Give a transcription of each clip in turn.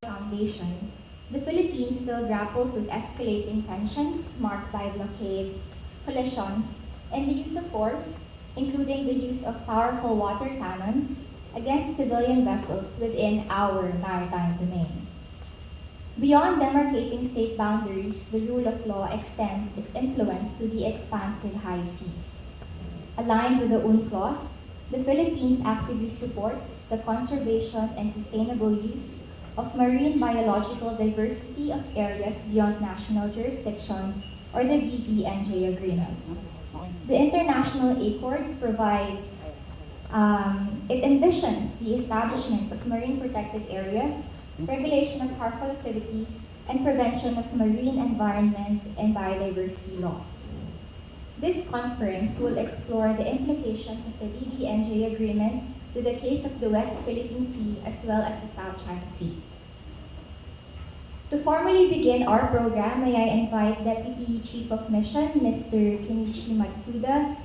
foundation, the Philippines still grapples with escalating tensions marked by blockades, collisions, and the use of force, including the use of powerful water cannons against civilian vessels within our maritime domain. Beyond demarcating state boundaries, the rule of law extends its influence to the expansive high seas. Aligned with the UNCLOS, the Philippines actively supports the conservation and sustainable use of marine biological diversity of areas beyond national jurisdiction, or the BBNJ agreement. The International Accord provides, it envisions the establishment of marine protected areas, regulation of harmful activities, and prevention of marine environment and biodiversity loss. This conference will explore the implications of the BBNJ agreement to the case of the West Philippine Sea as well as the South China Sea. To formally begin our program, may I invite Deputy Chief of Mission, Mr. Kenichi Matsuda,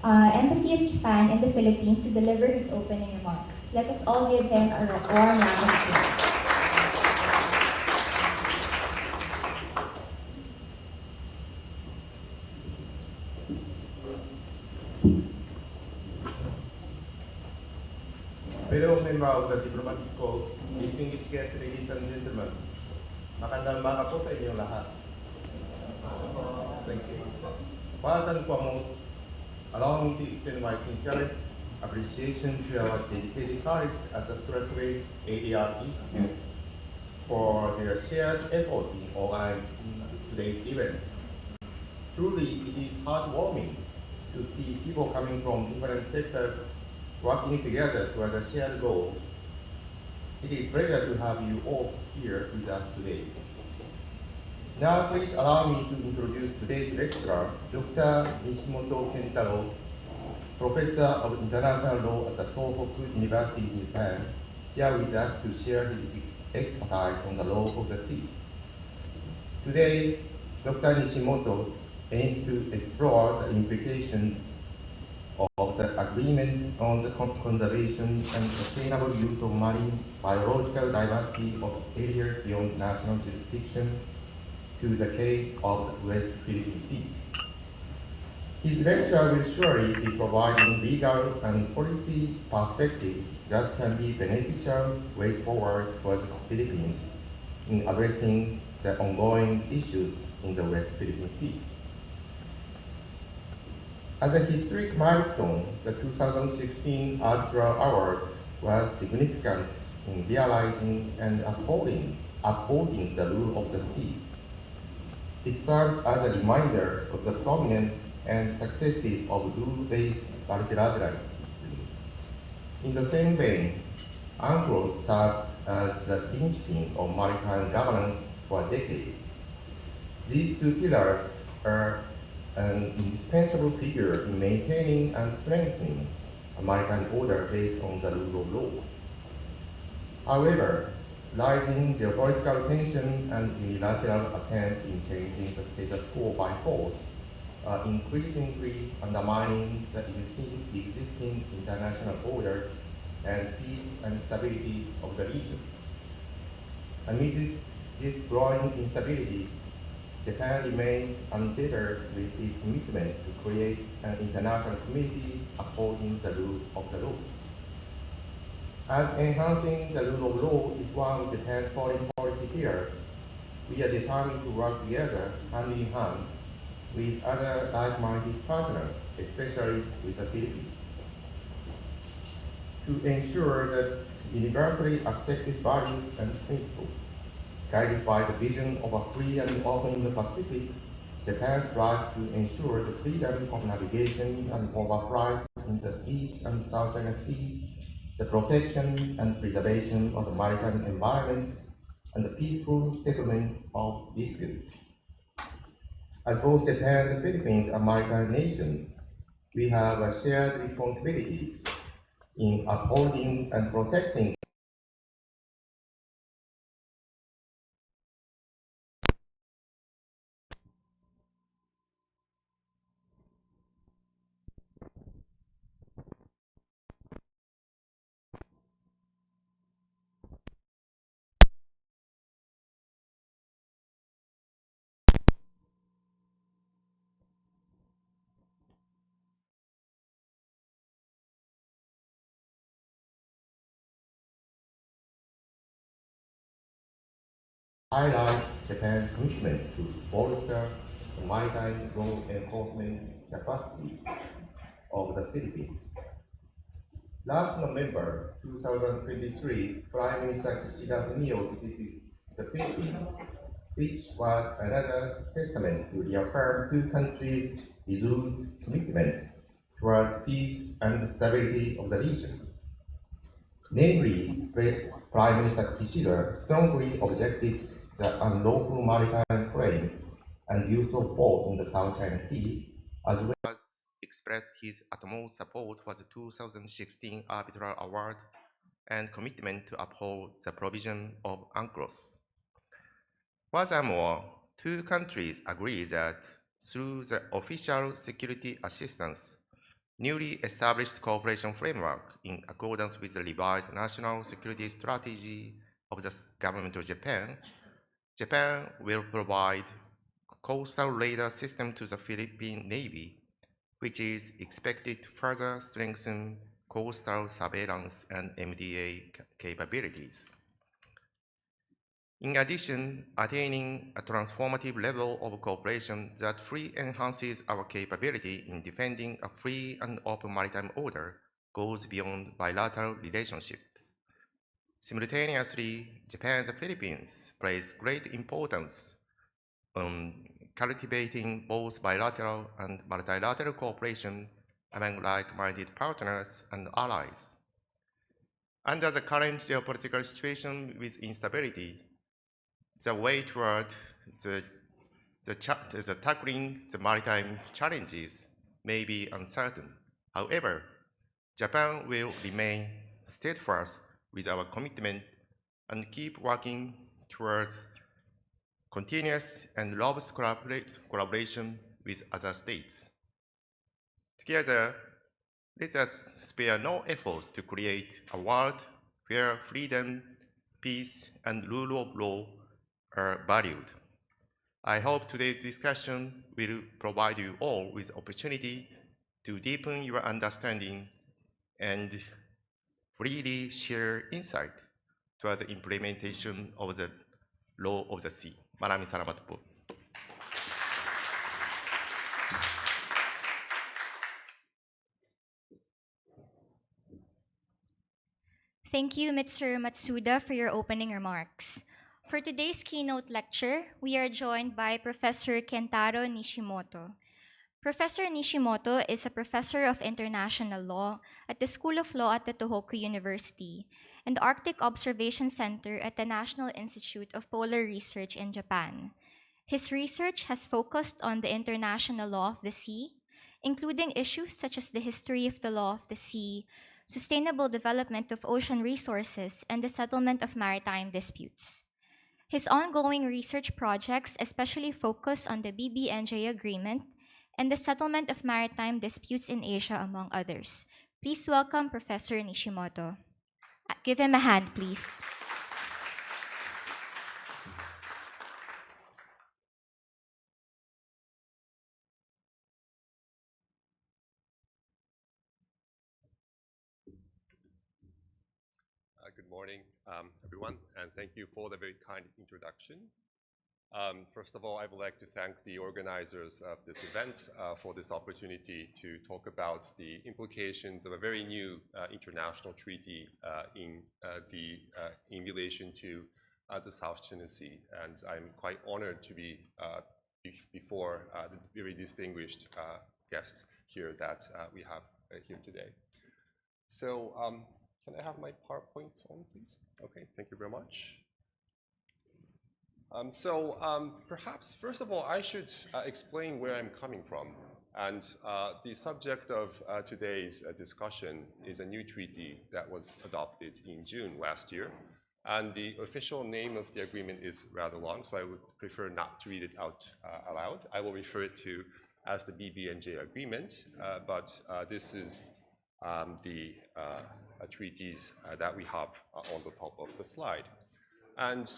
Embassy of Japan in the Philippines, to deliver his opening remarks. Let us all give him a warm round of applause. Fellow member of the diplomatic corps, distinguished guests, ladies and gentlemen, magandang umaga po sa inyong lahat. Thank you. First and foremost, allow me to extend my sincerest appreciation to our dedicated colleagues at the Stratbase ADR Institute for their shared efforts in organizing today's events. Truly, it is heartwarming to see people coming from different sectors working together toward a shared goal. It is a pleasure to have you all here with us today. Now please allow me to introduce today's lecturer, Dr. Nishimoto Kentaro, Professor of International Law at the Tohoku University in Japan, here with us to share his expertise on the law of the sea. Today, Dr. Nishimoto aims to explore the implications of the agreement on the conservation and sustainable use of marine biological diversity of areas beyond national jurisdiction to the case of the West Philippine Sea. His lecture will surely be providing legal and policy perspective that can be beneficial ways forward for the Philippines in addressing the ongoing issues in the West Philippine Sea. As a historic milestone, the 2016 ADRi Award was significant in realizing and upholding the rule of the sea. It serves as a reminder of the prominence and successes of rule-based multilateralism. In the same vein, UNCLOS serves as the linchpin of maritime governance for decades. These two pillars are an indispensable figure in maintaining and strengthening a maritime order based on the rule of law. However, rising geopolitical tension and unilateral attempts in changing the status quo by force are increasingly undermining the existing international order and peace and stability of the region. Amidst this growing instability, Japan remains untethered with its commitment to create an international community upholding the rule of the law. As enhancing the rule of law is one of Japan's foreign policy pillars, we are determined to work together hand in hand with other like-minded partners, especially with the Philippines, to ensure that universally accepted values and principles, guided by the vision of a free and open Indo-Pacific, Japan strives to ensure the freedom of navigation and overflight in the East and South China Seas, the protection and preservation of the maritime environment, and the peaceful settlement of disputes. As both Japan and the Philippines are maritime nations, we have a shared responsibility in upholding and protecting highlights Japan's commitment to bolster the maritime law enforcement capacities of the Philippines. Last November 2023, Prime Minister Kishida Fumio visited the Philippines, which was another testament to reaffirm two countries' resolute commitment toward peace and stability of the region. Namely, Prime Minister Kishida strongly objected the unlawful maritime claims and use of force in the South China Sea, as well as expressed his utmost support for the 2016 Arbitral Award and commitment to uphold the provision of UNCLOS. Furthermore, two countries agree that through the official security assistance, newly established cooperation framework in accordance with the revised national security strategy of the government of Japan, Japan will provide coastal radar system to the Philippine Navy, which is expected to further strengthen coastal surveillance and MDA capabilities. In addition, attaining a transformative level of cooperation that fully enhances our capability in defending a free and open maritime order goes beyond bilateral relationships. Simultaneously, Japan and the Philippines place great importance on cultivating both bilateral and multilateral cooperation among like-minded partners and allies. Under the current geopolitical situation with instability, the way toward the tackling the maritime challenges may be uncertain. However, Japan will remain steadfast with our commitment and keep working towards continuous and robust collaboration with other states. Together, let us spare no efforts to create a world where freedom, peace, and rule of law are valued. I hope today's discussion will provide you all with opportunity to deepen your understanding and freely share insight towards the implementation of the law of the sea. Maraming salamat po. Thank you, Mr. Matsuda, for your opening remarks. For today's keynote lecture, we are joined by Professor Kentaro Nishimoto. Professor Nishimoto is a professor of international law at the School of Law at the Tohoku University and Arctic Observation Center at the National Institute of Polar Research in Japan. His research has focused on the international law of the sea, including issues such as the history of the law of the sea, sustainable development of ocean resources, and the settlement of maritime disputes. His ongoing research projects especially focus on the BBNJ agreement and the settlement of maritime disputes in Asia, among others. Please welcome Professor Nishimoto. Give him a hand, please. Good morning, everyone, and thank you for the very kind introduction. First of all, I would like to thank the organizers of this event for this opportunity to talk about the implications of a very new international treaty in relation to the South China Sea. And I'm quite honored to be before the very distinguished guests here that we have here today. So, can I have my PowerPoint on, please? Okay, thank you very much. Perhaps, first of all, I should explain where I'm coming from. And the subject of today's discussion is a new treaty that was adopted in June last year. And the official name of the agreement is rather long, so I would prefer not to read it out aloud. I will refer it to as the BBNJ agreement, but this is the treaties that we have on the top of the slide. And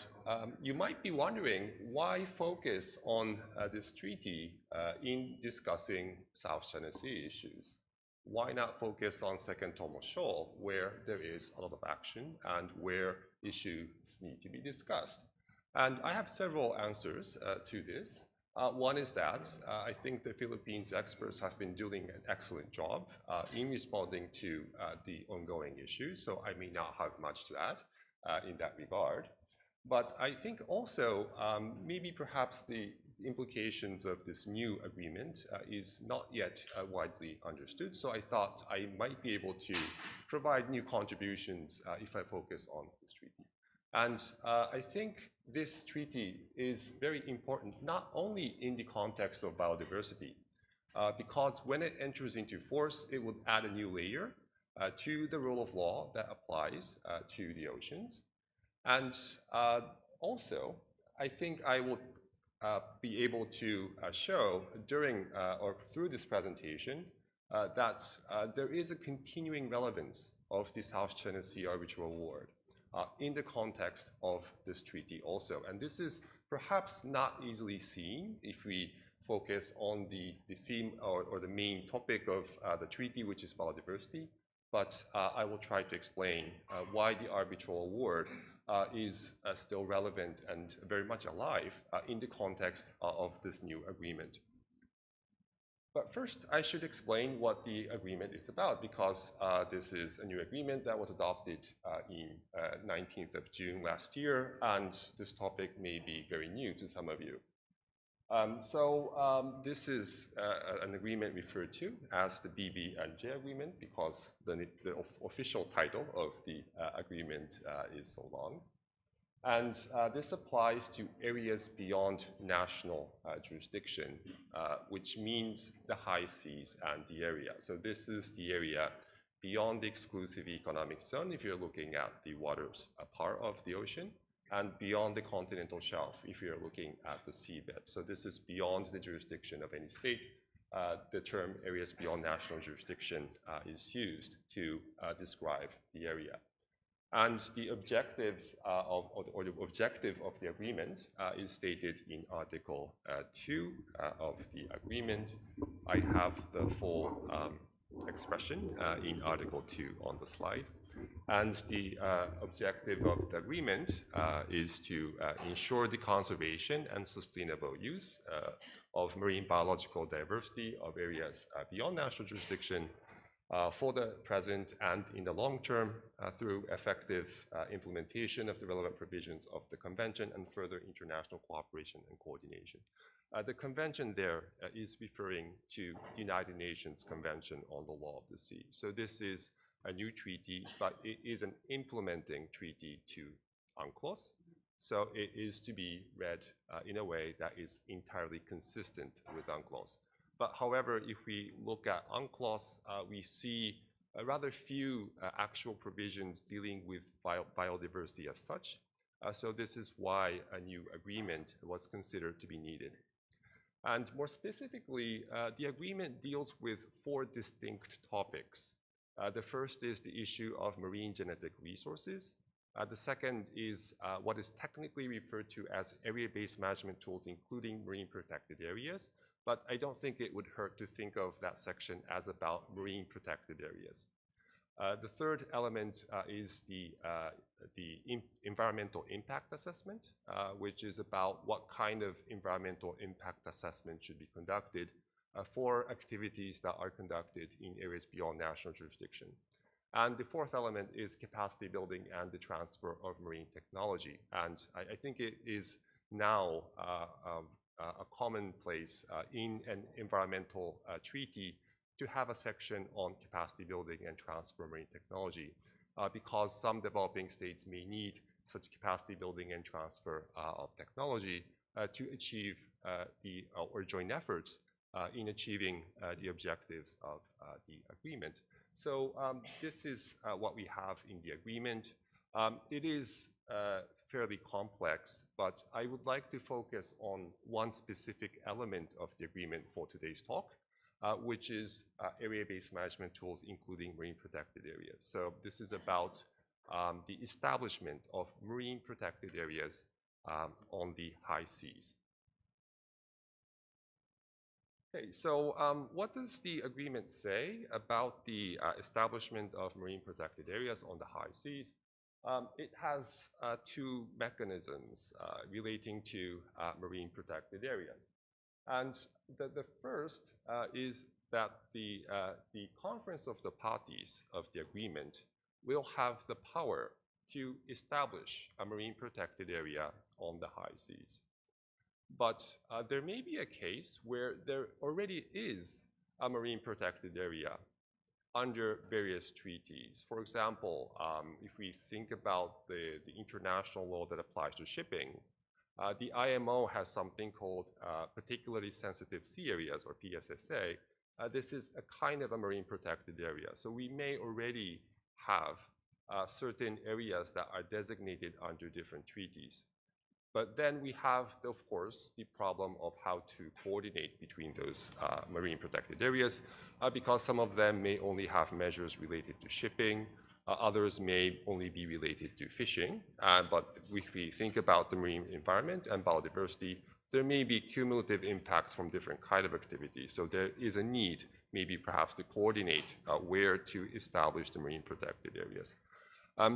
you might be wondering why focus on this treaty in discussing South China Sea issues. Why not focus on Second Tomo Shoal, where there is a lot of action and where issues need to be discussed? And I have several answers to this. One is that I think the Philippines experts have been doing an excellent job in responding to the ongoing issues, so I may not have much to add in that regard. But I think also maybe perhaps the implications of this new agreement is not yet widely understood, so I thought I might be able to provide new contributions if I focus on this treaty. And I think this treaty is very important, not only in the context of biodiversity, because when it enters into force, it would add a new layer to the rule of law that applies to the oceans. And also, I think I will be able to show during or through this presentation that there is a continuing relevance of the South China Sea Arbitral Award in the context of this treaty also. And this is perhaps not easily seen if we focus on the theme or the main topic of the treaty, which is biodiversity. But I will try to explain why the arbitral award is still relevant and very much alive in the context of this new agreement. But first, I should explain what the agreement is about, because this is a new agreement that was adopted in 19th of June last year, and this topic may be very new to some of you. This is an agreement referred to as the BBNJ agreement, because the official title of the agreement is so long. And this applies to areas beyond national jurisdiction, which means the high seas and the area. So this is the area beyond the exclusive economic zone if you're looking at the waters part of the ocean, and beyond the continental shelf if you're looking at the seabed. So this is beyond the jurisdiction of any state. The term areas beyond national jurisdiction is used to describe the area. And the objectives or the objective of the agreement is stated in Article 2 of the agreement. I have the full expression in Article 2 on the slide. And the objective of the agreement is to ensure the conservation and sustainable use of marine biological diversity of areas beyond national jurisdiction for the present and in the long term through effective implementation of the relevant provisions of the Convention and further international cooperation and coordination. The Convention there is referring to the United Nations Convention on the Law of the Sea. So this is a new treaty, but it is an implementing treaty to UNCLOS. So it is to be read in a way that is entirely consistent with UNCLOS. But however, if we look at UNCLOS, we see rather few actual provisions dealing with biodiversity as such. So this is why a new agreement was considered to be needed. And more specifically, the agreement deals with 4 distinct topics. The first is the issue of marine genetic resources. The second is what is technically referred to as area-based management tools, including marine protected areas. But I don't think it would hurt to think of that section as about marine protected areas. The third element is the environmental impact assessment, which is about what kind of environmental impact assessment should be conducted for activities that are conducted in areas beyond national jurisdiction. And the fourth element is capacity building and the transfer of marine technology. And I think it is now a commonplace in an environmental treaty to have a section on capacity building and transfer of marine technology, because some developing states may need such capacity building and transfer of technology to achieve or join efforts in achieving the objectives of the agreement. So this is what we have in the agreement. It is fairly complex, but I would like to focus on one specific element of the agreement for today's talk, which is area-based management tools, including marine protected areas. So this is about the establishment of marine protected areas on the high seas. Okay, so what does the agreement say about the establishment of marine protected areas on the high seas? It has two mechanisms relating to marine protected area. And the first is that the conference of the parties of the agreement will have the power to establish a marine protected area on the high seas. But there may be a case where there already is a marine protected area under various treaties. For example, if we think about the international law that applies to shipping, the IMO has something called particularly sensitive sea areas, or PSSA. This is a kind of a marine protected area. So we may already have certain areas that are designated under different treaties. But then we have, of course, the problem of how to coordinate between those marine protected areas, because some of them may only have measures related to shipping, others may only be related to fishing. But if we think about the marine environment and biodiversity, there may be cumulative impacts from different kinds of activities. So there is a need, maybe perhaps, to coordinate where to establish the marine protected areas.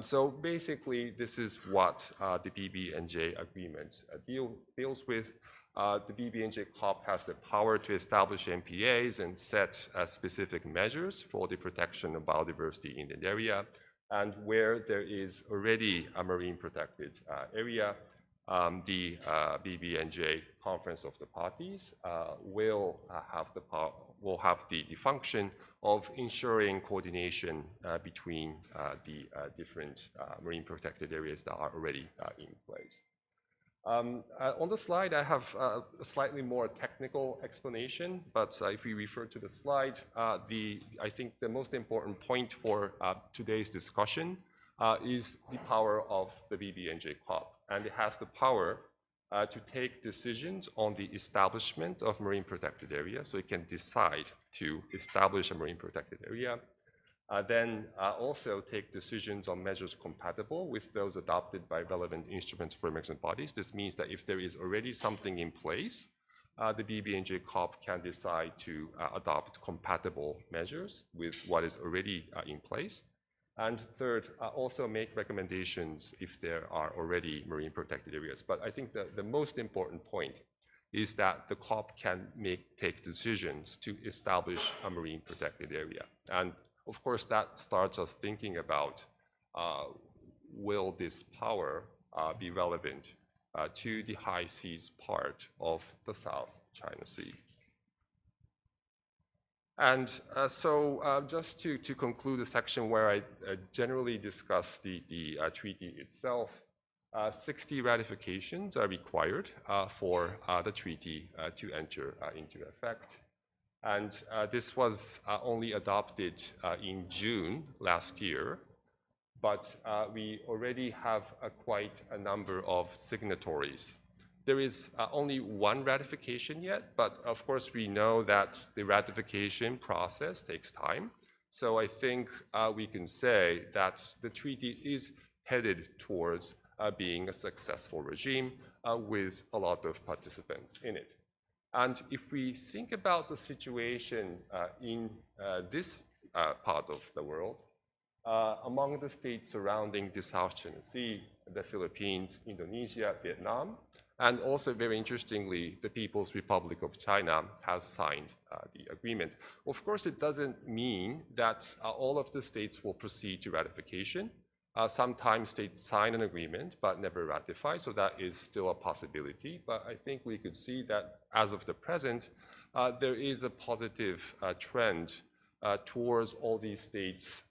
So basically, this is what the BBNJ agreement deals with. The BBNJ COP has the power to establish MPAs and set specific measures for the protection of biodiversity in an area. And where there is already a marine protected area, the BBNJ Conference of the Parties will have the function of ensuring coordination between the different marine protected areas that are already in place. On the slide, I have a slightly more technical explanation, but if we refer to the slide, I think the most important point for today's discussion is the power of the BBNJ COP. And it has the power to take decisions on the establishment of marine protected areas, so it can decide to establish a marine protected area. Then also take decisions on measures compatible with those adopted by relevant instruments, frameworks, and bodies. This means that if there is already something in place, the BBNJ COP can decide to adopt compatible measures with what is already in place. And third, also make recommendations if there are already marine protected areas. But I think the most important point is that the COP can take decisions to establish a marine protected area. And of course, that starts us thinking about will this power be relevant to the high seas part of the South China Sea. And so just to conclude the section where I generally discuss the treaty itself, 60 ratifications are required for the treaty to enter into effect. And this was only adopted in June last year, but we already have quite a number of signatories. There is only one ratification yet, but of course we know that the ratification process takes time. So I think we can say that the treaty is headed towards being a successful regime with a lot of participants in it. And if we think about the situation in this part of the world, among the states surrounding the South China Sea, the Philippines, Indonesia, Vietnam, and also very interestingly, the People's Republic of China has signed the agreement. Of course, it doesn't mean that all of the states will proceed to ratification. Sometimes states sign an agreement but never ratify, so that is still a possibility. But I think we could see that as of the present, there is a positive trend towards all these states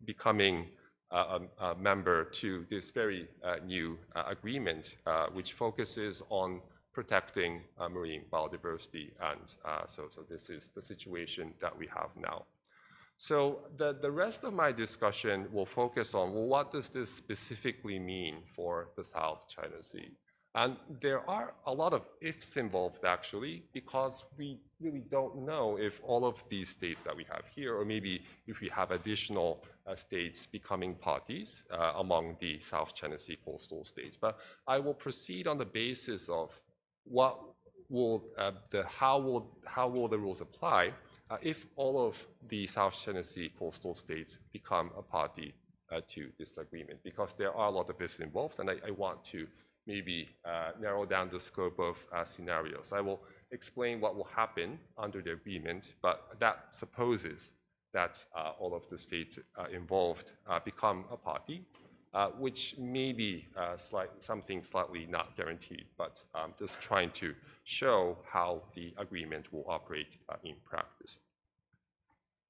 becoming a member to this very new agreement, which focuses on protecting marine biodiversity. And so this is the situation that we have now. So the rest of my discussion will focus on, well, what does this specifically mean for the South China Sea? And there are a lot of ifs involved, actually, because we really don't know if all of these states that we have here, or maybe if we have additional states becoming parties among the South China Sea coastal states. But I will proceed on the basis of what will how will the rules apply if all of the South China Sea coastal states become a party to this agreement, because there are a lot of risks involved, and I want to maybe narrow down the scope of scenarios. I will explain what will happen under the agreement, but that supposes that all of the states involved become a party, which may be something slightly not guaranteed, but just trying to show how the agreement will operate in practice.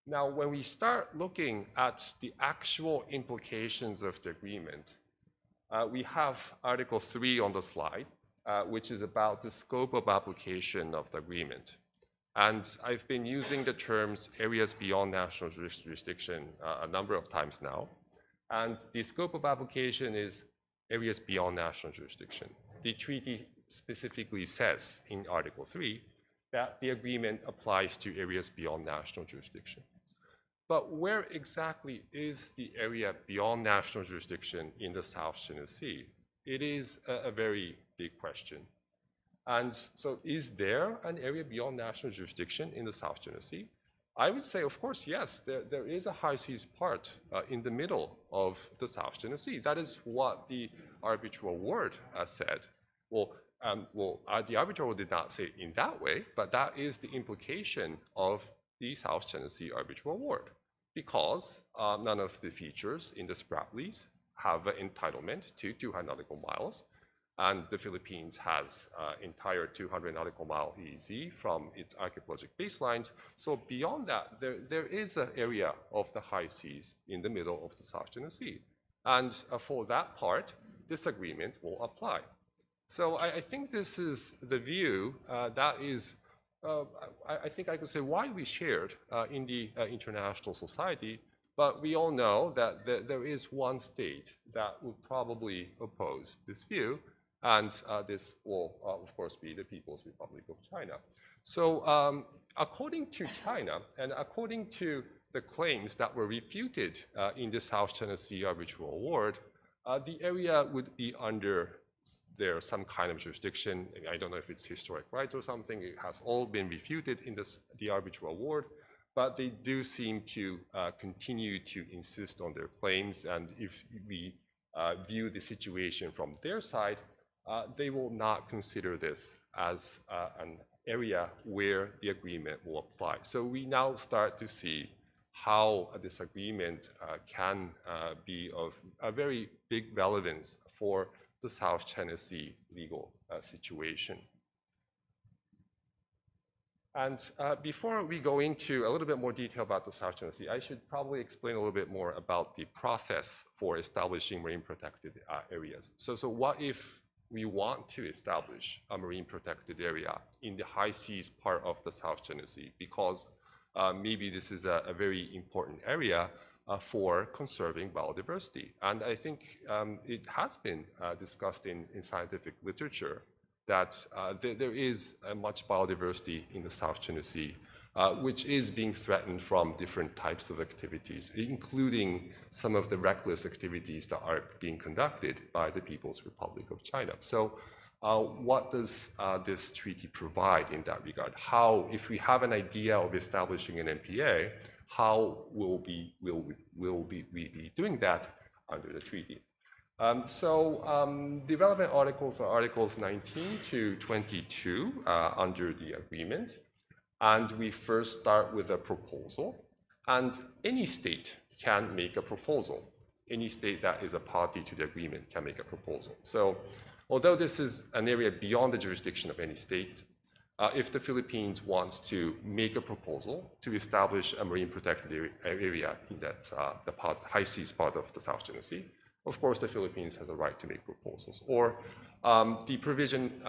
Now, when we start looking at the actual implications of the agreement, we have Article 3 on the slide, which is about the scope of application of the agreement. And I've been using the terms areas beyond national jurisdiction a number of times now. And the scope of application is areas beyond national jurisdiction. The treaty specifically says in Article 3 that the agreement applies to areas beyond national jurisdiction. But where exactly is the area beyond national jurisdiction in the South China Sea? It is a very big question. And so is there an area beyond national jurisdiction in the South China Sea? I would say, of course, yes, there is a high seas part in the middle of the South China Sea. That is what the arbitral award said. The arbitral award did not say it in that way, but that is the implication of the South China Sea arbitral award, because none of the features in the Stratbase have an entitlement to 200 nautical miles, and the Philippines has entire 200 nautical mile EEZ from its archipelagic baselines. So beyond that, there is an area of the high seas in the middle of the South China Sea. And for that part, this agreement will apply. So I think this is the view that is, I think I could say, widely shared in the international society, but we all know that there is one state that would probably oppose this view, and this will, of course, be the People's Republic of China. So according to China, and according to the claims that were refuted in the South China Sea arbitral award, the area would be under some kind of jurisdiction. I don't know if it's historic rights or something. It has all been refuted in the arbitral award, but they do seem to continue to insist on their claims. And if we view the situation from their side, they will not consider this as an area where the agreement will apply. So we now start to see how this agreement can be of a very big relevance for the South China Sea legal situation. And before we go into a little bit more detail about the South China Sea, I should probably explain a little bit more about the process for establishing marine protected areas. So what if we want to establish a marine protected area in the high seas part of the South China Sea, because maybe this is a very important area for conserving biodiversity. And I think it has been discussed in scientific literature that there is much biodiversity in the South China Sea, which is being threatened from different types of activities, including some of the reckless activities that are being conducted by the People's Republic of China. So what does this treaty provide in that regard? How, if we have an idea of establishing an MPA, how will we be doing that under the treaty? The relevant articles are Articles 19 to 22 under the agreement. And we first start with a proposal. And any state can make a proposal. Any state that is a party to the agreement can make a proposal. So although this is an area beyond the jurisdiction of any state, if the Philippines wants to make a proposal to establish a marine protected area in that the high seas part of the South China Sea, of course, the Philippines has a right to make proposals. Or the provision,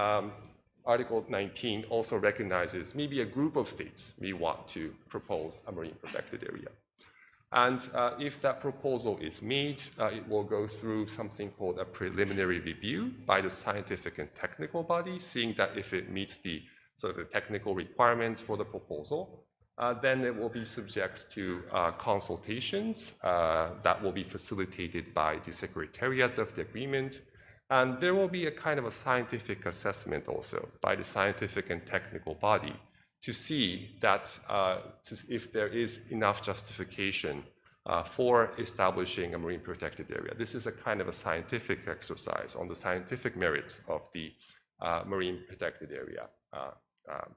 Article 19 also recognizes maybe a group of states may want to propose a marine protected area. And if that proposal is made, it will go through something called a preliminary review by the scientific and technical body, seeing that if it meets the sort of the technical requirements for the proposal, then it will be subject to consultations that will be facilitated by the Secretariat of the Agreement. And there will be a kind of a scientific assessment also by the scientific and technical body to see that if there is enough justification for establishing a marine protected area. This is a kind of a scientific exercise on the scientific merits of the marine protected area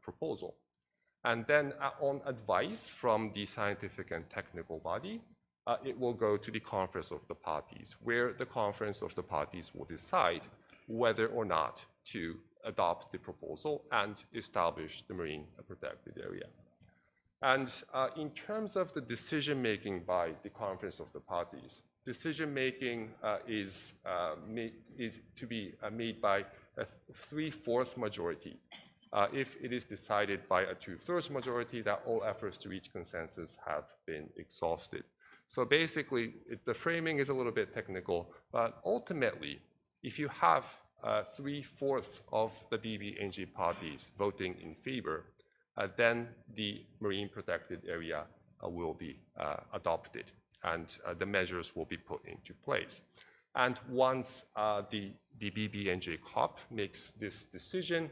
proposal. And then on advice from the scientific and technical body, it will go to the conference of the parties, where the conference of the parties will decide whether or not to adopt the proposal and establish the marine protected area. And in terms of the decision-making by the conference of the parties, decision-making is to be made by a 3/4 majority. If it is decided by a 2/3 majority, that all efforts to reach consensus have been exhausted. So basically, the framing is a little bit technical, but ultimately, if you have 3/4 of the BBNJ parties voting in favor, then the marine protected area will be adopted, and the measures will be put into place. And once the BBNJ COP makes this decision,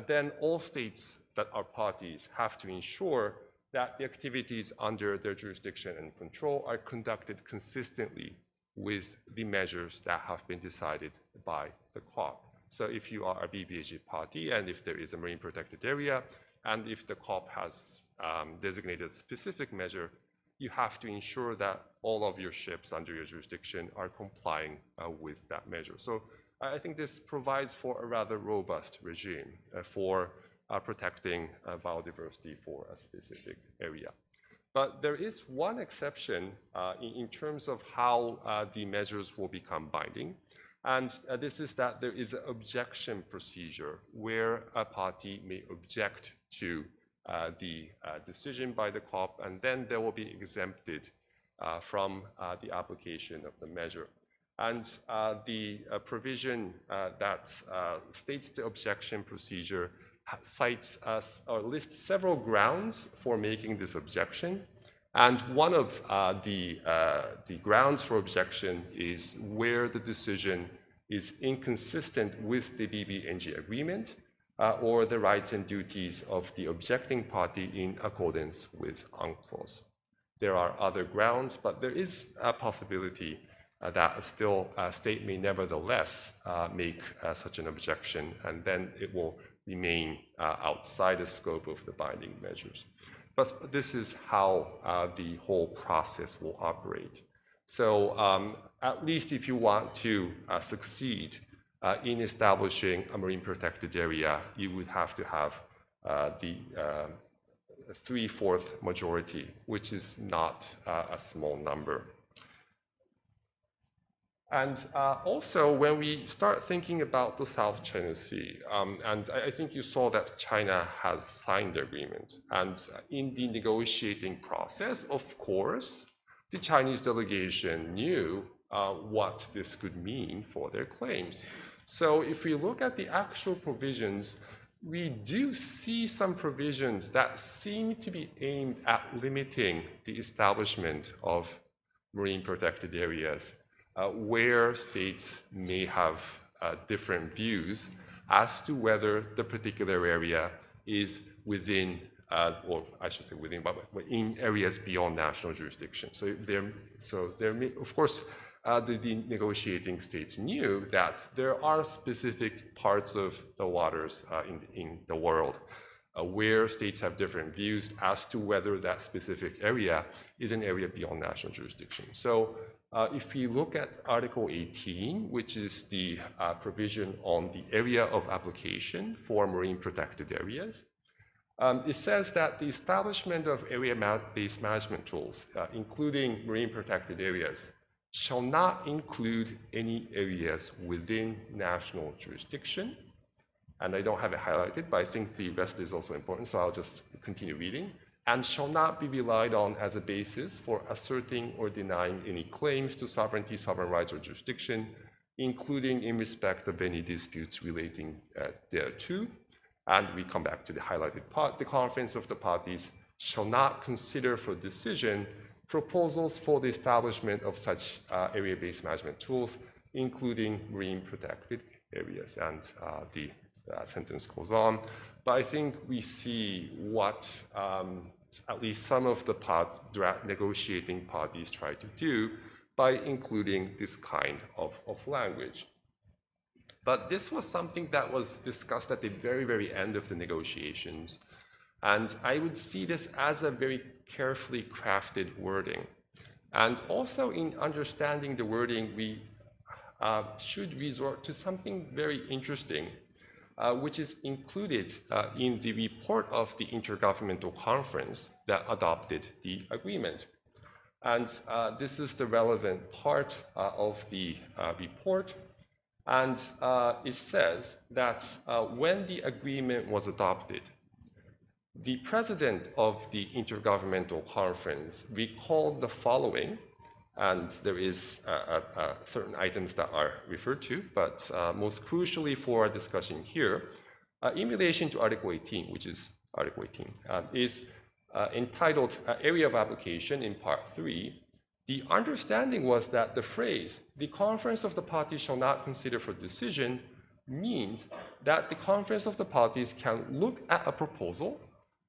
then all states that are parties have to ensure that the activities under their jurisdiction and control are conducted consistently with the measures that have been decided by the COP. So if you are a BBNJ party, and if there is a marine protected area, and if the COP has designated a specific measure, you have to ensure that all of your ships under your jurisdiction are complying with that measure. So I think this provides for a rather robust regime for protecting biodiversity for a specific area. But there is one exception in terms of how the measures will become binding. And this is that there is an objection procedure where a party may object to the decision by the COP, and then they will be exempted from the application of the measure. And the provision that states the objection procedure cites or lists several grounds for making this objection. And one of the grounds for objection is where the decision is inconsistent with the BBNJ agreement or the rights and duties of the objecting party in accordance with UNCLOS. There are other grounds, but there is a possibility that still a state may nevertheless make such an objection, and then it will remain outside the scope of the binding measures. But this is how the whole process will operate. So at least if you want to succeed in establishing a marine protected area, you would have to have the 3/4 majority, which is not a small number. And also, when we start thinking about the South China Sea, and I think you saw that China has signed the agreement. And in the negotiating process, of course, the Chinese delegation knew what this could mean for their claims. So if we look at the actual provisions, we do see some provisions that seem to be aimed at limiting the establishment of marine protected areas where states may have different views as to whether the particular area is within, or I should say within, but in areas beyond national jurisdiction. So there may, of course, the negotiating states knew that there are specific parts of the waters in the world where states have different views as to whether that specific area is an area beyond national jurisdiction. So if we look at Article 18, which is the provision on the area of application for marine protected areas, it says that the establishment of area-based management tools, including marine protected areas, shall not include any areas within national jurisdiction. And I don't have it highlighted, but I think the rest is also important, so I'll just continue reading. And shall not be relied on as a basis for asserting or denying any claims to sovereignty, sovereign rights, or jurisdiction, including in respect of any disputes relating thereto. And we come back to the highlighted part. The conference of the parties shall not consider for decision proposals for the establishment of such area-based management tools, including marine protected areas. And the sentence goes on. But I think we see what at least some of the negotiating parties try to do by including this kind of language. But this was something that was discussed at the very, very end of the negotiations. And I would see this as a very carefully crafted wording. And also in understanding the wording, we should resort to something very interesting, which is included in the report of the Intergovernmental Conference that adopted the agreement. And this is the relevant part of the report. And it says that when the agreement was adopted, the president of the Intergovernmental Conference recalled the following, and there is certain items that are referred to, but most crucially for our discussion here, in relation to Article 18, which is Article 18, is entitled Area of Application in Part 3. The understanding was that the phrase, the conference of the parties shall not consider for decision, means that the conference of the parties can look at a proposal,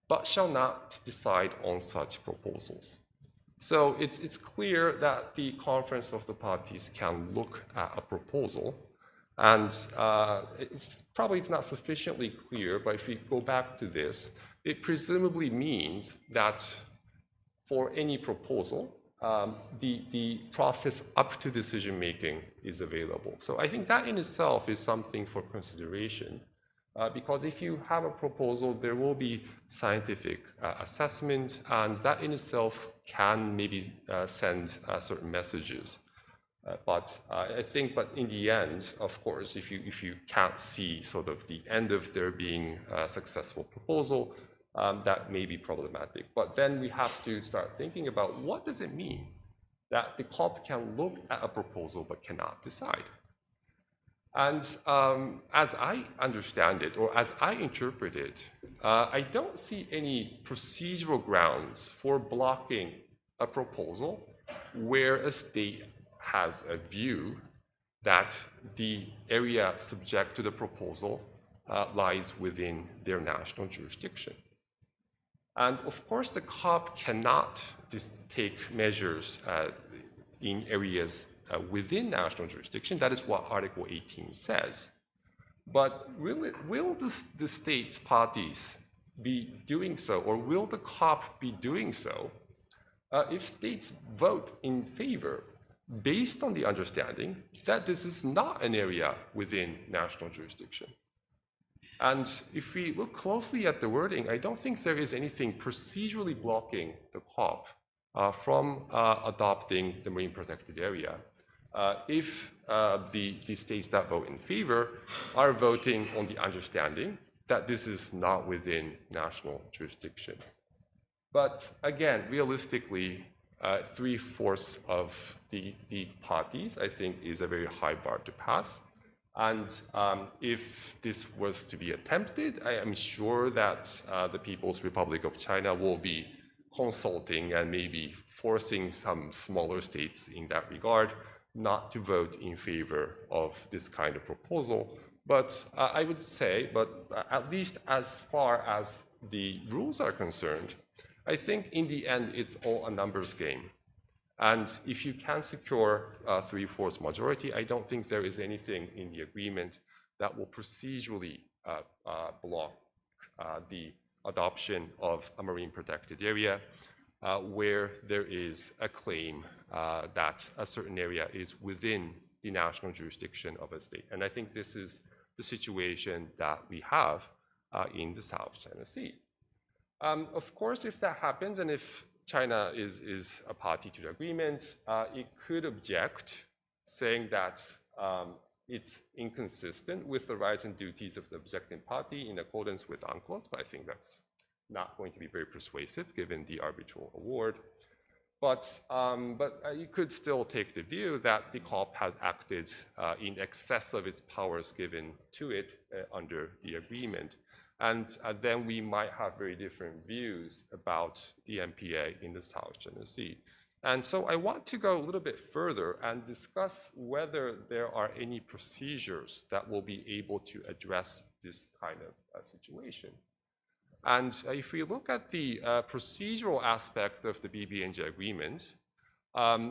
but shall not decide on such proposals. So it's clear that the conference of the parties can look at a proposal, and it's not sufficiently clear, but if we go back to this, it presumably means that for any proposal, the process up to decision making is available. So I think that in itself is something for consideration, because if you have a proposal, there will be scientific assessment, and that in itself can maybe send certain messages. But in the end, of course, if you can't see sort of the end of there being a successful proposal, that may be problematic. But then we have to start thinking about what does it mean that the COP can look at a proposal but cannot decide. And as I understand it, or as I interpret it, I don't see any procedural grounds for blocking a proposal where a state has a view that the area subject to the proposal lies within their national jurisdiction. And of course, the COP cannot take measures in areas within national jurisdiction. That is what Article 18 says. But will the states' parties be doing so, or will the COP be doing so if states vote in favor based on the understanding that this is not an area within national jurisdiction? And if we look closely at the wording, I don't think there is anything procedurally blocking the COP from adopting the marine protected area if the states that vote in favor are voting on the understanding that this is not within national jurisdiction. But again, realistically, 3/4 of the parties, I think, is a very high bar to pass. And if this was to be attempted, I am sure that the People's Republic of China will be consulting and maybe forcing some smaller states in that regard not to vote in favor of this kind of proposal. But I would say, but at least as far as the rules are concerned, I think in the end it's all a numbers game. And if you can secure a 3/4 majority, I don't think there is anything in the agreement that will procedurally block the adoption of a marine protected area where there is a claim that a certain area is within the national jurisdiction of a state. And I think this is the situation that we have in the South China Sea. Of course, if that happens, and if China is a party to the agreement, it could object, saying that it's inconsistent with the rights and duties of the objecting party in accordance with UNCLOS, but I think that's not going to be very persuasive given the arbitral award. But you could still take the view that the COP has acted in excess of its powers given to it under the agreement. And then we might have very different views about the MPA in the South China Sea. And so I want to go a little bit further and discuss whether there are any procedures that will be able to address this kind of situation. And if we look at the procedural aspect of the BBNJ agreement,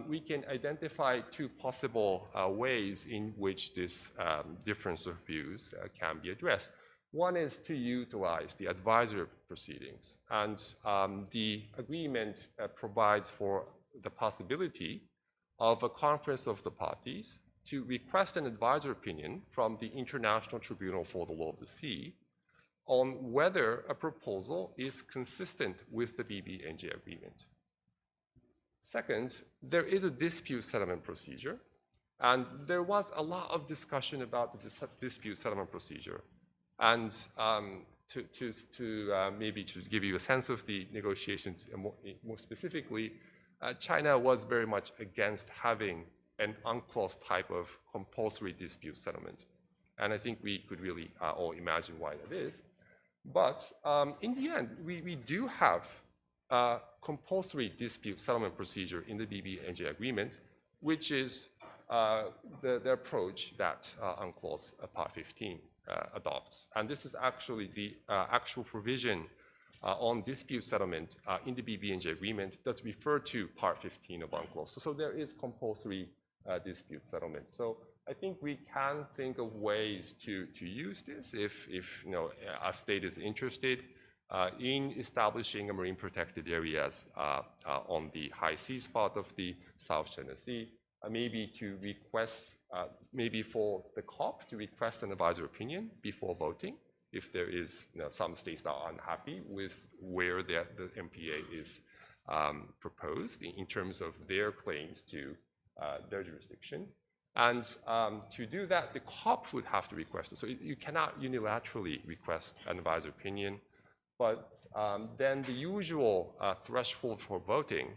we can identify two possible ways in which this difference of views can be addressed. One is to utilize the advisory proceedings, and the agreement provides for the possibility of a conference of the parties to request an advisory opinion from the International Tribunal for the Law of the Sea on whether a proposal is consistent with the BBNJ agreement. Second, there is a dispute settlement procedure, and there was a lot of discussion about the dispute settlement procedure. And maybe to give you a sense of the negotiations more specifically, China was very much against having an UNCLOS type of compulsory dispute settlement. And I think we could really all imagine why that is. But in the end, we do have a compulsory dispute settlement procedure in the BBNJ agreement, which is the approach that UNCLOS Part 15 adopts. And this is actually the actual provision on dispute settlement in the BBNJ agreement that's referred to Part 15 of UNCLOS. So there is compulsory dispute settlement. So I think we can think of ways to use this if a state is interested in establishing a marine protected areas on the high seas part of the South China Sea, maybe to request, maybe for the COP to request an advisory opinion before voting, if there is some states that are unhappy with where the MPA is proposed in terms of their claims to their jurisdiction. And to do that, the COP would have to request it. So you cannot unilaterally request an advisory opinion, but then the usual threshold for voting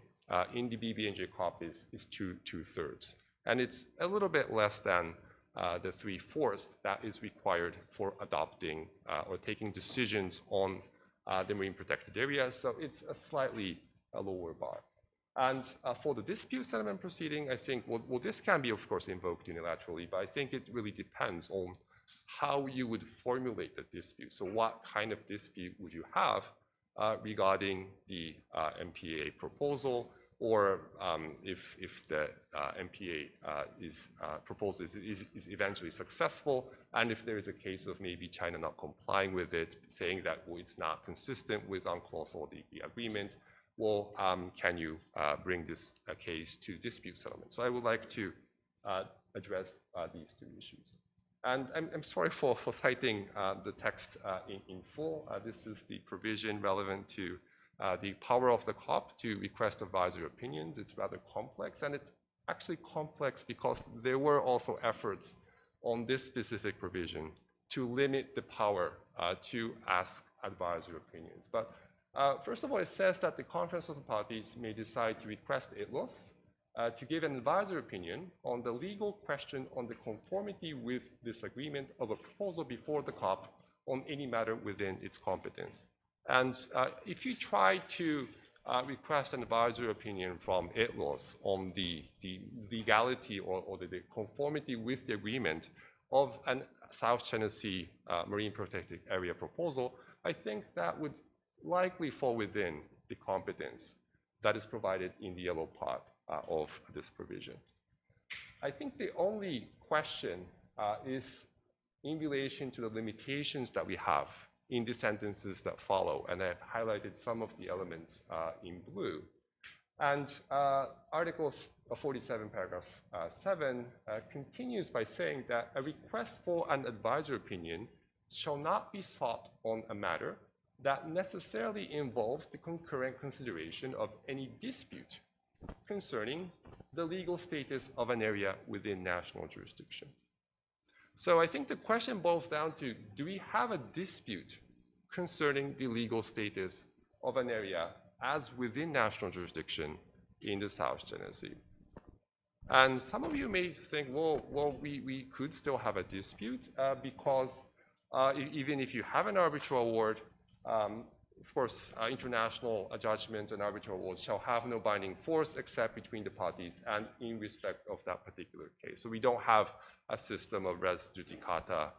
in the BBNJ COP is two-thirds. And it's a little bit less than the 3/4 that is required for adopting or taking decisions on the marine protected areas. So it's a slightly lower bar. And for the dispute settlement proceeding, I think, well, this can be, of course, invoked unilaterally, but I think it really depends on how you would formulate the dispute. So what kind of dispute would you have regarding the MPA proposal, or if the MPA proposal is eventually successful, and if there is a case of maybe China not complying with it, saying that it's not consistent with UNCLOS or the agreement, well, can you bring this case to dispute settlement? So I would like to address these two issues. And I'm sorry for citing the text in full. This is the provision relevant to the power of the COP to request advisory opinions. It's rather complex, and it's actually complex because there were also efforts on this specific provision to limit the power to ask advisory opinions. But first of all, it says that the Conference of the Parties may decide to request ITLOS to give an advisory opinion on the legal question on the conformity with this agreement of a proposal before the COP on any matter within its competence. And if you try to request an advisory opinion from ITLOS on the legality or the conformity with the agreement of an South China Sea marine protected area proposal, I think that would likely fall within the competence that is provided in the yellow part of this provision. I think the only question is in relation to the limitations that we have in the sentences that follow, and I've highlighted some of the elements in blue. And Article 47, paragraph 7 continues by saying that a request for an advisory opinion shall not be sought on a matter that necessarily involves the concurrent consideration of any dispute concerning the legal status of an area within national jurisdiction. So I think the question boils down to, do we have a dispute concerning the legal status of an area as within national jurisdiction in the South China Sea? And some of you may think, well, we could still have a dispute because even if you have an arbitral award, of course, international judgments and arbitral awards shall have no binding force except between the parties and in respect of that particular case. So we don't have a system of res judicata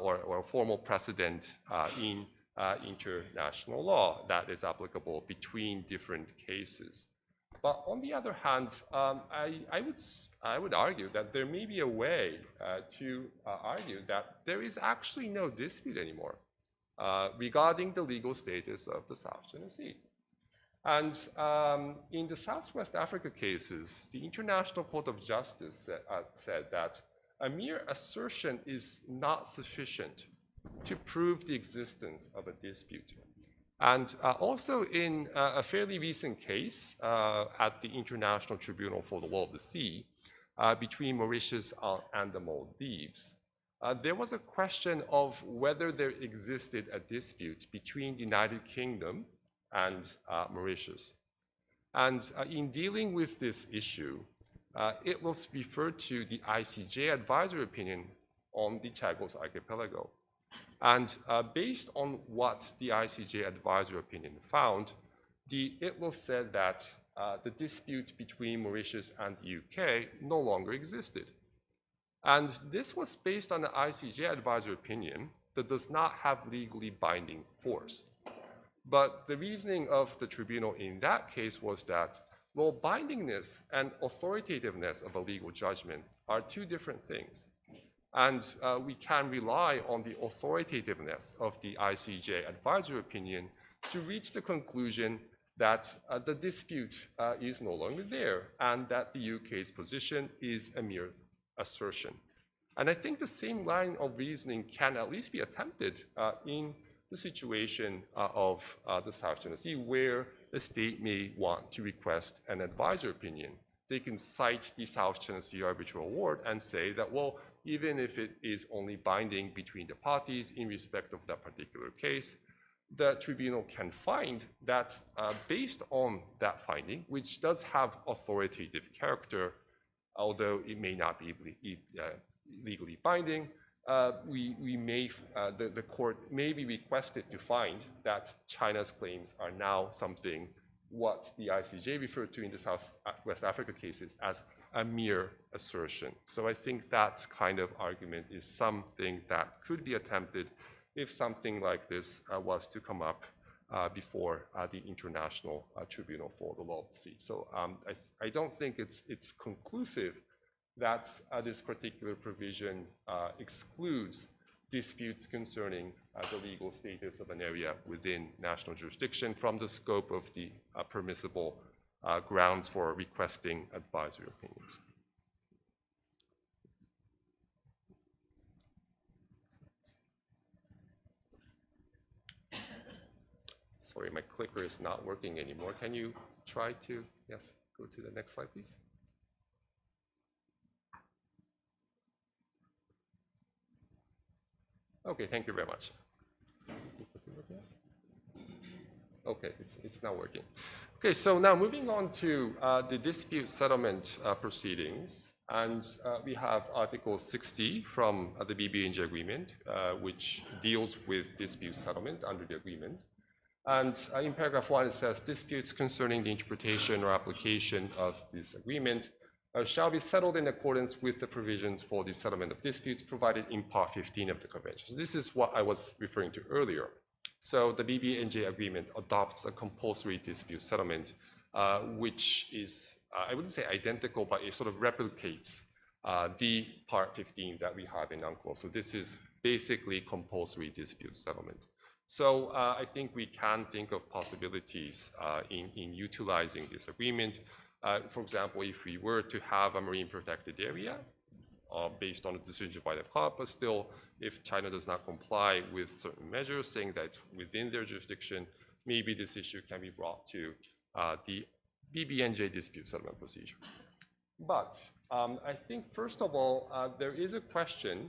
or a formal precedent in international law that is applicable between different cases. But on the other hand, I would argue that there may be a way to argue that there is actually no dispute anymore regarding the legal status of the South China Sea. And in the Southwest Africa cases, the International Court of Justice said that a mere assertion is not sufficient to prove the existence of a dispute. And also in a fairly recent case at the International Tribunal for the Law of the Sea between Mauritius and the Maldives, there was a question of whether there existed a dispute between the United Kingdom and Mauritius. And in dealing with this issue, it was referred to the ICJ advisory opinion on the Chagos Archipelago. And based on what the ICJ advisory opinion found, it was said that the dispute between Mauritius and the UK no longer existed. And this was based on the ICJ advisory opinion that does not have legally binding force. But the reasoning of the tribunal in that case was that, well, bindingness and authoritativeness of a legal judgment are two different things. And we can rely on the authoritativeness of the ICJ advisory opinion to reach the conclusion that the dispute is no longer there and that the UK's position is a mere assertion. And I think the same line of reasoning can at least be attempted in the situation of the South China Sea, where the state may want to request an advisory opinion. They can cite the South China Sea Arbitral Award and say that, well, even if it is only binding between the parties in respect of that particular case, the tribunal can find that based on that finding, which does have authoritative character, although it may not be legally binding, the court may be requested to find that China's claims are now something what the ICJ referred to in the Southwest Africa cases as a mere assertion. So I think that kind of argument is something that could be attempted if something like this was to come up before the International Tribunal for the Law of the Sea. So I don't think it's conclusive that this particular provision excludes disputes concerning the legal status of an area within national jurisdiction from the scope of the permissible grounds for requesting advisory opinions. Sorry, my clicker is not working anymore. Can you try to, yes, go to the next slide, please? Okay, thank you very much. Okay, it's not working. Okay, so now moving on to the dispute settlement proceedings. And we have Article 60 from the BBNJ agreement, which deals with dispute settlement under the agreement. And in paragraph 1, it says, disputes concerning the interpretation or application of this agreement shall be settled in accordance with the provisions for the settlement of disputes provided in Part 15 of the Convention. So this is what I was referring to earlier. So the BBNJ agreement adopts a compulsory dispute settlement, which is, I wouldn't say identical, but it sort of replicates the Part 15 that we have in UNCLOS. So this is basically compulsory dispute settlement. So I think we can think of possibilities in utilizing this agreement. For example, if we were to have a marine protected area based on a decision by the club, but still, if China does not comply with certain measures saying that it's within their jurisdiction, maybe this issue can be brought to the BBNJ dispute settlement procedure. But I think, first of all, there is a question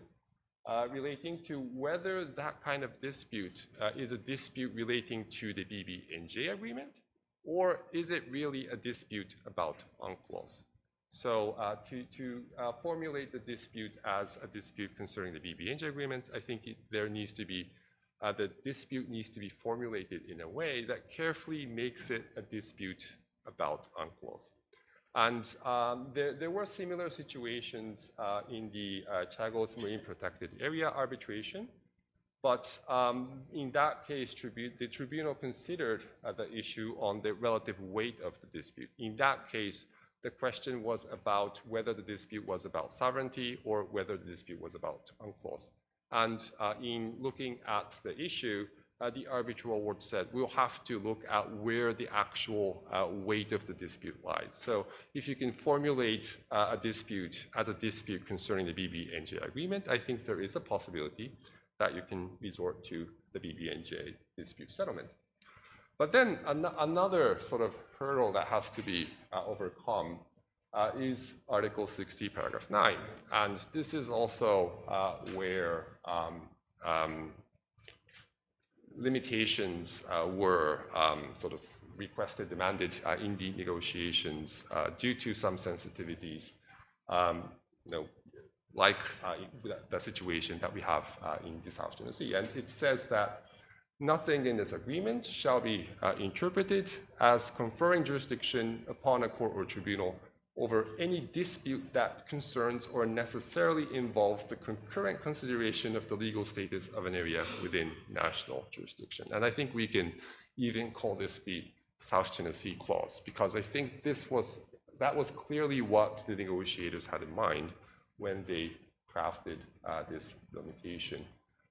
relating to whether that kind of dispute is a dispute relating to the BBNJ agreement, or is it really a dispute about UNCLOS? So to formulate the dispute as a dispute concerning the BBNJ agreement, I think there needs to be, the dispute needs to be formulated in a way that carefully makes it a dispute about UNCLOS. And there were similar situations in the Chagos Marine Protected Area arbitration. But in that case, the tribunal considered the issue on the relative weight of the dispute. In that case, the question was about whether the dispute was about sovereignty or whether the dispute was about UNCLOS. And in looking at the issue, the arbitral award said we'll have to look at where the actual weight of the dispute lies. So if you can formulate a dispute as a dispute concerning the BBNJ agreement, I think there is a possibility that you can resort to the BBNJ dispute settlement. But then another sort of hurdle that has to be overcome is Article 60, Paragraph 9. And this is also where limitations were sort of requested, demanded in the negotiations due to some sensitivities, like the situation that we have in the South China Sea. And it says that nothing in this agreement shall be interpreted as conferring jurisdiction upon a court or tribunal over any dispute that concerns or necessarily involves the concurrent consideration of the legal status of an area within national jurisdiction. And I think we can even call this the South China Sea Clause, because I think that was clearly what the negotiators had in mind when they crafted this limitation.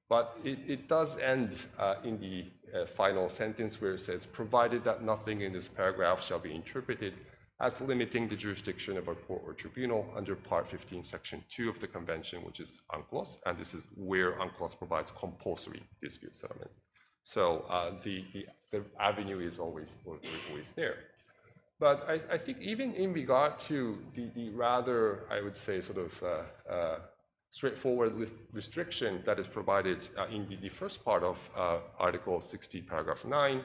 But it does end in the final sentence where it says, provided that nothing in this paragraph shall be interpreted as limiting the jurisdiction of a court or tribunal under Part 15, Section 2 of the Convention, which is UNCLOS, and this is where UNCLOS provides compulsory dispute settlement. So the avenue is always there. But I think even in regard to the rather, I would say, sort of straightforward restriction that is provided in the first part of Article 60, Paragraph 9,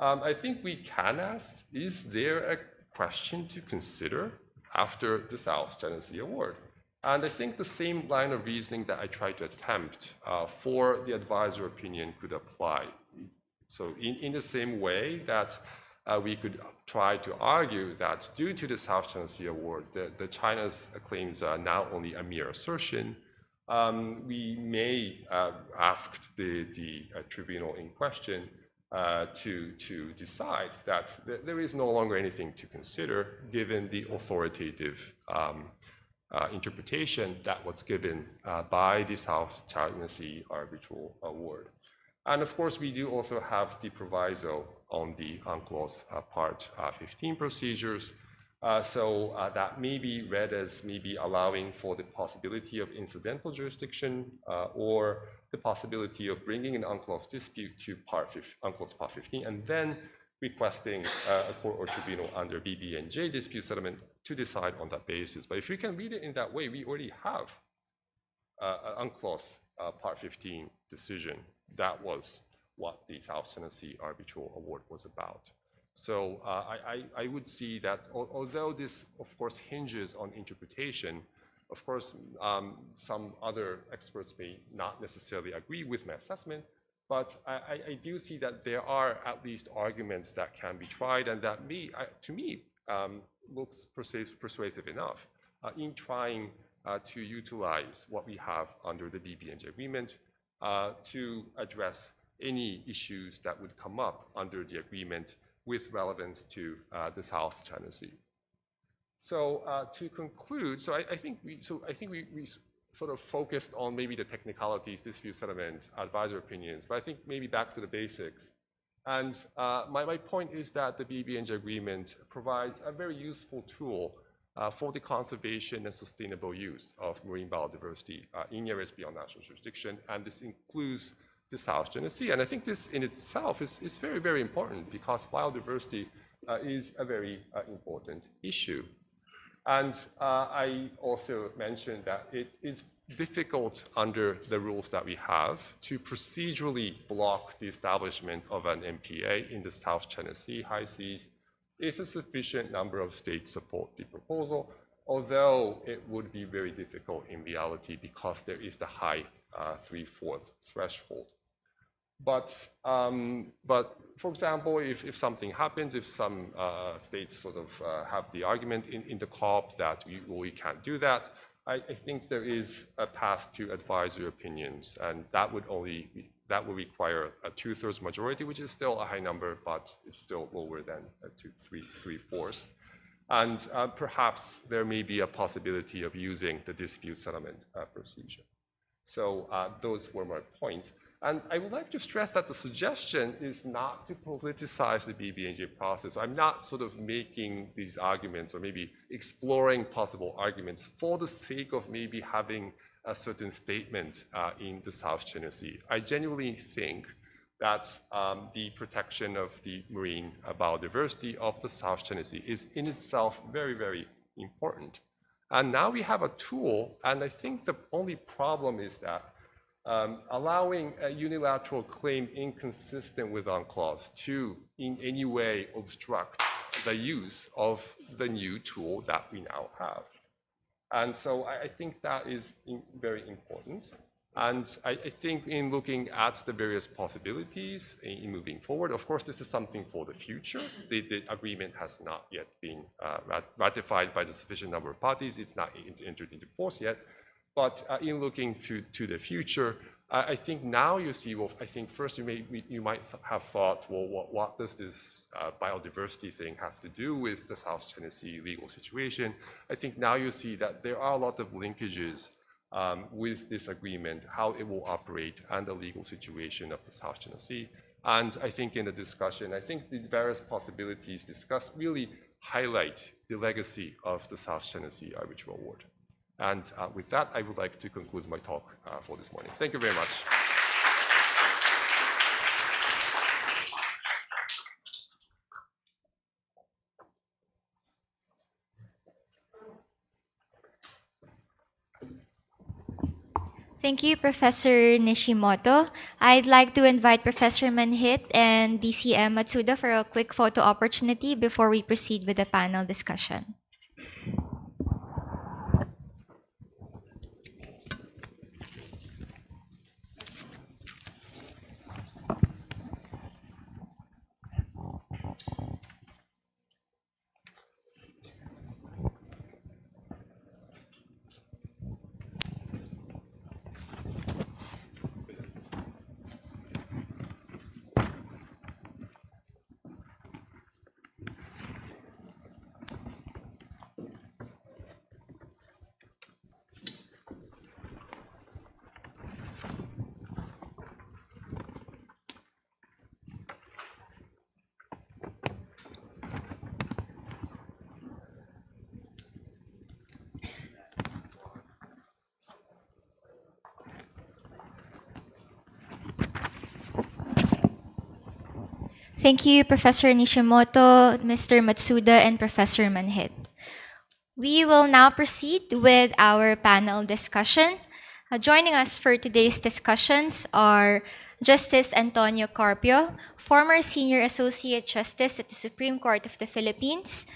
I think we can ask, is there a question to consider after the South China Sea Award? And I think the same line of reasoning that I tried to attempt for the advisor opinion could apply. So in the same way that we could try to argue that due to the South China Sea Award, the China's claims are now only a mere assertion, we may ask the tribunal in question to decide that there is no longer anything to consider given the authoritative interpretation that was given by the South China Sea Arbitral Award. And of course, we do also have the proviso on the UNCLOS Part 15 procedures. So that may be read as maybe allowing for the possibility of incidental jurisdiction or the possibility of bringing an UNCLOS dispute to UNCLOS Part 15 and then requesting a court or tribunal under BBNJ dispute settlement to decide on that basis. But if we can read it in that way, we already have an UNCLOS Part 15 decision. That was what the South China Sea Arbitral Award was about. So I would see that although this, of course, hinges on interpretation, of course, some other experts may not necessarily agree with my assessment, but I do see that there are at least arguments that can be tried and that to me, looks persuasive enough in trying to utilize what we have under the BBNJ agreement to address any issues that would come up under the agreement with relevance to the South China Sea. So to conclude, I think we sort of focused on maybe the technicalities, dispute settlement, advisor opinions, but I think maybe back to the basics. And my point is that the BBNJ agreement provides a very useful tool for the conservation and sustainable use of marine biodiversity in areas beyond national jurisdiction, and this includes the South China Sea. And I think this in itself is very, very important because biodiversity is a very important issue. And I also mentioned that it is difficult under the rules that we have to procedurally block the establishment of an MPA in the South China Sea high seas if a sufficient number of states support the proposal, although it would be very difficult in reality because there is the high 3/4 threshold. But for example, if something happens, if some states sort of have the argument in the COP that we can't do that, I think there is a path to advisory opinions, and that would require a 2/3 majority, which is still a high number, but it's still lower than a 3/4. And perhaps there may be a possibility of using the dispute settlement procedure. So those were my points. And I would like to stress that the suggestion is not to politicize the BBNJ process. I'm not sort of making these arguments or maybe exploring possible arguments for the sake of maybe having a certain statement in the South China Sea. I genuinely think that the protection of the marine biodiversity of the South China Sea is in itself very, very important. And now we have a tool, and I think the only problem is that allowing a unilateral claim inconsistent with UNCLOS to in any way obstruct the use of the new tool that we now have. And so I think that is very important. And I think in looking at the various possibilities in moving forward, of course, this is something for the future. The agreement has not yet been ratified by the sufficient number of parties. It's not entered into force yet. But in looking to the future, I think now you see, well, I think first you might have thought, well, what does this biodiversity thing have to do with the South China Sea legal situation? I think now you see that there are a lot of linkages with this agreement, how it will operate, and the legal situation of the South China Sea. And I think in the discussion, I think the various possibilities discussed really highlight the legacy of the South China Sea Arbitral Award. And with that, I would like to conclude my talk for this morning. Thank you very much. Thank you, Professor Nishimoto. I'd like to invite Professor Manhit and DCM Matsuda for a quick photo opportunity before we proceed with the panel discussion. Thank you, Professor Nishimoto, Mr. Matsuda, and Professor Manhit. We will now proceed with our panel discussion. Joining us for today's discussions are Justice Antonio Carpio, former Senior Associate Justice at the Supreme Court of the Philippines.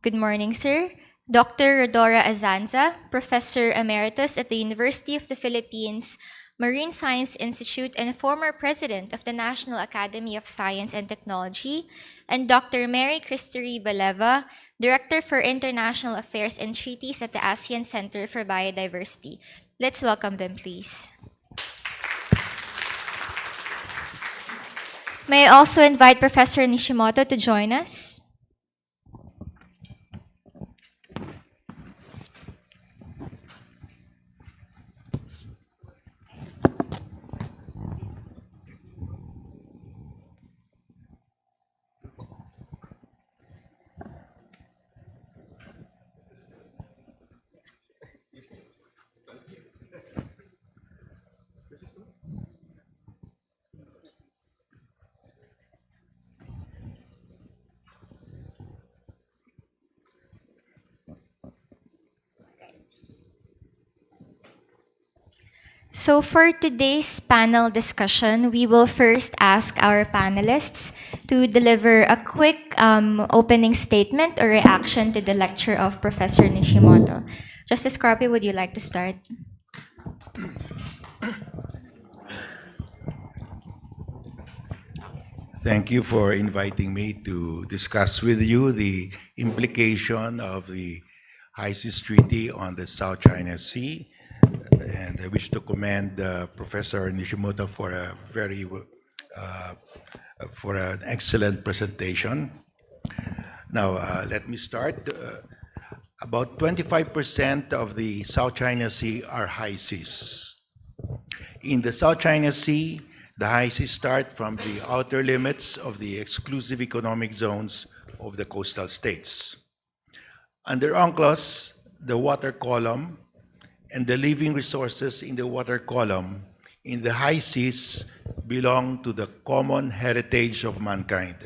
Good morning, sir. Dr. Rodora Azanza, Professor Emeritus at the University of the Philippines Marine Science Institute and former President of the National Academy of Science and Technology, and Dr. Mary Cristery Baleva, Director for International Affairs and Treaties at the ASEAN Center for Biodiversity. Let's welcome them, please. May I also invite Professor Nishimoto to join us? So for today's panel discussion, we will first ask our panelists to deliver a quick opening statement or reaction to the lecture of Professor Nishimoto. Justice Carpio, would you like to start? Thank you for inviting me to discuss with you the implication of the High Seas Treaty on the South China Sea. And I wish to commend Professor Nishimoto for a for an excellent presentation. Now, let me start. About 25% of the South China Sea are high seas. In the South China Sea, the high seas start from the outer limits of the exclusive economic zones of the coastal states. Under UNCLOS, the water column and the living resources in the water column in the high seas belong to the common heritage of mankind.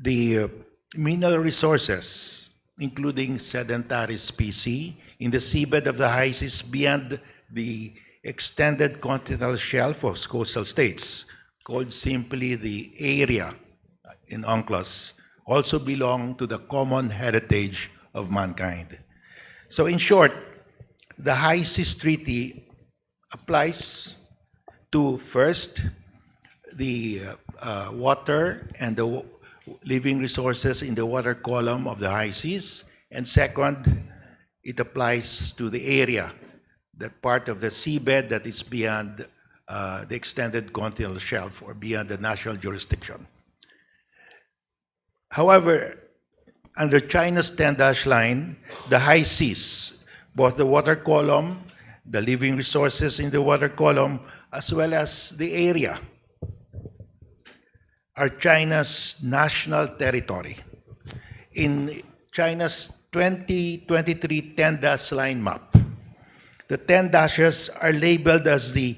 The mineral resources, including sedentary species, in the seabed of the high seas beyond the extended continental shelf of coastal states, called simply the area in UNCLOS, also belong to the common heritage of mankind. So in short, the High Seas Treaty applies to, first, the water and the living resources in the water column of the high seas, and second, it applies to the area, that part of the seabed that is beyond the extended continental shelf or beyond the national jurisdiction. However, under China's 10-dash line, the high seas, both the water column, the living resources in the water column, as well as the area, are China's national territory. In China's 2023 10-dash line map, the 10 dashes are labeled as the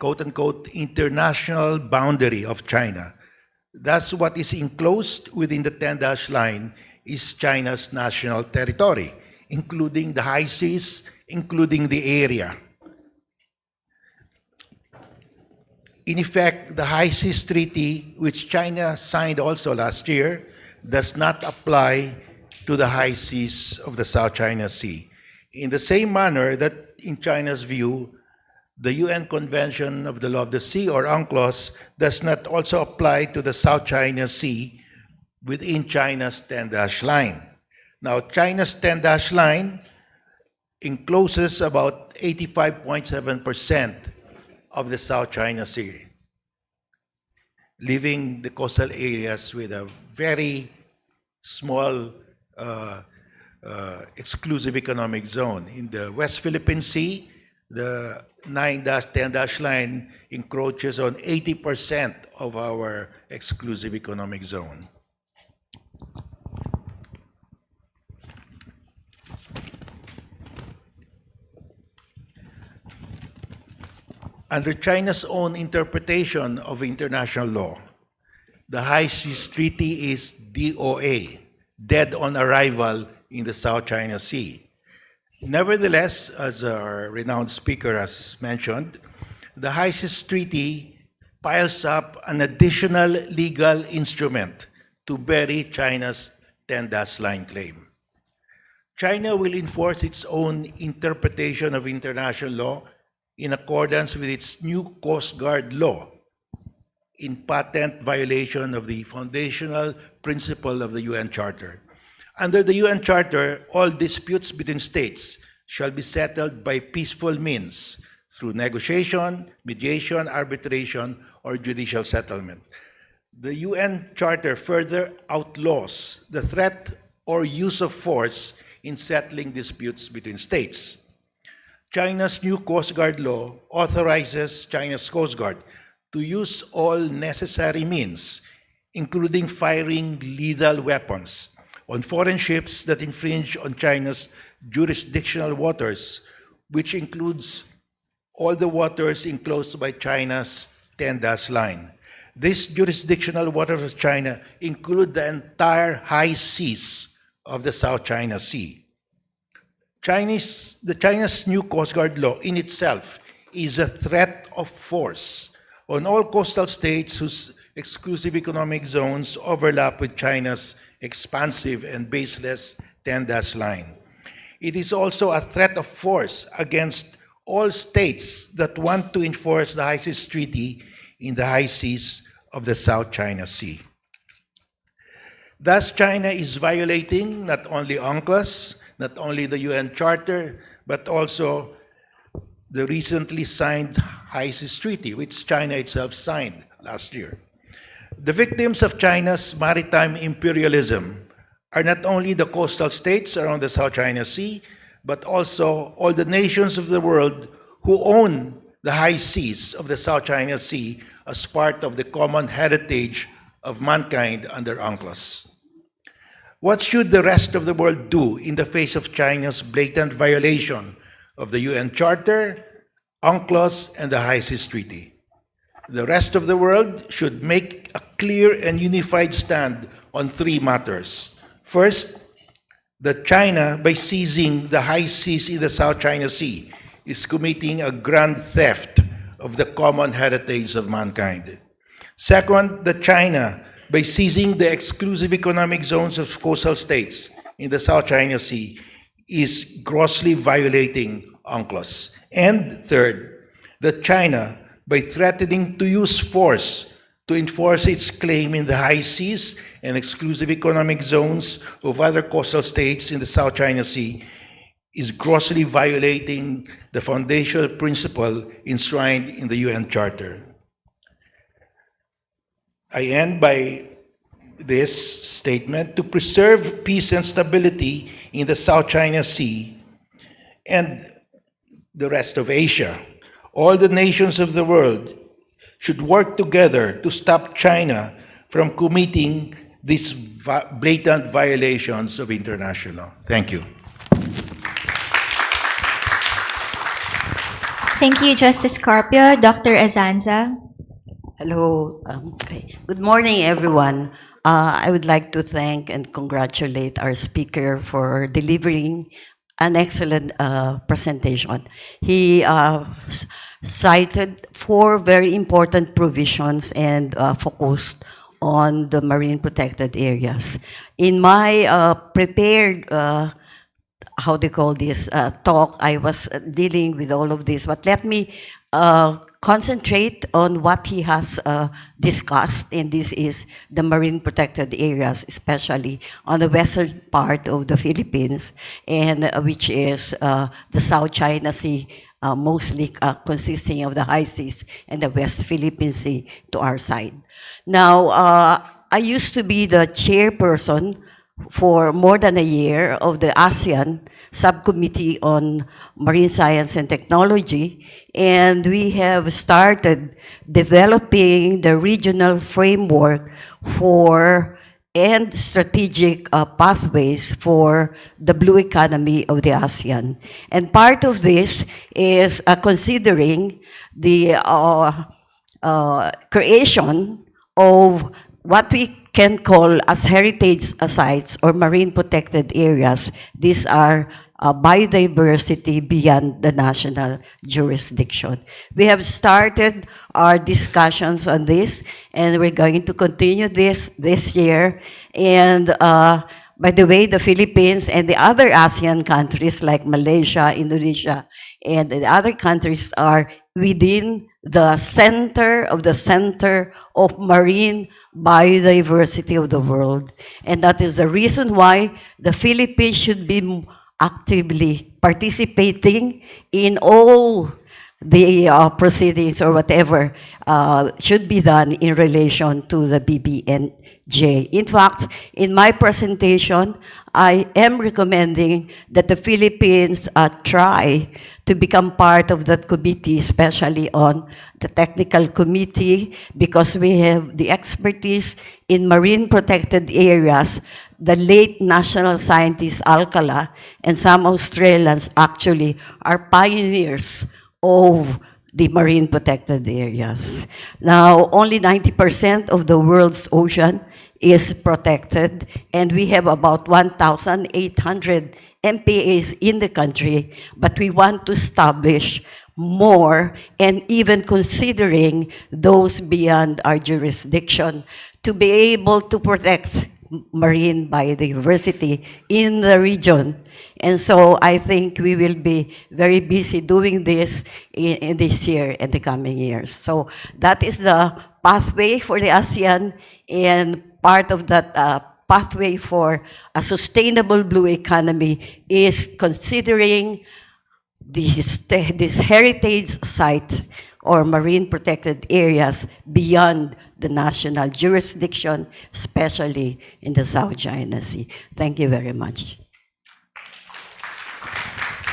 quote-unquote international boundary of China. Thus, what is enclosed within the 10-dash line is China's national territory, including the high seas, including the area. In effect, the High Seas Treaty, which China signed also last year, does not apply to the high seas of the South China Sea. In the same manner that, in China's view, the UN Convention of the Law of the Sea, or UNCLOS, does not also apply to the South China Sea within China's 10-dash line. Now, China's 10-dash line encloses about 85.7% of the South China Sea, leaving the coastal areas with a very small exclusive economic zone. In the West Philippine Sea, the 9-10 line encroaches on 80% of our exclusive economic zone. Under China's own interpretation of international law, the High Seas Treaty is DOA, dead on arrival in the South China Sea. Nevertheless, as our renowned speaker has mentioned, the High Seas Treaty piles up an additional legal instrument to bury China's 10-dash line claim. China will enforce its own interpretation of international law in accordance with its new Coast Guard law, in patent violation of the foundational principle of the UN Charter. Under the UN Charter, all disputes between states shall be settled by peaceful means through negotiation, mediation, arbitration, or judicial settlement. The UN Charter further outlaws the threat or use of force in settling disputes between states. China's new Coast Guard law authorizes China's Coast Guard to use all necessary means, including firing lethal weapons, on foreign ships that infringe on China's jurisdictional waters, which includes all the waters enclosed by China's 10-dash line. These jurisdictional waters of China include the entire high seas of the South China Sea. China's new Coast Guard law in itself is a threat of force on all coastal states whose exclusive economic zones overlap with China's expansive and baseless 10-dash line. It is also a threat of force against all states that want to enforce the High Seas Treaty in the high seas of the South China Sea. Thus, China is violating not only UNCLOS, not only the UN Charter, but also the recently signed High Seas Treaty, which China itself signed last year. The victims of China's maritime imperialism are not only the coastal states around the South China Sea, but also all the nations of the world who own the high seas of the South China Sea as part of the common heritage of mankind under UNCLOS. What should the rest of the world do in the face of China's blatant violation of the UN Charter, UNCLOS, and the High Seas Treaty? The rest of the world should make a clear and unified stand on three matters. First, that China, by seizing the high seas in the South China Sea, is committing a grand theft of the common heritage of mankind. Second, that China, by seizing the exclusive economic zones of coastal states in the South China Sea, is grossly violating UNCLOS. And third, that China, by threatening to use force to enforce its claim in the high seas and exclusive economic zones of other coastal states in the South China Sea, is grossly violating the foundational principle enshrined in the UN Charter. I end by this statement: to preserve peace and stability in the South China Sea and the rest of Asia, all the nations of the world should work together to stop China from committing these blatant violations of international law. Thank you. Thank you, Justice Carpio. Dr. Azanza. Hello. Okay. Good morning, everyone. I would like to thank and congratulate our speaker for delivering an excellent presentation. He cited four very important provisions and focused on the marine protected areas. In my prepared how they call this talk, I was dealing with all of this, but let me concentrate on what he has discussed, and this is the marine protected areas, especially on the western part of the Philippines, and which is the South China Sea, mostly consisting of the high seas and the West Philippine Sea to our side. Now, I used to be the chairperson for more than a year of the ASEAN Subcommittee on Marine Science and Technology, and we have started developing the regional framework for and strategic pathways for the blue economy of the ASEAN. And part of this is considering the creation of what we can call as heritage sites or marine protected areas. These are biodiversity beyond the national jurisdiction. We have started our discussions on this, and we're going to continue this year. And by the way, the Philippines and the other ASEAN countries like Malaysia, Indonesia, and the other countries are within the center of marine biodiversity of the world. And that is the reason why the Philippines should be actively participating in all the proceedings or whatever should be done in relation to the BBNJ. In fact, in my presentation, I am recommending that the Philippines try to become part of that committee, especially on the technical committee, because we have the expertise in marine protected areas. The late national scientist Alcala and some Australians actually are pioneers of the marine protected areas. Now, only 90% of the world's ocean is protected, and we have about 1,800 MPAs in the country, but we want to establish more, and even considering those beyond our jurisdiction, to be able to protect marine biodiversity in the region. And so I think we will be very busy doing this in this year and the coming years. So that is the pathway for the ASEAN, and part of that pathway for a sustainable blue economy is considering this heritage site or marine protected areas beyond the national jurisdiction, especially in the South China Sea. Thank you very much.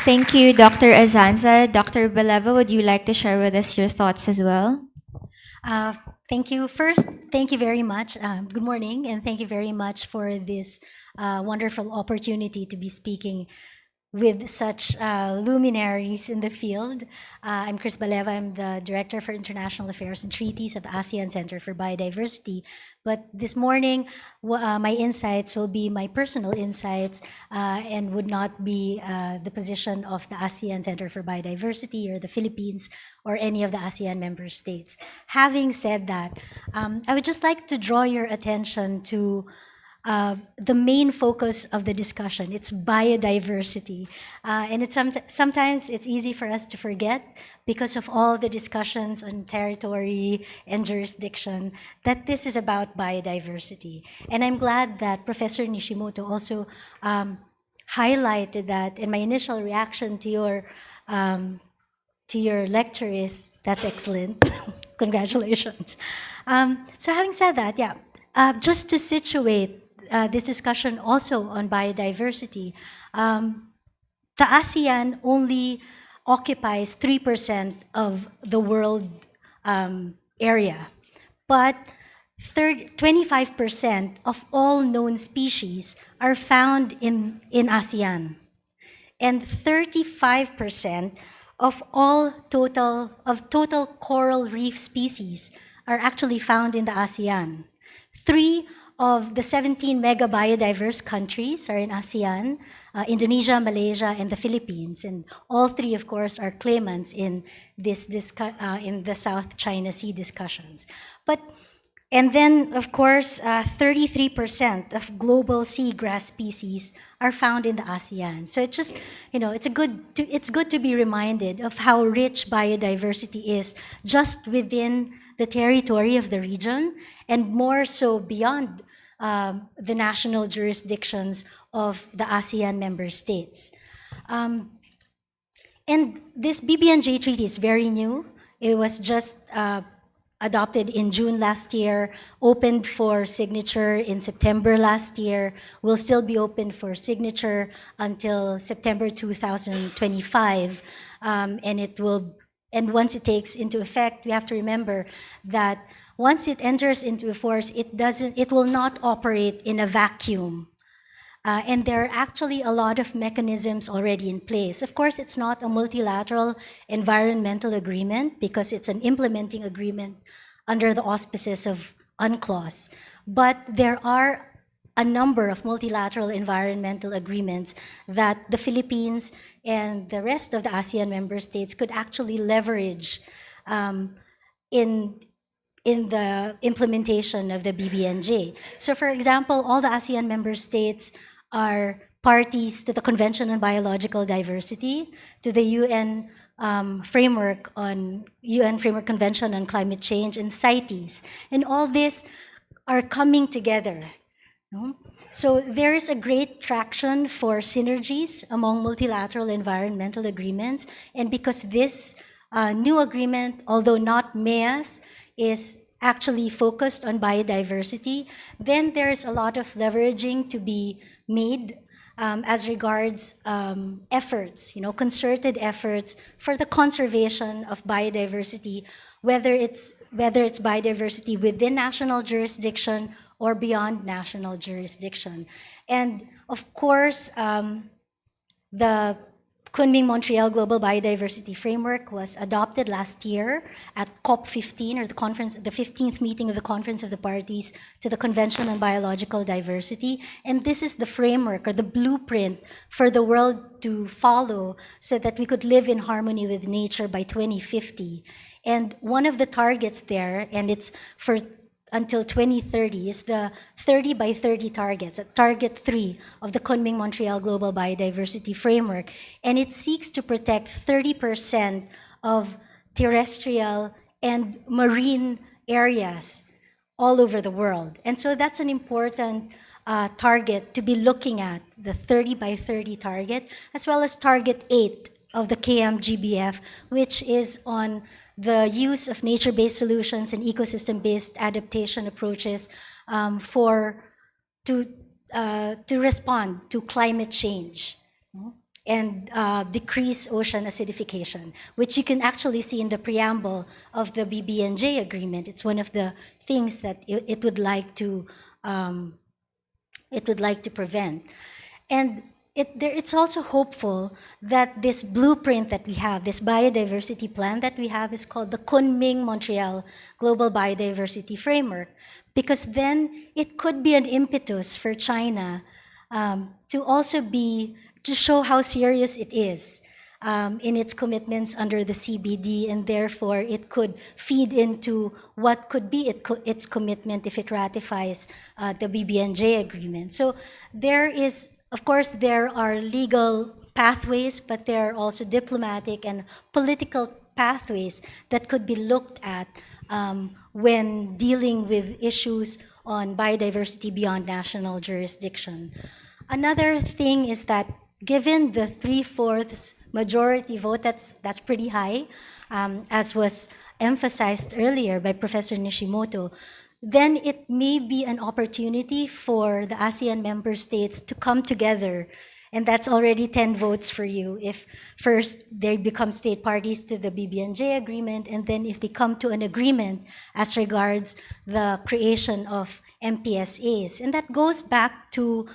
Thank you, Dr. Azanza. Dr. Beleva, would you like to share with us your thoughts as well? Uh, Thank you. First, thank you very much. Good morning, and thank you very much for this wonderful opportunity to be speaking with such luminaries in the field. I'm Chris Baleva. I'm the Director for International Affairs and Treaties at the ASEAN Center for Biodiversity. But this morning, my insights will be my personal insights and would not be the position of the ASEAN Center for Biodiversity or the Philippines or any of the ASEAN member states. Having said that, I would just like to draw your attention to the main focus of the discussion. It's biodiversity. And it's sometimes it's easy for us to forget because of all the discussions on territory and jurisdiction that this is about biodiversity. And I'm glad that Professor Nishimoto also highlighted that, and my initial reaction to your lecture is, that's excellent. Congratulations. So having said that, yeah, just to situate this discussion also on biodiversity, the ASEAN only occupies 3% of the world area, but 25% of all known species are found in ASEAN, and 35% of total coral reef species are actually found in the ASEAN. 3 of the 17 mega biodiverse countries are in ASEAN, Indonesia, Malaysia, and the Philippines. And all 3, of course, are claimants in in the South China Sea discussions. And then, of course, 33% of global seagrass species are found in the ASEAN. So it's just, it's good to be reminded of how rich biodiversity is just within the territory of the region, and more so beyond the national jurisdictions of the ASEAN member states. And this BBNJ treaty is very new. It was just adopted in June last year, opened for signature in September last year, will still be open for signature until September 2025, and once it takes into effect, we have to remember that once it enters into force, it will not operate in a vacuum. And there are actually a lot of mechanisms already in place. Of course, it's not a multilateral environmental agreement because it's an implementing agreement under the auspices of UNCLOS. But there are a number of multilateral environmental agreements that the Philippines and the rest of the ASEAN member states could actually leverage in the implementation of the BBNJ. So for example, all the ASEAN member states are parties to the Convention on Biological Diversity, to the UN Framework Convention on Climate Change, and CITES. And all this are coming together. So there is a great traction for synergies among multilateral environmental agreements, and because this new agreement, although not MEAS, is actually focused on biodiversity, then there's a lot of leveraging to be made as regards efforts, concerted efforts for the conservation of biodiversity, whether it's biodiversity within national jurisdiction or beyond national jurisdiction. And of course, the Kunming-Montreal Global Biodiversity Framework was adopted last year at COP15, or the 15th meeting of the Conference of the Parties to the Convention on Biological Diversity. And this is the framework or the blueprint for the world to follow so that we could live in harmony with nature by 2050. And one of the targets there, and it's for until 2030, is the 30 by 30 targets, target 3 of the Kunming-Montreal Global Biodiversity Framework. And it seeks to protect 30% of terrestrial and marine areas all over the world. And so that's an important target to be looking at, the 30 by 30 target, as well as target 8 of the KMGBF, which is on the use of nature-based solutions and ecosystem-based adaptation approaches to respond to climate change and decrease ocean acidification, which you can actually see in the preamble of the BBNJ agreement. It's one of the things that it would like to prevent. And it's also hopeful that this blueprint that we have, this biodiversity plan that we have, is called the Kunming-Montreal Global Biodiversity Framework, because then it could be an impetus for China to show how serious it is in its commitments under the CBD, and therefore it could feed into what could be its commitment if it ratifies the BBNJ agreement. So of course, there are legal pathways, but there are also diplomatic and political pathways that could be looked at when dealing with issues on biodiversity beyond national jurisdiction. Another thing is that given the 3/4 majority vote, that's pretty high, as was emphasized earlier by Professor Nishimoto, then it may be an opportunity for the ASEAN member states to come together. And that's already 10 votes for you. If first they become state parties to the BBNJ agreement, and then if they come to an agreement as regards the creation of MPSAs. And that goes back to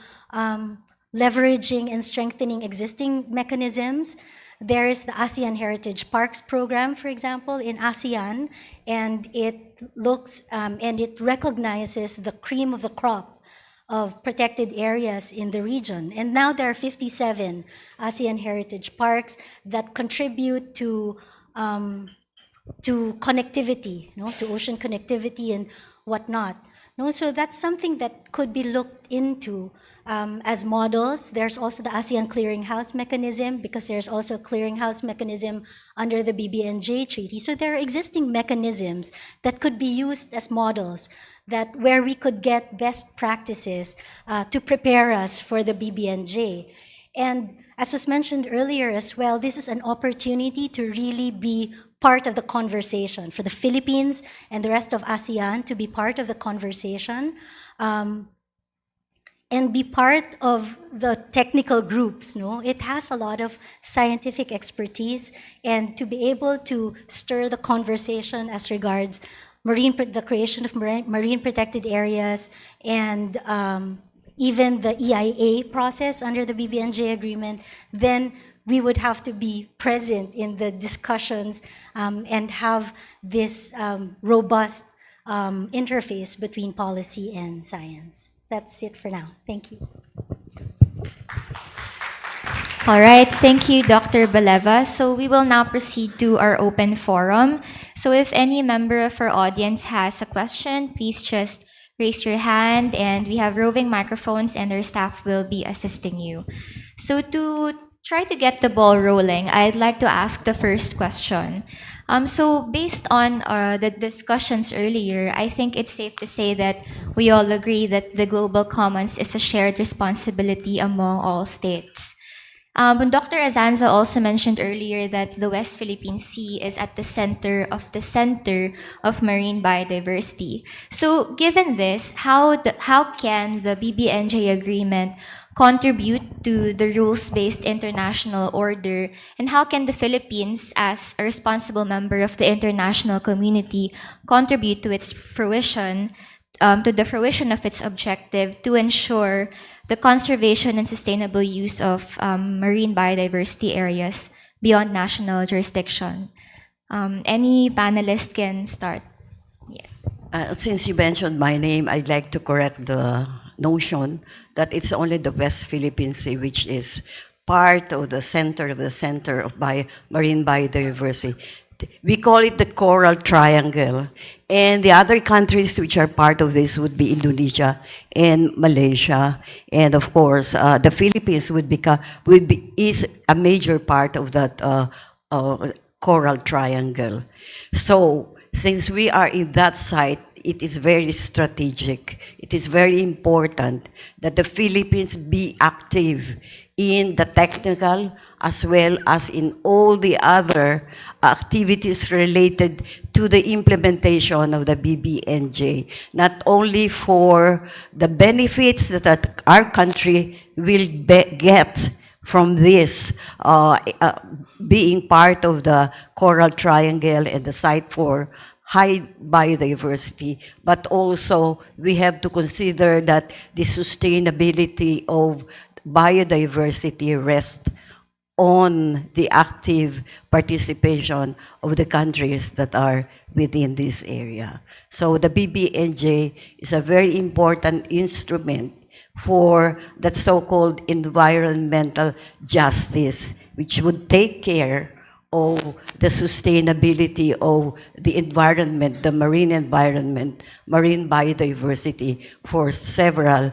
leveraging and strengthening existing mechanisms. There is the ASEAN Heritage Parks Program, for example, in ASEAN, and it recognizes the cream of the crop of protected areas in the region. And now there are 57 ASEAN Heritage Parks that contribute to connectivity, to ocean connectivity and whatnot. So that's something that could be looked into as models. There's also the ASEAN Clearinghouse Mechanism, because there's also a clearinghouse mechanism under the BBNJ Treaty. So there are existing mechanisms that could be used as models, where we could get best practices to prepare us for the BBNJ. And as was mentioned earlier as well, this is an opportunity to really be part of the conversation, for the Philippines and the rest of ASEAN to be part of the conversation, and be part of the technical groups. It has a lot of scientific expertise, and to be able to stir the conversation as regards the creation of marine protected areas, and even the EIA process under the BBNJ agreement, then we would have to be present in the discussions and have this robust interface between policy and science. That's it for now. Thank you. All right, thank you, Dr. Baleva. So we will now proceed to our open forum. So if any member of our audience has a question, please just raise your hand, and we have roving microphones and our staff will be assisting you. So to try to get the ball rolling, I'd like to ask the first question. So based on the discussions earlier, I think it's safe to say that we all agree that the global commons is a shared responsibility among all states. Dr. Azanza also mentioned earlier that the West Philippine Sea is at the center of marine biodiversity. So given this, how can the BBNJ agreement contribute to the rules-based international order, and how can the Philippines, as a responsible member of the international community, contribute to its fruition, to the fruition of its objective to ensure the conservation and sustainable use of marine biodiversity areas beyond national jurisdiction? Any panelist can start. Yes. Since you mentioned my name, I'd like to correct the notion that it's only the West Philippine Sea which is part of the center of marine biodiversity. We call it the Coral Triangle. And the other countries which are part of this would be Indonesia and Malaysia. And of course, the Philippines is a major part of that Coral Triangle. So since we are in that site, it is very strategic. It is very important that the Philippines be active in the technical as well as in all the other activities related to the implementation of the BBNJ, not only for the benefits that our country will get from this being part of the Coral Triangle and the site for high biodiversity, but also we have to consider that the sustainability of biodiversity rests on the active participation of the countries that are within this area. So the BBNJ is a very important instrument for that so-called environmental justice, which would take care of the sustainability of the environment, the marine environment, marine biodiversity for several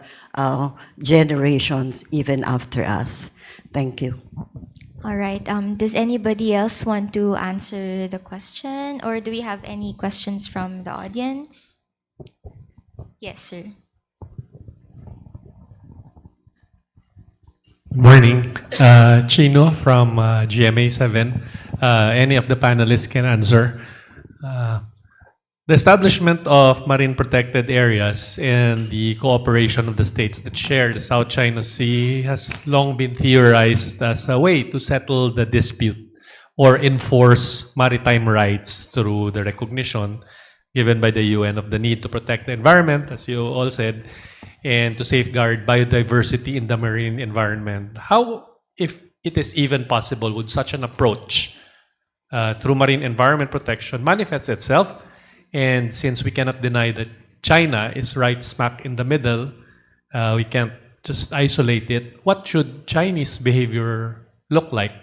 generations even after us. Thank you. All right. Does anybody else want to answer the question, or do we have any questions from the audience? Yes, sir. Good morning. Chino from GMA 7. Any of the panelists can answer. The establishment of marine protected areas and the cooperation of the states that share the South China Sea has long been theorized as a way to settle the dispute or enforce maritime rights through the recognition given by the UN of the need to protect the environment, as you all said, and to safeguard biodiversity in the marine environment. How, if it is even possible, would such an approach through marine environment protection manifest itself? And since we cannot deny that China is right smack in the middle, we can't just isolate it. What should Chinese behavior look like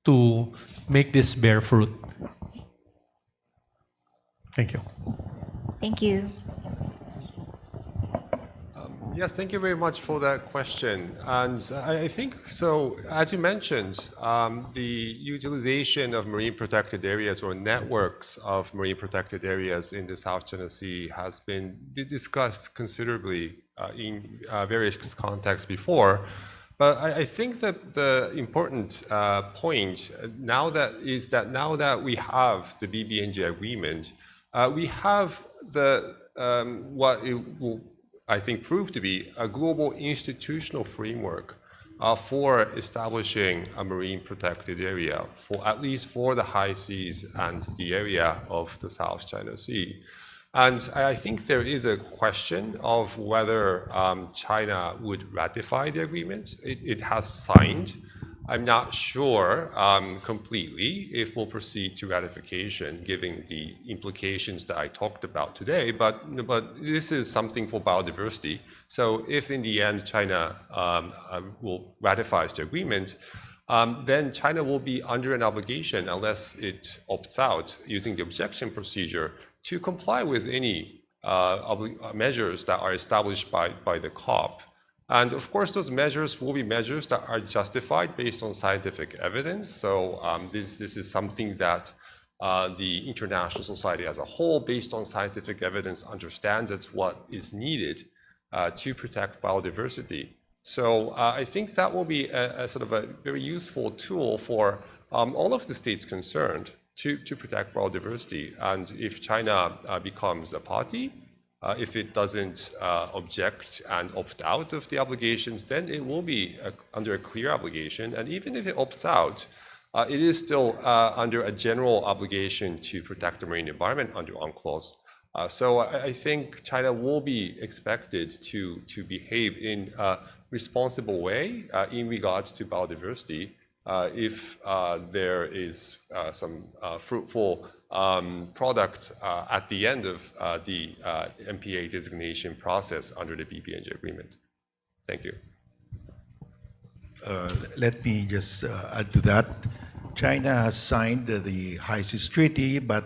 to make this bear fruit? Thank you. Thank you. Yes, thank you very much for that question. And I think, so as you mentioned, the utilization of marine protected areas or networks of marine protected areas in the South China Sea has been discussed considerably in various contexts before. But I think that the important point now that we have the BBNJ agreement, we have the what it will, I think, prove to be a global institutional framework for establishing a marine protected area, for at least for the high seas and the area of the South China Sea. And I think there is a question of whether China would ratify the agreement. It has signed. I'm not sure completely if we'll proceed to ratification, given the implications that I talked about today. But this is something for biodiversity. So if in the end China will ratify the agreement, then China will be under an obligation, unless it opts out using the objection procedure, to comply with any measures that are established by the COP. And of course, those measures will be measures that are justified based on scientific evidence. So this is something that the international society as a whole, based on scientific evidence, understands it's what is needed to protect biodiversity. So I think that will be a sort of a very useful tool for all of the states concerned to protect biodiversity. And if China becomes a party, if it doesn't object and opt out of the obligations, then it will be under a clear obligation. And even if it opts out, it is still under a general obligation to protect the marine environment under UNCLOS. So I think China will be expected to behave in a responsible way in regards to biodiversity if there is some fruitful product at the end of the MPA designation process under the BBNJ agreement. Thank you. Let me just add to that. China has signed the High Seas Treaty, but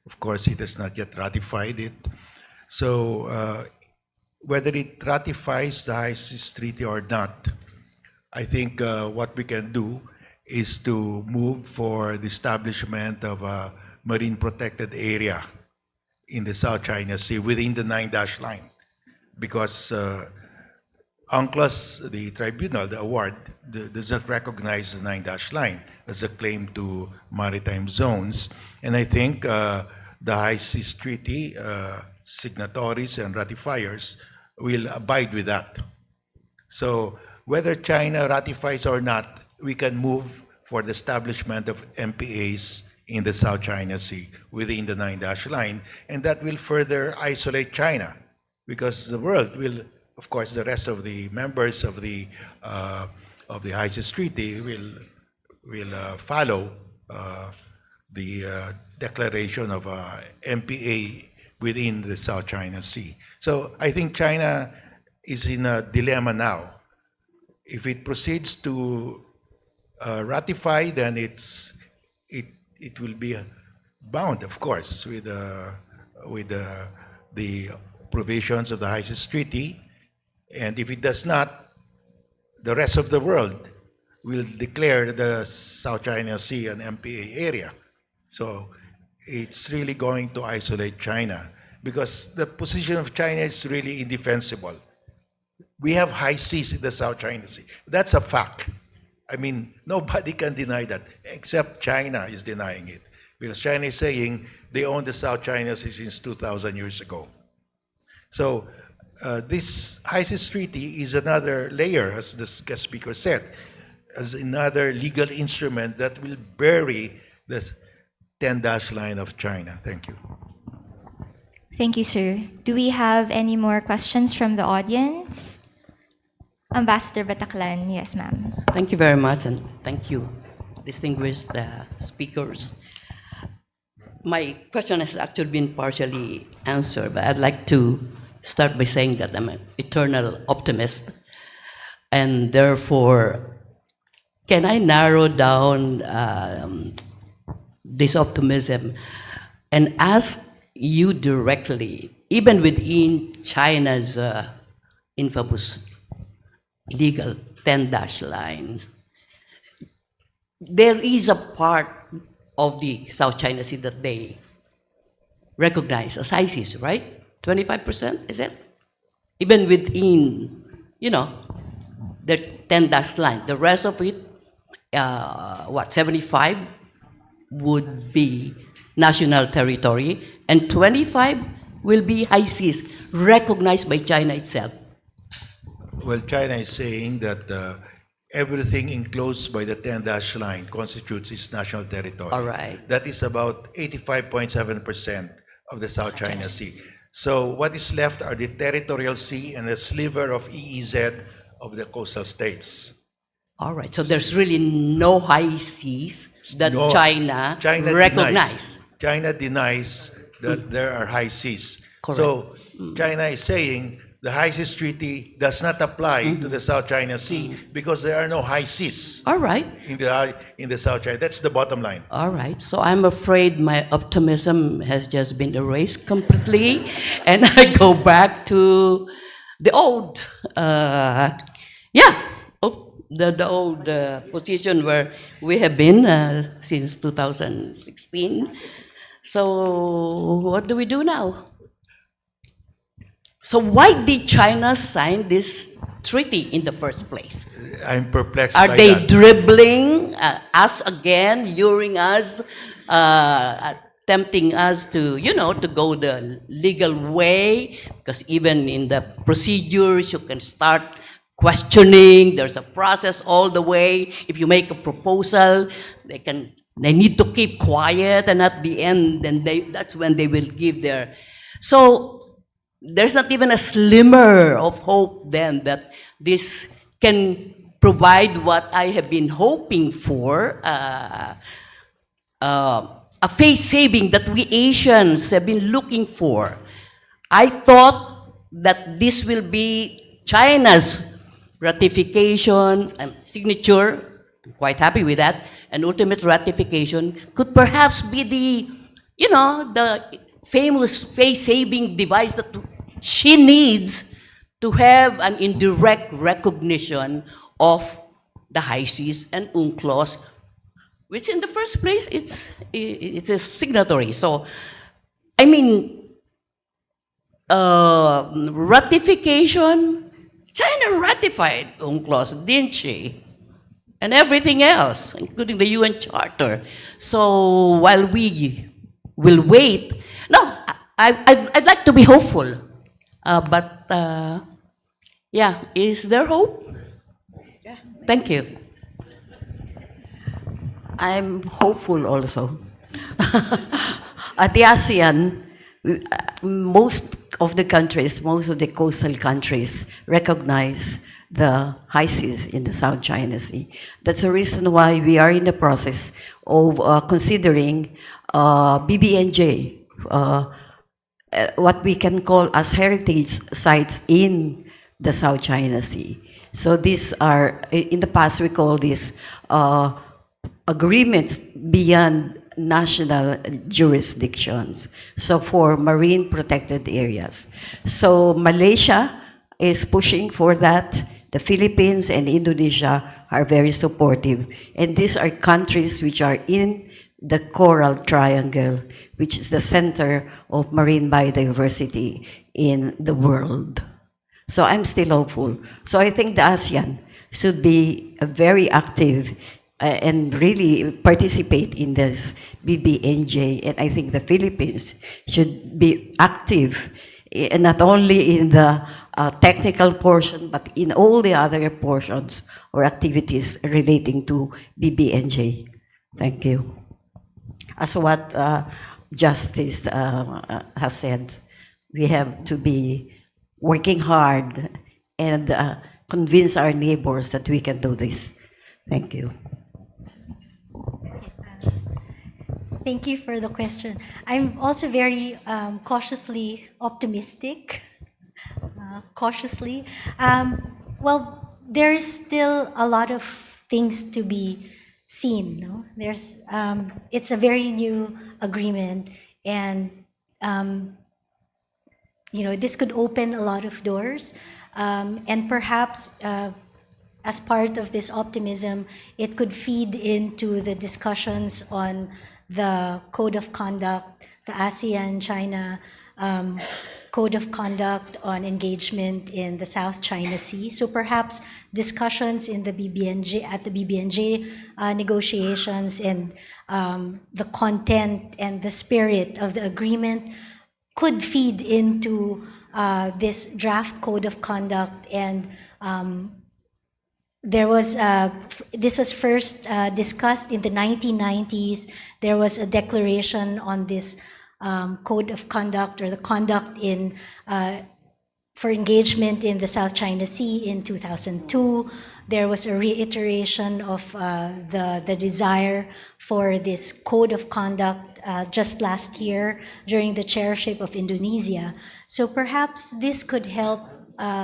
of course it has not yet ratified it. So whether it ratifies the High Seas Treaty or not, I think what we can do is to move for the establishment of a marine protected area in the South China Sea within the 9-dash line, because UNCLOS, the tribunal, the award, does not recognize the 9-dash line as a claim to maritime zones. And I think the High Seas Treaty signatories and ratifiers will abide with that. So whether China ratifies or not, we can move for the establishment of MPAs in the South China Sea within the 9-dash line, and that will further isolate China, because the world will, of course, the rest of the members of the High Seas Treaty will follow the declaration of MPA within the South China Sea. So I think China is in a dilemma now. If it proceeds to ratify, then it will be bound, of course, with the provisions of the High Seas Treaty. And if it does not, the rest of the world will declare the South China Sea an MPA area. So it's really going to isolate China, because the position of China is really indefensible. We have high seas in the South China Sea. That's a fact. I mean, nobody can deny that, except China is denying it, because China is saying they own the South China Sea since 2,000 years ago. So this High Seas Treaty is another layer, as the guest speaker said, as another legal instrument that will bury the 10-dash line of China. Thank you. Thank you, sir. Do we have any more questions from the audience? Ambassador Bataclan, yes, ma'am. Thank you very much, and thank you, distinguished speakers. My question has actually been partially answered, but I'd like to start by saying that I'm an eternal optimist, and therefore, can I narrow down this optimism and ask you directly, even within China's infamous illegal 10-dash lines, there is a part of the South China Sea that they recognize as high seas, right? 25%, is it? Even within, the 10-dash line. The rest of it, 75 would be national territory, and 25 will be high seas recognized by China itself. Well, China is saying that everything enclosed by the 10-dash line constitutes its national territory. All right. That is about 85.7% of the South China Sea. So what is left are the territorial sea and a sliver of EEZ of the coastal states. All right. So there's really no high seas that No, China recognizes. China denies that there are high seas. Correct. So China is saying the High Seas Treaty does not apply to the South China Sea because there are no high seas All right. in the South China. That's the bottom line. All right. So I'm afraid my optimism has just been erased completely, and I go back to the old, the old position where we have been since 2016. So what do we do now? So why did China sign this treaty in the first place? I'm perplexed Are by they that. dribbling us again, luring us, tempting us to, to go the legal way? Because even in the procedures, you can start questioning. There's a process all the way. If you make a proposal, they need to keep quiet, and at the end, that's when they will give their. So there's not even a slimmer of hope then that this can provide what I have been hoping for, a face saving that we Asians have been looking for. I thought that this will be China's ratification and signature. I'm quite happy with that. And ultimate ratification could perhaps be the famous face-saving device that she needs to have an indirect recognition of the high seas and UNCLOS, which in the first place, it's a signatory. So, I mean, ratification, China ratified UNCLOS, didn't she? And everything else, including the UN Charter. So while we will wait, no, I'd like to be hopeful, but yeah, is there hope? Yeah. Thank you. I'm hopeful also. At the ASEAN, most of the countries, most of the coastal countries recognize the high seas in the South China Sea. That's the reason why we are in the process of considering BBNJ, what we can call as heritage sites in the South China Sea. So these are, in the past we call these agreements beyond national jurisdictions, so for marine protected areas. So Malaysia is pushing for that. The Philippines and Indonesia are very supportive. And these are countries which are in the Coral Triangle, which is the center of marine biodiversity in the world. So I'm still hopeful. So I think the ASEAN should be very active and really participate in this BBNJ. And I think the Philippines should be active, not only in the technical portion, but in all the other portions or activities relating to BBNJ. Thank you. As what Justice has said, we have to be working hard and convince our neighbors that we can do this. Thank you. Thank you for the question. I'm also very cautiously optimistic. Cautiously. Well, there's still a lot of things to be seen. No? It's a very new agreement, and this could open a lot of doors, and perhaps as part of this optimism, it could feed into the discussions on the code of conduct, the ASEAN-China code of conduct on engagement in the South China Sea. So perhaps discussions in the BBNJ, at the BBNJ negotiations, and the content and the spirit of the agreement could feed into this draft code of conduct. And this was first discussed in the 1990s. There was a declaration on this code of conduct, or the conduct in for engagement in the South China Sea in 2002. There was a reiteration of the desire for this code of conduct just last year during the chairship of Indonesia. So perhaps this could help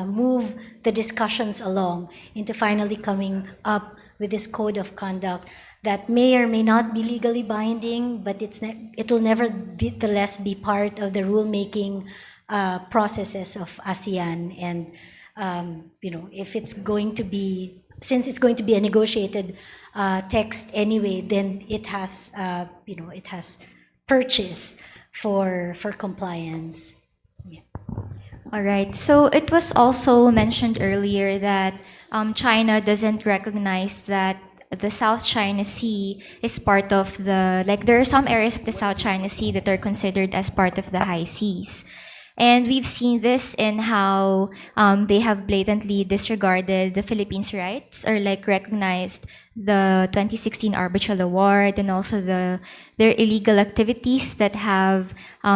move the discussions along into finally coming up with this code of conduct that may or may not be legally binding, but it will nevertheless be part of the rulemaking processes of ASEAN. And if it's going to be, since it's going to be a negotiated text anyway, then it has it has purchase for compliance. All right. So it was also mentioned earlier that China doesn't recognize that the South China Sea is part of the, there are some areas of the South China Sea that are considered as part of the high seas. And we've seen this in how they have blatantly disregarded the Philippines' rights, or recognized the 2016 arbitral award, and also their illegal activities that have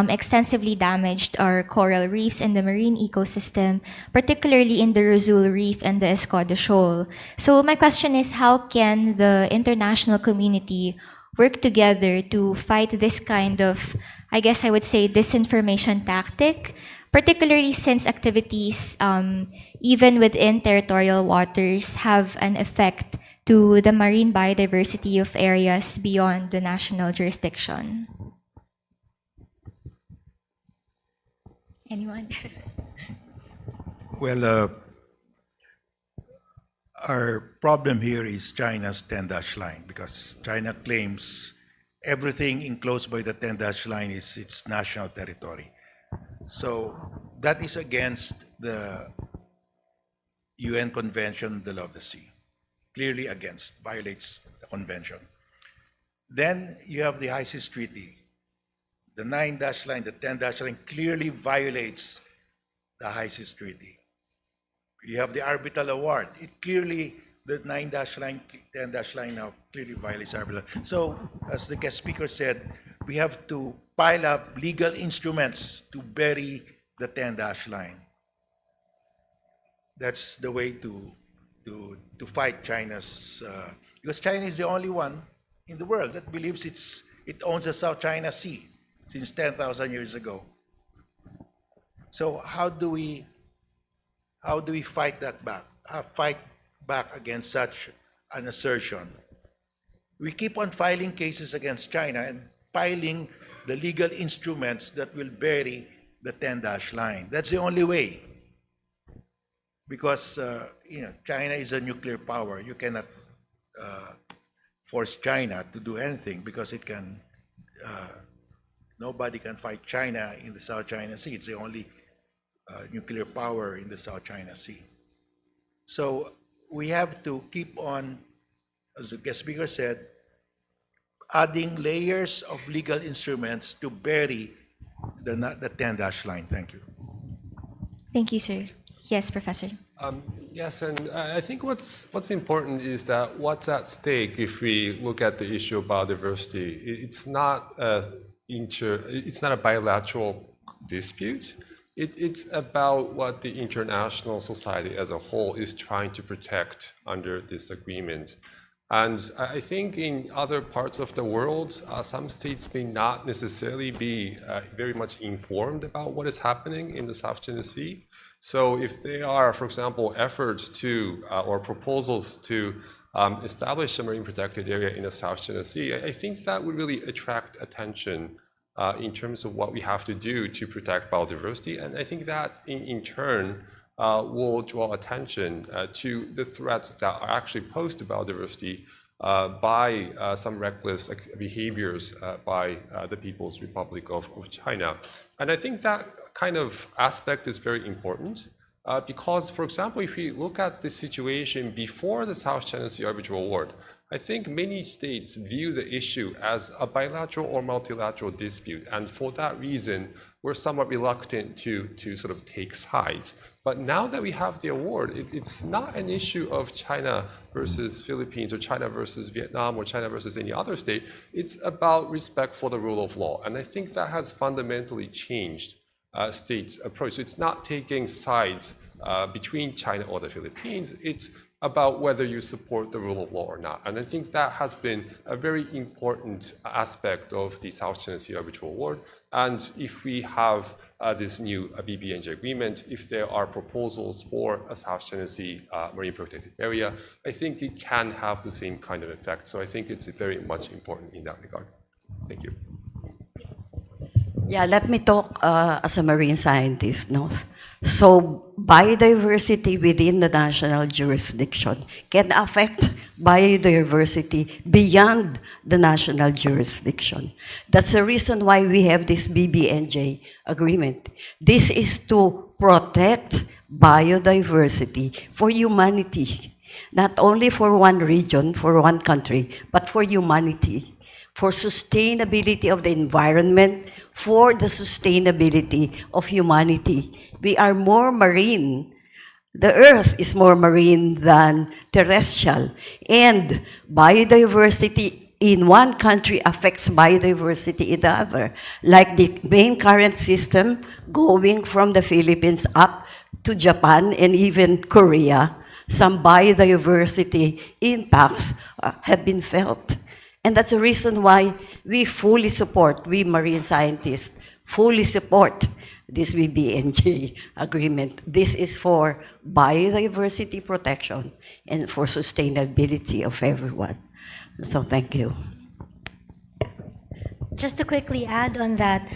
extensively damaged our coral reefs and the marine ecosystem, particularly in the Rizul Reef and the Escoda Shoal. So my question is, how can the international community work together to fight this kind of, I guess I would say, disinformation tactic, particularly since activities, even within territorial waters, have an effect to the marine biodiversity of areas beyond the national jurisdiction? Anyone? Well, our problem here is China's 10-dash line, because China claims everything enclosed by the 10-dash line is its national territory. So That is against the UN Convention on the Law of the Sea. Clearly against, violates the convention. Then you have the High Seas Treaty. The 9-line, the 10-line clearly violates the High Seas Treaty. You have the arbitral award. It clearly, the 9-line, 10-line now clearly violates arbitral. So, as the guest speaker said, we have to pile up legal instruments to bury the 10-line. That's the way to fight China's, because China is the only one in the world that believes it owns the South China Sea since 10,000 years ago. So how do we fight that back? Fight back against such an assertion? We keep on filing cases against China and piling the legal instruments that will bury the 10-line. That's the only way. Because China is a nuclear power. You cannot force China to do anything because it can. Nobody can fight China in the South China Sea. It's the only nuclear power in the South China Sea. So we have to keep on, as the guest speaker said, adding layers of legal instruments to bury the 10-line. Thank you. Thank you, sir. Yes, Professor. Yes, and I think what's important is that what's at stake if we look at the issue of biodiversity. It's not a bilateral dispute. It's about what the international society as a whole is trying to protect under this agreement. And I think in other parts of the world, some states may not necessarily be very much informed about what is happening in the South China Sea. So if there are, for example, efforts to or proposals to establish a marine protected area in the South China Sea, I think that would really attract attention in terms of what we have to do to protect biodiversity. And I think that in turn will draw attention to the threats that are actually posed to biodiversity by some reckless behaviors by the People's Republic of China. And I think that kind of aspect is very important because, for example, if we look at the situation before the South China Sea Arbitral Award, I think many states view the issue as a bilateral or multilateral dispute, and for that reason, we're somewhat reluctant to sort of take sides. But now that we have the award, it's not an issue of China versus Philippines or China versus Vietnam or China versus any other state. It's about respect for the rule of law, and I think that has fundamentally changed states' approach. So it's not taking sides between China or the Philippines. It's about whether you support the rule of law or not. And I think that has been a very important aspect of the South China Sea Arbitral Award. And if we have this new BBNJ agreement, if there are proposals for a South China Sea marine protected area, I think it can have the same kind of effect. So I think it's very much important in that regard. Thank you. Yeah, let me talk as a marine scientist. No? So biodiversity within the national jurisdiction can affect biodiversity beyond the national jurisdiction. That's the reason why we have this BBNJ agreement. This is to protect biodiversity for humanity, not only for one region, for one country, but for humanity, for sustainability of the environment, for the sustainability of humanity. We are more marine. The earth is more marine than terrestrial. And biodiversity in one country affects biodiversity in the other. Like the main current system going from the Philippines up to Japan and even Korea, some biodiversity impacts have been felt. And that's the reason why we fully support, we marine scientists fully support this BBNJ agreement. This is for biodiversity protection and for sustainability of everyone. So thank you. Just to quickly add on that,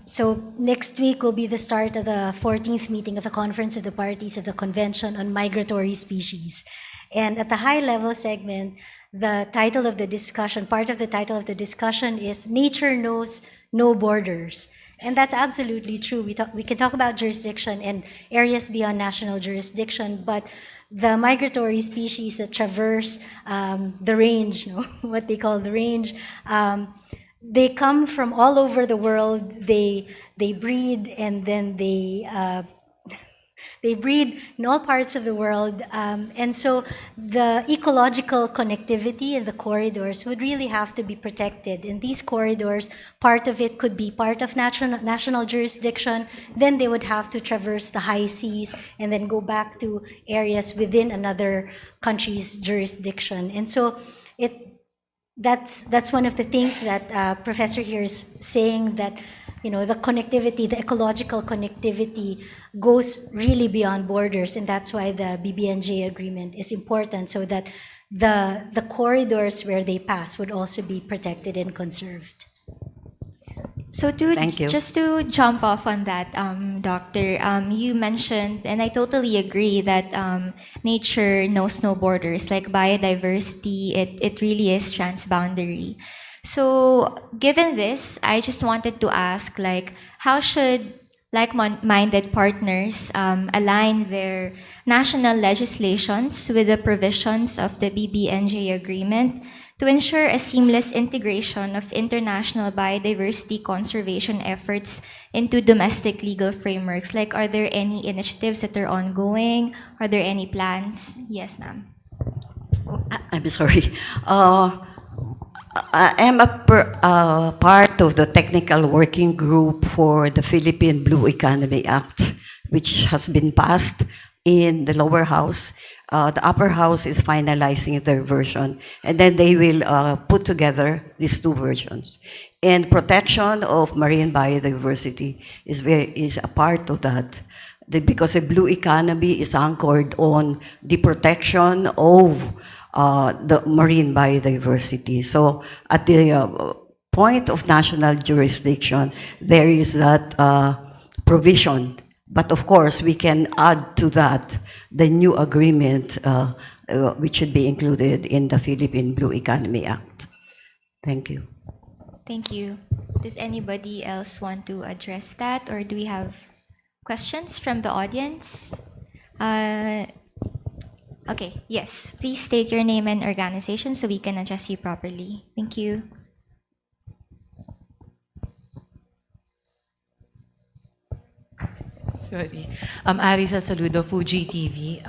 so next week will be the start of the 14th meeting of the Conference of the Parties of the Convention on Migratory Species. And at the high-level segment, the title of the discussion, part of the title of the discussion is Nature Knows No Borders. And that's absolutely true. We can talk about jurisdiction and areas beyond national jurisdiction, but the migratory species that traverse the range, what they call the range, they come from all over the world. They breed, and then they breed in all parts of the world. And so the ecological connectivity and the corridors would really have to be protected. And these corridors, part of it could be part of national jurisdiction. Then they would have to traverse the high seas and then go back to areas within another country's jurisdiction. And so that's one of the things that Professor here is saying, that the connectivity, the ecological connectivity goes really beyond borders, and that's why the BBNJ agreement is important, so that the corridors where they pass would also be protected and conserved. So Thank you. just to jump off on that, Doctor, you mentioned, and I totally agree, that nature knows no borders. Like biodiversity, it really is transboundary. So given this, I just wanted to ask, like, how should like-minded partners align their national legislations with the provisions of the BBNJ agreement to ensure a seamless integration of international biodiversity conservation efforts into domestic legal frameworks? Like, are there any initiatives that are ongoing? Are there any plans? Yes, ma'am. I'm sorry. I am a part of the technical working group for the Philippine Blue Economy Act, which has been passed in the lower house. The upper house is finalizing their version, and then they will put together these two versions. And protection of marine biodiversity is a part of that, because the blue economy is anchored on the protection of the marine biodiversity. So at the point of national jurisdiction, there is that provision. But of course, we can add to that the new agreement, which should be included in the Philippine Blue Economy Act. Thank you. Thank you. Does anybody else want to address that, or do we have questions from the audience? Okay, yes. Please state your name and organization so we can address you properly. Thank you. Sorry. Arizal Saludo, Fuji TV.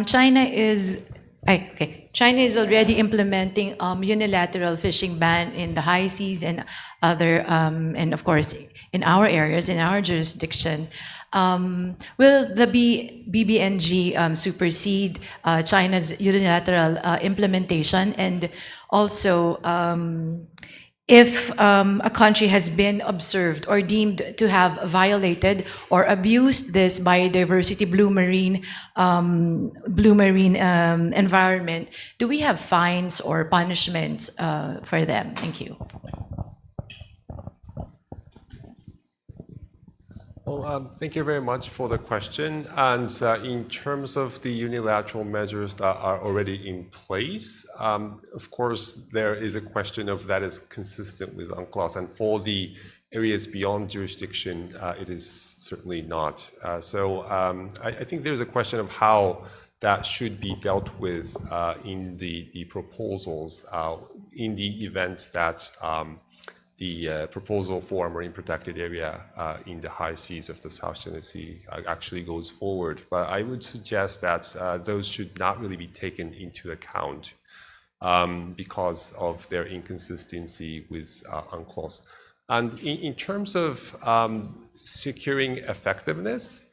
China is already implementing unilateral fishing ban in the high seas and other, and of course, in our areas, in our jurisdiction. Will the BBNG supersede China's unilateral implementation? And also, if a country has been observed or deemed to have violated or abused this biodiversity blue marine environment, do we have fines or punishments for them? Thank you. Well, thank you very much for the question. And in terms of the unilateral measures that are already in place, of course, there is a question of that is consistent with UNCLOS. And for the areas beyond jurisdiction, it is certainly not. So I think there's a question of how that should be dealt with in the proposals in the event that the proposal for a marine protected area in the high seas of the South China Sea actually goes forward. But I would suggest that those should not really be taken into account because of their inconsistency with UNCLOS. And in terms of securing effectiveness,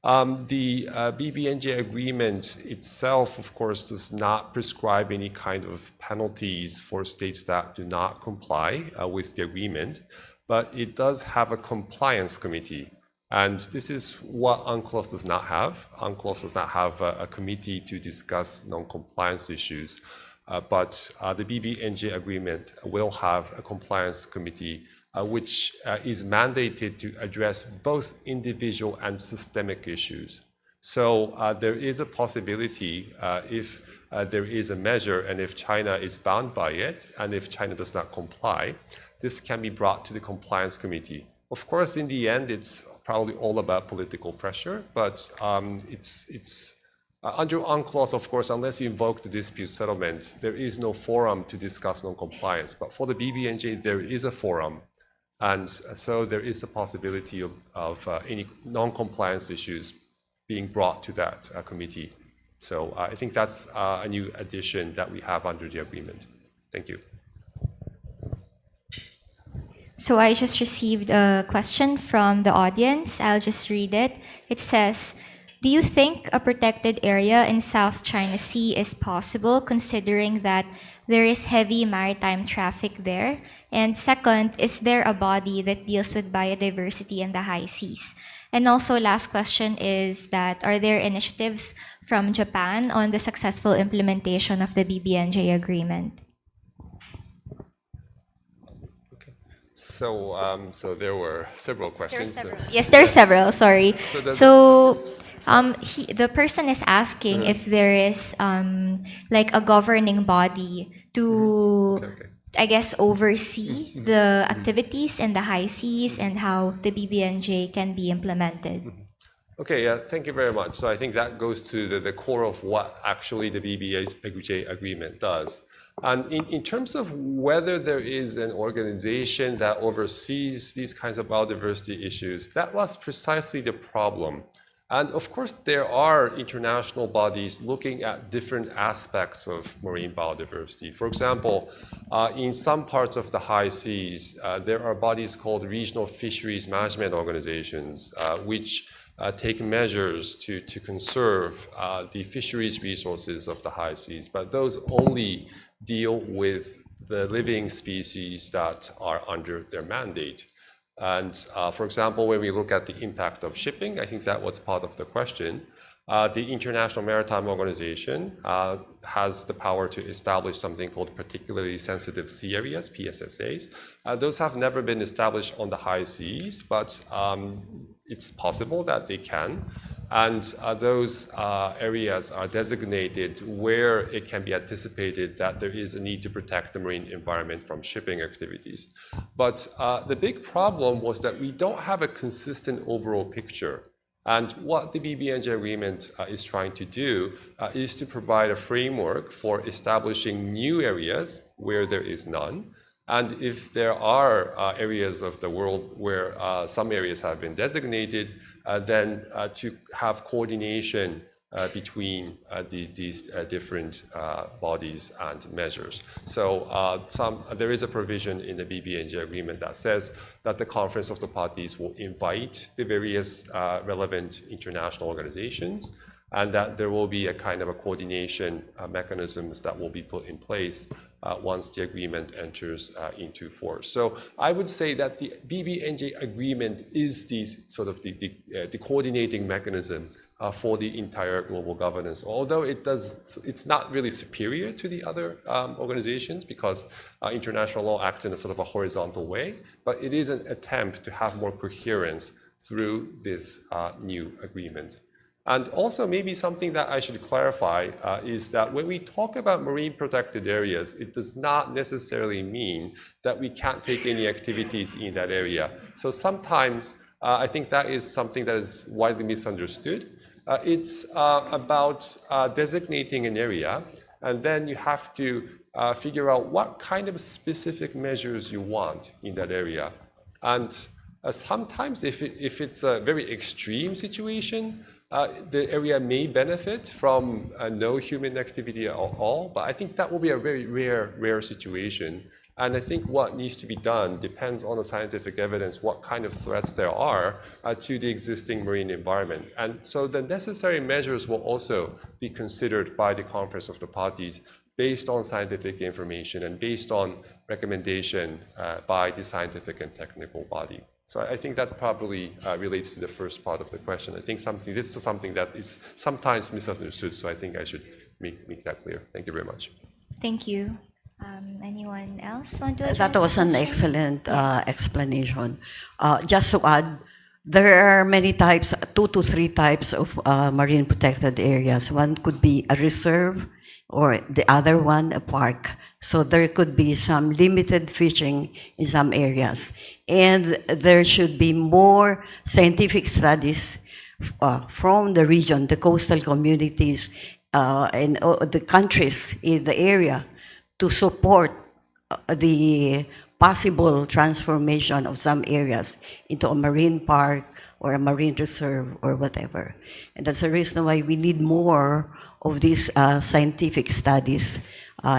the BBNJ agreement itself, of course, does not prescribe any kind of penalties for states that do not comply with the agreement, but it does have a compliance committee. And this is what UNCLOS does not have. UNCLOS does not have a committee to discuss non-compliance issues, but the BBNJ agreement will have a compliance committee which is mandated to address both individual and systemic issues. So there is a possibility if there is a measure and if China is bound by it and if China does not comply, this can be brought to the compliance committee. Of course, in the end, it's probably all about political pressure, but it's under UNCLOS, of course, unless you invoke the dispute settlement, there is no forum to discuss non-compliance. But for the BBNJ, there is a forum. And so there is a possibility of any non-compliance issues being brought to that committee. So I think that's a new addition that we have under the agreement. Thank you. So I just received a question from the audience. I'll just read it. It says, do you think a protected area in South China Sea is possible considering that there is heavy maritime traffic there? And second, is there a body that deals with biodiversity in the high seas? And also, last question is that, are there initiatives from Japan on the successful implementation of the BBNJ agreement? So, so there were several questions. Yes, there are several, sorry. So The person is asking if there is like a governing body to, I guess, oversee the activities in the high seas and how the BBNJ can be implemented. Okay, yeah, thank you very much. So I think that goes to the core of what actually the BBNJ agreement does. And in terms of whether there is an organization that oversees these kinds of biodiversity issues, that was precisely the problem. And of course, there are international bodies looking at different aspects of marine biodiversity. For example, in some parts of the high seas, there are bodies called regional fisheries management organizations, which take measures to conserve the fisheries resources of the high seas, but those only deal with the living species that are under their mandate. And for example, when we look at the impact of shipping, I think that was part of the question. The International Maritime Organization has the power to establish something called particularly sensitive sea areas, PSSAs. Those have never been established on the high seas, but it's possible that they can. And those areas are designated where it can be anticipated that there is a need to protect the marine environment from shipping activities. But the big problem was that we don't have a consistent overall picture. And what the BBNJ agreement is trying to do is to provide a framework for establishing new areas where there is none. And if there are areas of the world where some areas have been designated, then to have coordination between these different bodies and measures. So there is a provision in the BBNJ agreement that says that the Conference of the Parties will invite the various relevant international organizations, and that there will be a kind of a coordination mechanisms that will be put in place once the agreement enters into force. So I would say that the BBNJ agreement is the sort of the coordinating mechanism for the entire global governance. Although it's not really superior to the other organizations because international law acts in a sort of a horizontal way, but it is an attempt to have more coherence through this new agreement. And also maybe something that I should clarify is that when we talk about marine protected areas, it does not necessarily mean that we can't take any activities in that area. So sometimes I think that is something that is widely misunderstood. It's about designating an area, and then you have to figure out what kind of specific measures you want in that area. And sometimes if it's a very extreme situation, the area may benefit from no human activity at all, but I think that will be a very rare situation. And I think what needs to be done depends on the scientific evidence, what kind of threats there are to the existing marine environment. And so the necessary measures will also be considered by the Conference of the Parties based on scientific information and based on recommendation by the scientific and technical body. So I think that probably relates to the first part of the question. I think this is something that is sometimes misunderstood, so I think I should make that clear. Thank you very much. Thank you. Anyone else want to address That was the an question? excellent Yes. explanation. Just to add, There are many types, 2 to 3 types of marine protected areas. One could be a reserve, or the other one a park. So there could be some limited fishing in some areas. And there should be more scientific studies from the region, the coastal communities, and the countries in the area to support the possible transformation of some areas into a marine park or a marine reserve or whatever. And that's the reason why we need more of these scientific studies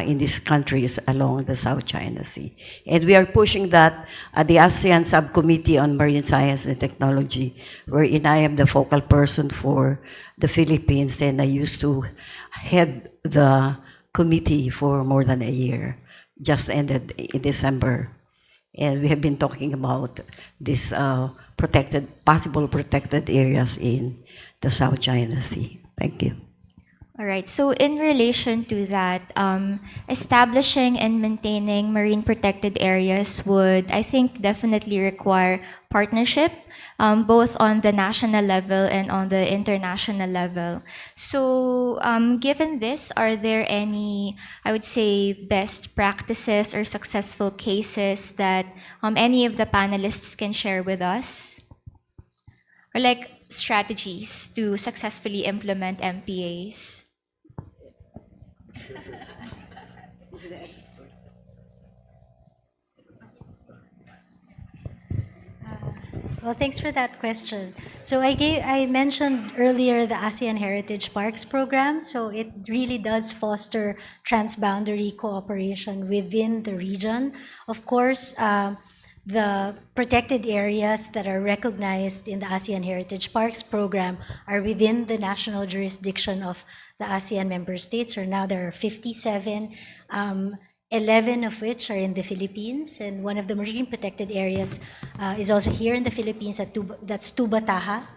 in these countries along the South China Sea. And we are pushing that at the ASEAN Subcommittee on Marine Science and Technology, wherein I am the focal person for the Philippines, and I used to head the committee for more than a year. Just ended in December. And we have been talking about these possible protected areas in the South China Sea. Thank you. All right, so in relation to that, establishing and maintaining marine protected areas would, I think, definitely require partnership, both on the national level and on the international level. So given this, are there any, I would say, best practices or successful cases that any of the panelists can share with us? Or like strategies to successfully implement MPAs? Well, thanks for that question. So I mentioned earlier the ASEAN Heritage Parks program. So it really does foster transboundary cooperation within the region. Of course, the protected areas that are recognized in the ASEAN Heritage Parks program are within the national jurisdiction of the ASEAN member states, or now there are 57, 11 of which are in the Philippines, and one of the marine protected areas is also here in the Philippines, that's Tubataha.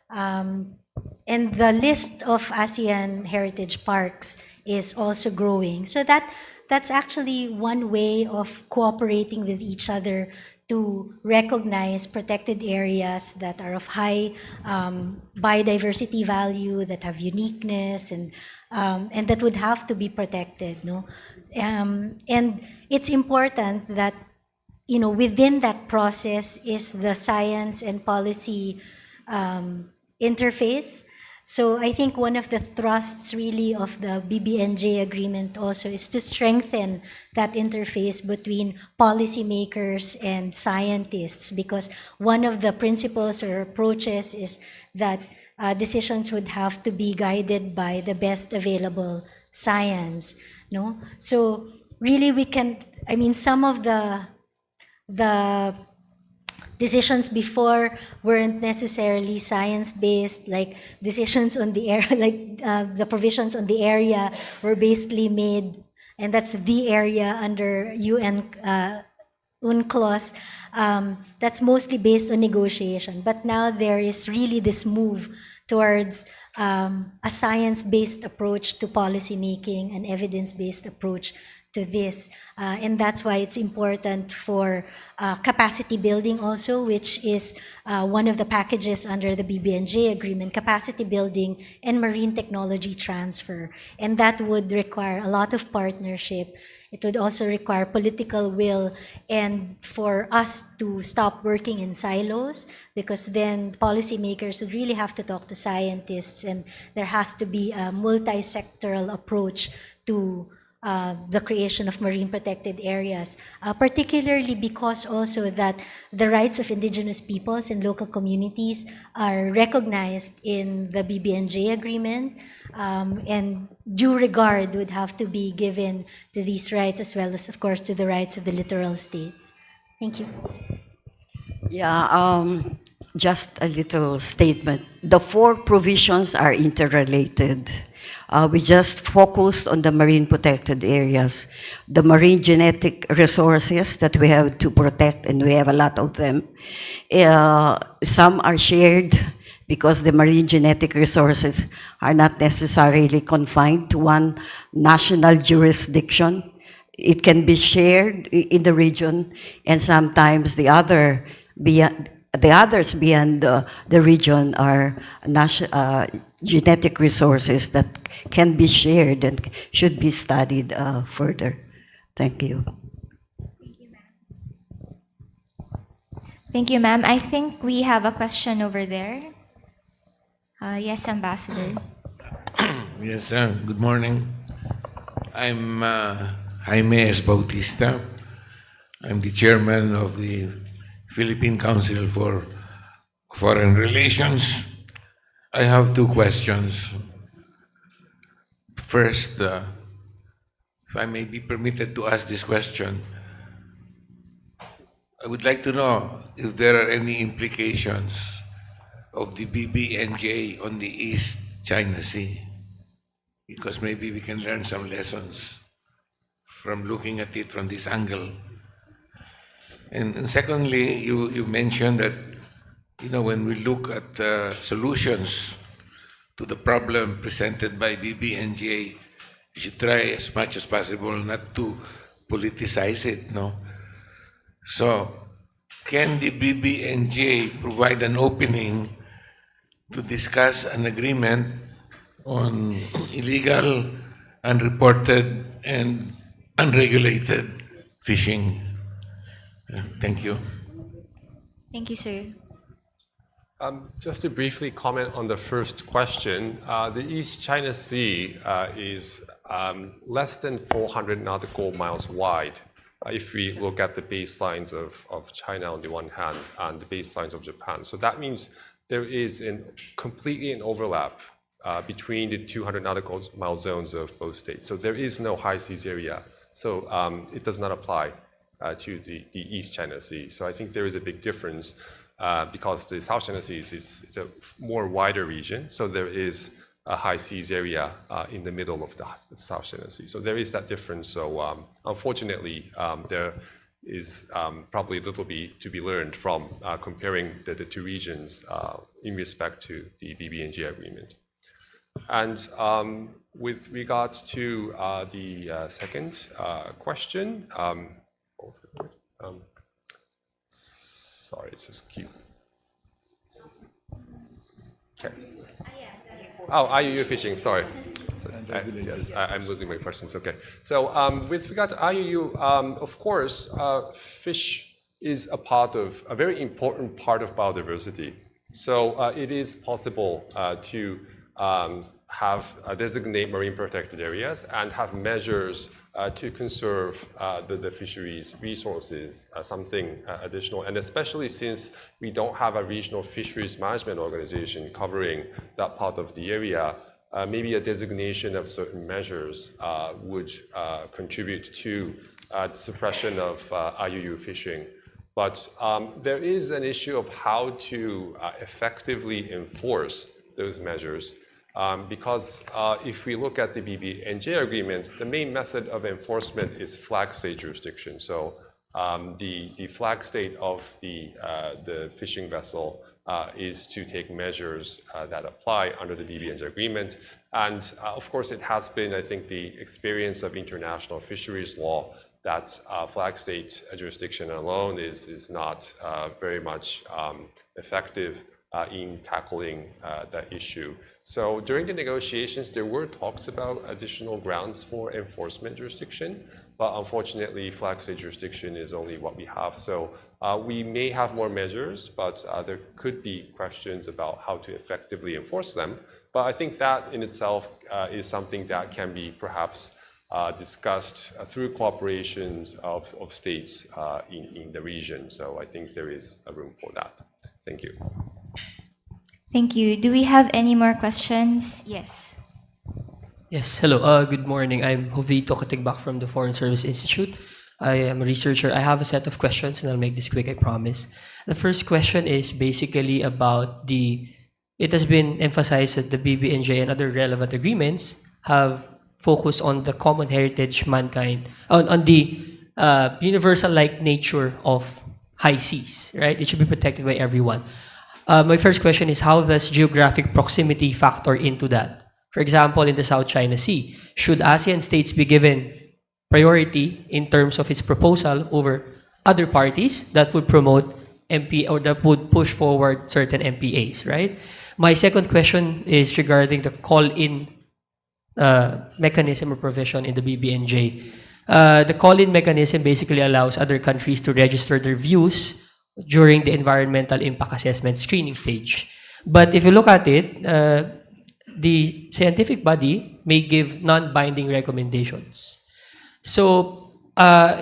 And the list of ASEAN heritage parks is also growing. So that's actually one way of cooperating with each other to recognize protected areas that are of high biodiversity value, that have uniqueness, and that would have to be protected. No, and it's important that within that process is the science and policy interface. So I think one of the thrusts really of the BBNJ agreement also is to strengthen that interface between policymakers and scientists, because one of the principles or approaches is that decisions would have to be guided by the best available science. No? So really some of the decisions before weren't necessarily science-based, like decisions on the area, like the provisions on the area were basically made, and that's the area under UN UNCLOS, that's mostly based on negotiation. But now there is really this move towards a science-based approach to policymaking, an evidence-based approach to this. And that's why it's important for capacity building also, which is one of the packages under the BBNJ agreement, capacity building and marine technology transfer. And that would require a lot of partnership. It would also require political will, and for us to stop working in silos, because then policymakers would really have to talk to scientists, and there has to be a multi-sectoral approach to the creation of marine protected areas, particularly because also that the rights of indigenous peoples and local communities are recognized in the BBNJ agreement, and due regard would have to be given to these rights, as well as, of course, to the rights of the littoral states. Thank you. Yeah, just a little statement. The 4 provisions are interrelated. We just focused on the marine protected areas, the marine genetic resources that we have to protect, and we have a lot of them. Some are shared because the marine genetic resources are not necessarily confined to one national jurisdiction. It can be shared in the region, and sometimes the other the others beyond the region are genetic resources that can be shared and should be studied further. Thank you. Thank you, ma'am. I think we have a question over there. Yes, Ambassador. Yes, good morning. I'm Jaime S. Bautista. I'm the chairman of the Philippine Council for Foreign Relations. I have two questions. First, if I may be permitted to ask this question, I would like to know if there are any implications of the BBNJ on the East China Sea, because maybe we can learn some lessons from looking at it from this angle. And secondly, you mentioned that, when we look at solutions to the problem presented by BBNJ, we should try as much as possible not to politicize it, no? So, can the BBNJ provide an opening to discuss an agreement on illegal, unreported, and unregulated fishing? Thank you. Thank you, sir. Just to briefly comment on the first question, the East China Sea is less than 400 nautical miles wide if we look at the baselines of China on the one hand and the baselines of Japan. So that means there is completely an overlap between the 200 nautical mile zones of both states. So there is no high seas area. So it does not apply to the East China Sea. So I think there is a big difference because the South China Sea is a more wider region. So there is a high seas area in the middle of the South China Sea. So there is that difference. So unfortunately, there is probably a little bit to be learned from comparing the two regions in respect to the BBNJ agreement. And with regards to the second question, what was the word? Sorry, it's just cute. Okay. Oh, IUU fishing, sorry. Yes, I'm losing my questions, okay. So with regard to IUU, of course, fish is a very important part of biodiversity. So it is possible to designate marine protected areas and have measures to conserve the fisheries resources, something additional. And especially since we don't have a regional fisheries management organization covering that part of the area, maybe a designation of certain measures would contribute to the suppression of IUU fishing. But there is an issue of how to effectively enforce those measures. Because if we look at the BBNJ agreement, the main method of enforcement is flag state jurisdiction. So the flag state of the fishing vessel is to take measures that apply under the BBNJ agreement. And of course, it has been, I think, the experience of international fisheries law that flag state jurisdiction alone is not very much effective in tackling that issue. So during the negotiations, there were talks about additional grounds for enforcement jurisdiction, but unfortunately, flag state jurisdiction is only what we have. So we may have more measures, but there could be questions about how to effectively enforce them. But I think that in itself is something that can be perhaps discussed through cooperations of states in the region. So I think there is a room for that. Thank you. Thank you. Do we have any more questions? Yes. Yes, hello. Good morning. I'm Jovito Katigbak from the Foreign Service Institute. I am a researcher. I have a set of questions and I'll make this quick, I promise. The first question is basically about it has been emphasized that the BBNJ and other relevant agreements have focused on the common heritage mankind, on the universal-like nature of high seas, right? It should be protected by everyone. My first question is, how does geographic proximity factor into that? For example, in the South China Sea, should ASEAN states be given priority in terms of its proposal over other parties that would promote MP or that would push forward certain MPAs, right? My second question is regarding the call-in mechanism or provision in the BBNJ. The call-in mechanism basically allows other countries to register their views during the environmental impact assessment screening stage. But if you look at it, the scientific body may give non-binding recommendations. So, how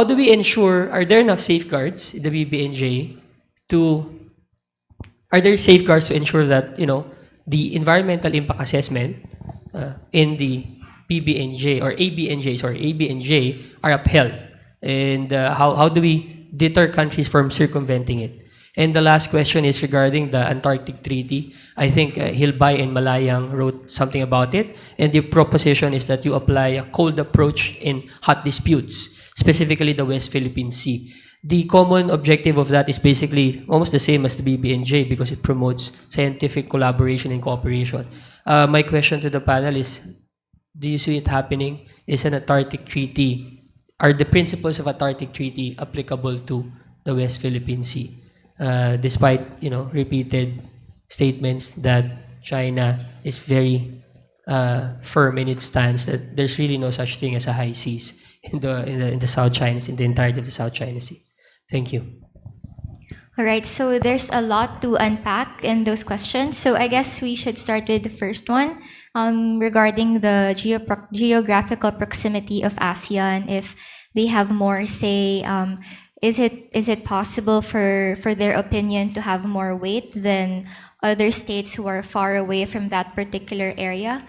do we ensure, are there enough safeguards in the BBNJ are there safeguards to ensure that, the environmental impact assessment in the BBNJ or ABNJ are upheld? And how do we deter countries from circumventing it? And the last question is regarding the Antarctic Treaty. I think Hilbay and Malayang wrote something about it. And the proposition is that you apply a cold approach in hot disputes, specifically the West Philippine Sea. The common objective of that is basically almost the same as the BBNJ because it promotes scientific collaboration and cooperation. My question to the panel is, do you see it happening? Is an Antarctic Treaty, are the principles of Antarctic Treaty applicable to the West Philippine Sea? Despite, repeated statements that China is very firm in its stance that there's really no such thing as a high seas in the South China Sea, in the entirety of the South China Sea. Thank you. All right, so there's a lot to unpack in those questions. So I guess we should start with the first one regarding the geographical proximity of ASEAN. If they have more say, is it possible for their opinion to have more weight than other states who are far away from that particular area?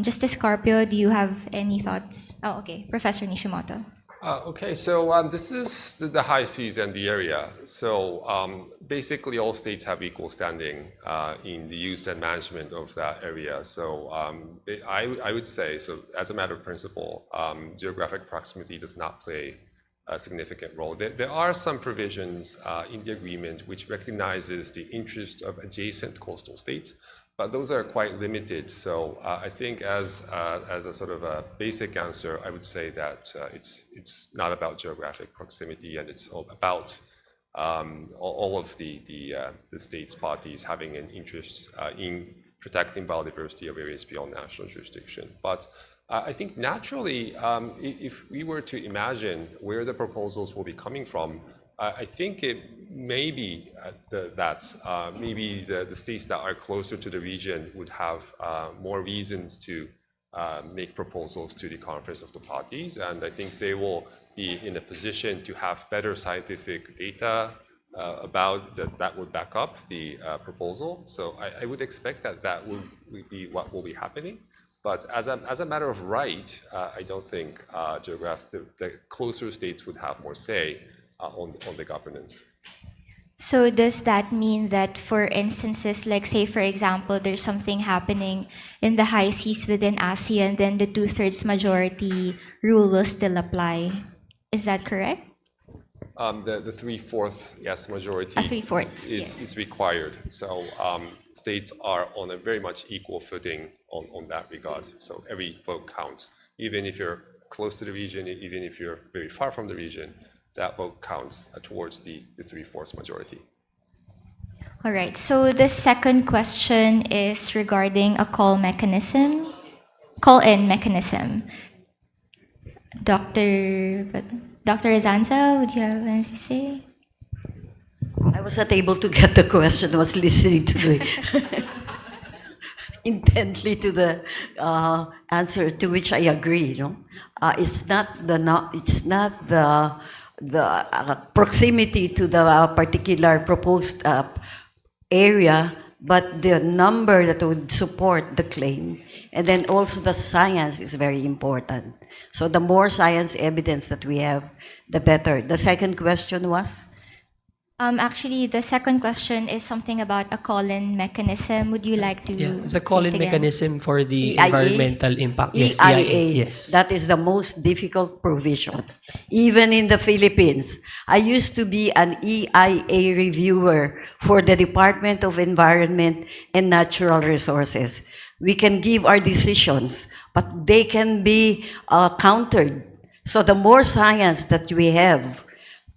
Justice Carpio, do you have any thoughts? Oh, okay, Professor Nishimoto. Okay, so this is the high seas and the area. So basically all states have equal standing in the use and management of that area. So I would say, so as a matter of principle, geographic proximity does not play a significant role. There are some provisions in the agreement which recognizes the interest of adjacent coastal states, but those are quite limited. So I think as a sort of a basic answer, I would say that it's not about geographic proximity, and it's all about all of the states parties having an interest in protecting biodiversity of areas beyond national jurisdiction. But I think naturally, if we were to imagine where the proposals will be coming from, I think it may be that maybe the states that are closer to the region would have more reasons to make proposals to the Conference of the Parties, and I think they will be in a position to have better scientific data about that would back up the proposal. So I would expect that would be what will be happening. But as a matter of right, I don't think the closer states would have more say on the governance. So does that mean that for instances, like say for example, there's something happening in the high seas within ASEAN, then the 2/3 majority rule will still apply? Is that correct? The 3/4 yes majority 3/4 is required. So states are on a very much equal footing on that regard. So every vote counts, even if you're close to the region, even if you're very far from the region. That vote counts towards the 3/4 majority. All right, so the second question is regarding a call-in mechanism. Dr. Azanza, would you have anything to say? I was not able to get the question. I was listening to intently to the answer, to which I agree. It's not the proximity to the particular proposed area, but the number that would support the claim. And then also the science is very important. So the more science evidence that we have, the better. The second question was? Actually, the second question is something about a call-in mechanism. Would you like to the call-in mechanism for the EIA? environmental impact. Yes, EIA. Yes. That is the most difficult provision. Even in the Philippines, I used to be an EIA reviewer for the Department of Environment and Natural Resources. We can give our decisions, but they can be countered. So the more science that we have,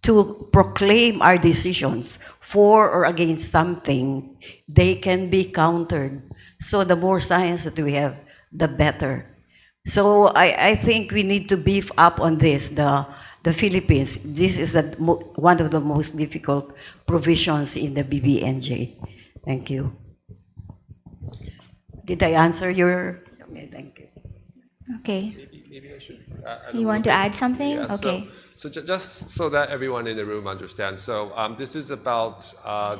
to proclaim our decisions for or against something, they can be countered. So the more science that we have, the better. So I think we need to beef up on this, the Philippines. This is one of the most difficult provisions in the BBNJ. Thank you. Did I answer your? Okay, thank you. Okay. Maybe I should add a You want to little bit. add something? Yeah, Okay. Just so that everyone in the room understands, so this is about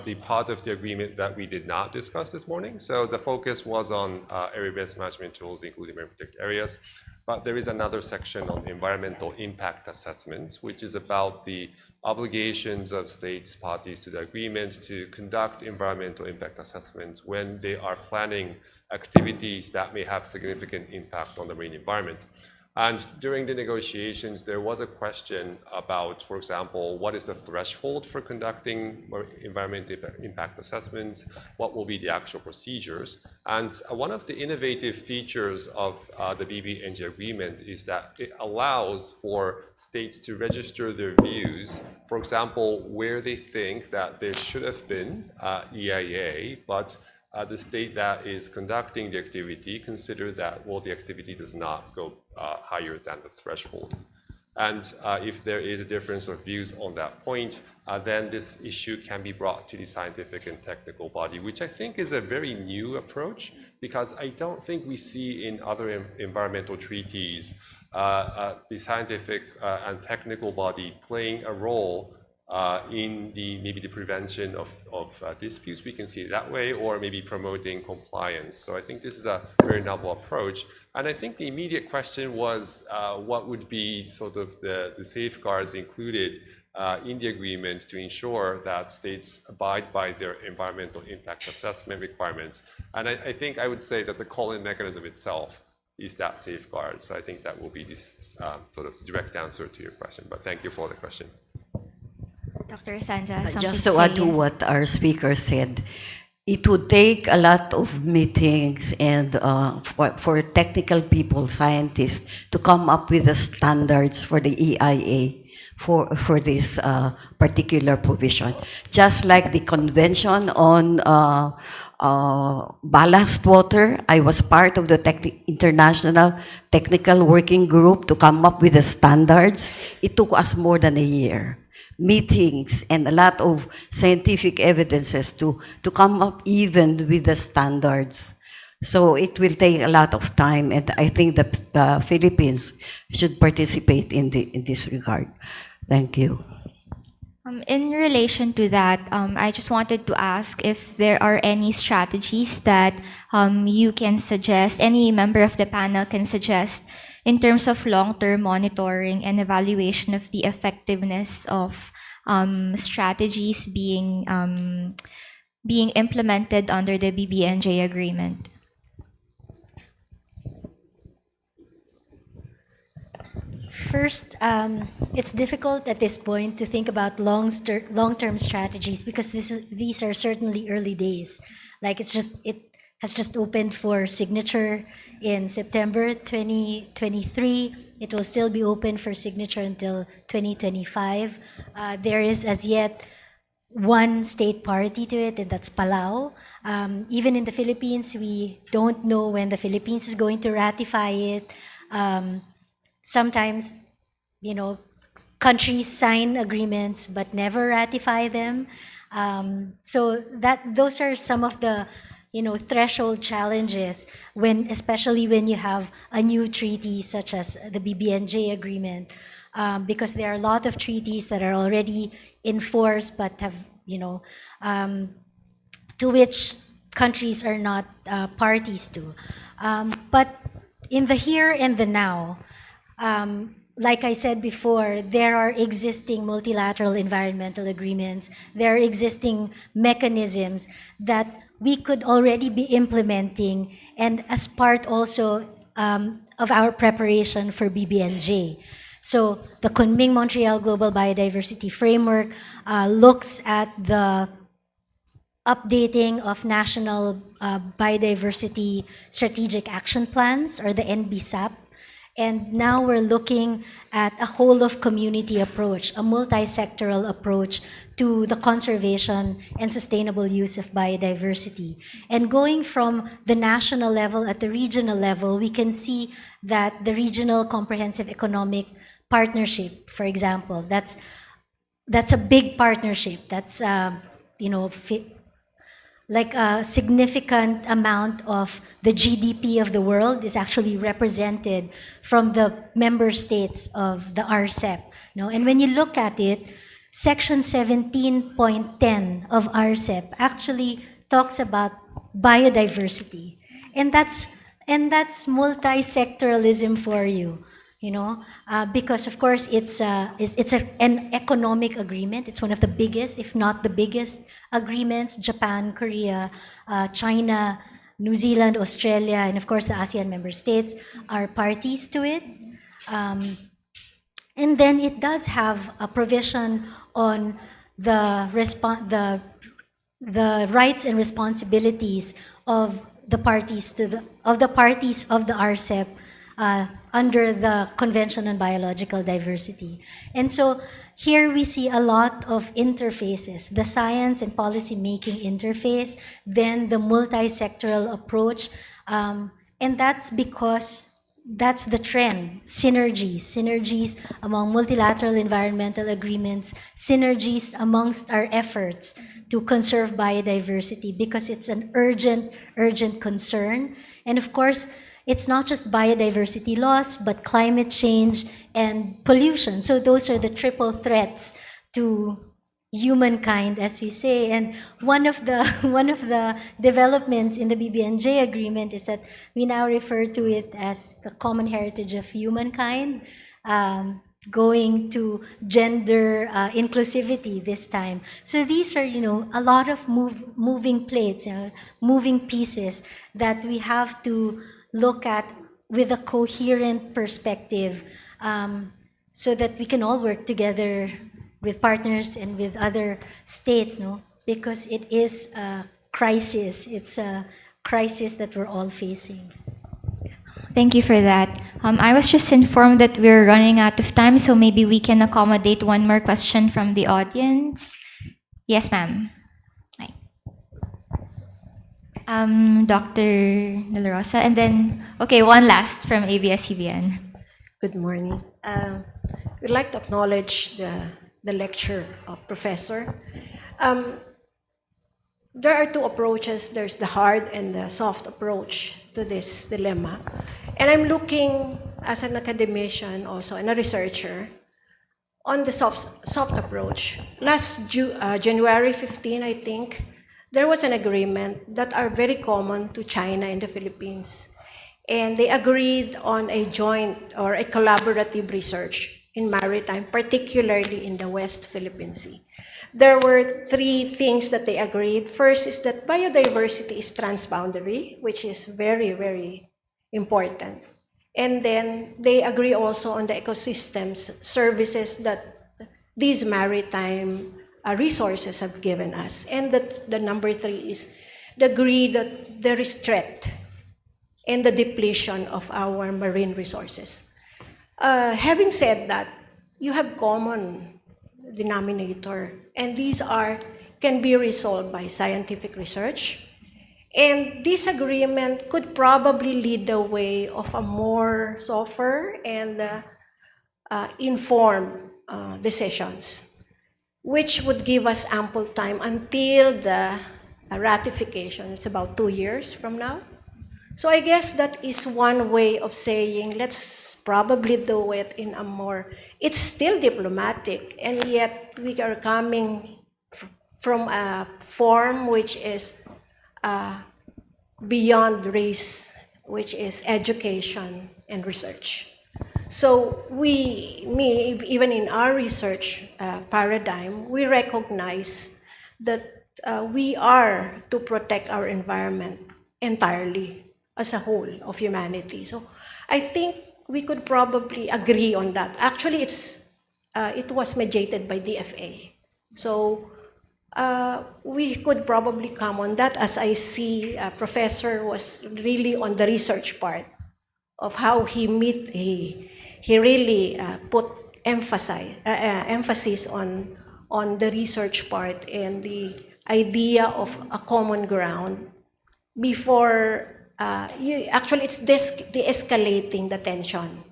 the part of the agreement that we did not discuss this morning. So the focus was on area-based management tools, including marine protected areas. But there is another section on environmental impact assessment, which is about the obligations of states parties to the agreement to conduct environmental impact assessments when they are planning activities that may have significant impact on the marine environment. And during the negotiations, there was a question about, for example, what is the threshold for conducting environmental impact assessments? What will be the actual procedures? And one of the innovative features of the BBNJ agreement is that it allows for states to register their views, for example, where they think that there should have been EIA, but the state that is conducting the activity considers that, well, the activity does not go higher than the threshold. And if there is a difference of views on that point, then this issue can be brought to the scientific and technical body, which I think is a very new approach, because I don't think we see in other environmental treaties the scientific and technical body playing a role in maybe the prevention of disputes. We can see it that way, or maybe promoting compliance. So I think this is a very novel approach. And I think the immediate question was what would be sort of the safeguards included in the agreement to ensure that states abide by their environmental impact assessment requirements. And I think I would say that the call-in mechanism itself is that safeguard. So I think that will be this sort of direct answer to your question. But thank you for the question. Dr. Sanza, something Just to to say, add to yes. what our speaker said, it would take a lot of meetings and for technical people, scientists, to come up with the standards for the EIA for this particular provision. Just like the convention on ballast water, I was part of the international technical working group to come up with the standards. It took us more than a year. Meetings and a lot of scientific evidences to come up even with the standards. So it will take a lot of time, and I think the Philippines should participate in this regard. Thank you. In relation to that, I just wanted to ask if there are any strategies that you can suggest, any member of the panel can suggest in terms of long-term monitoring and evaluation of the effectiveness of strategies being implemented under the BBNJ agreement. First, it's difficult at this point to think about long-term strategies because these are certainly early days. Like it has just opened for signature in September 2023. It will still be open for signature until 2025. There is as yet one state party to it, and that's Palau. Even in the Philippines, we don't know when the Philippines is going to ratify it. Sometimes, countries sign agreements but never ratify them. So those are some of the threshold challenges especially when you have a new treaty such as the BBNJ agreement, because there are a lot of treaties that are already in force but have to which countries are not parties to. But in the here and the now, like I said before, there are existing multilateral environmental agreements. There are existing mechanisms that we could already be implementing, and as part also of our preparation for BBNJ. So the Kunming-Montreal Global Biodiversity Framework looks at the updating of national biodiversity strategic action plans, or the NBSAP. And now we're looking at a whole of community approach, a multi-sectoral approach to the conservation and sustainable use of biodiversity. And going from the national level at the regional level, we can see that the Regional Comprehensive Economic Partnership, for example, that's a big partnership. That's like a significant amount of the GDP of the world is actually represented from the member states of the RCEP. And when you look at it, Section 17.10 of RCEP actually talks about biodiversity, and that's multi-sectoralism for you. Because of course it's an economic agreement. It's one of the biggest, if not the biggest, agreements. Japan, Korea, China, New Zealand, Australia, and of course the ASEAN member states are parties to it. And then it does have a provision on the rights and responsibilities of the parties of the RCEP under the Convention on Biological Diversity. And so here we see a lot of interfaces, the science and policy making interface, then the multi-sectoral approach, and that's because that's the trend, synergies among multilateral environmental agreements, synergies amongst our efforts to conserve biodiversity, because it's an urgent concern. And of course, it's not just biodiversity loss, but climate change and pollution. So those are the triple threats to humankind, as we say. And one of the developments in the BBNJ agreement is that we now refer to it as the common heritage of humankind, going to gender inclusivity this time. So these are, a lot of moving plates, moving pieces that we have to look at with a coherent perspective, so that we can all work together with partners and with other states, because it is a crisis. It's a crisis that we're all facing. Thank you for that. I was just informed that we're running out of time, so maybe we can accommodate one more question from the audience. Yes, ma'am. Hi. Dr. De La Rosa, and then, one last from ABS-CBN. Good morning. We'd like to acknowledge the lecture of Professor. There are two approaches. There's the hard and the soft approach to this dilemma. And I'm looking as an academician also and a researcher on the soft approach. Last January 15, I think, there was an agreement that are very common to China and the Philippines. And they agreed on a joint or a collaborative research in maritime, particularly in the West Philippine Sea. There were three things that they agreed. First is that biodiversity is transboundary, which is very, very important. And then they agree also on the ecosystems services that these maritime resources have given us. And the number three is the agree that there is threat in the depletion of our marine resources. Having said that, you have common denominator, and these can be resolved by scientific research. And this agreement could probably lead the way of a more softer and informed decisions, which would give us ample time until the ratification. It's about 2 years from now. So I guess that is one way of saying, let's probably do it in a more, it's still diplomatic, and yet we are coming from a form which is beyond race, which is education and research. So even in our research paradigm, we recognize that we are to protect our environment entirely as a whole of humanity. So I think we could probably agree on that. Actually, it was mediated by DFA. So we could probably come on that, as I see Professor was really on the research part of how he really put emphasis on the research part and the idea of a common ground before actually it's de-escalating the tension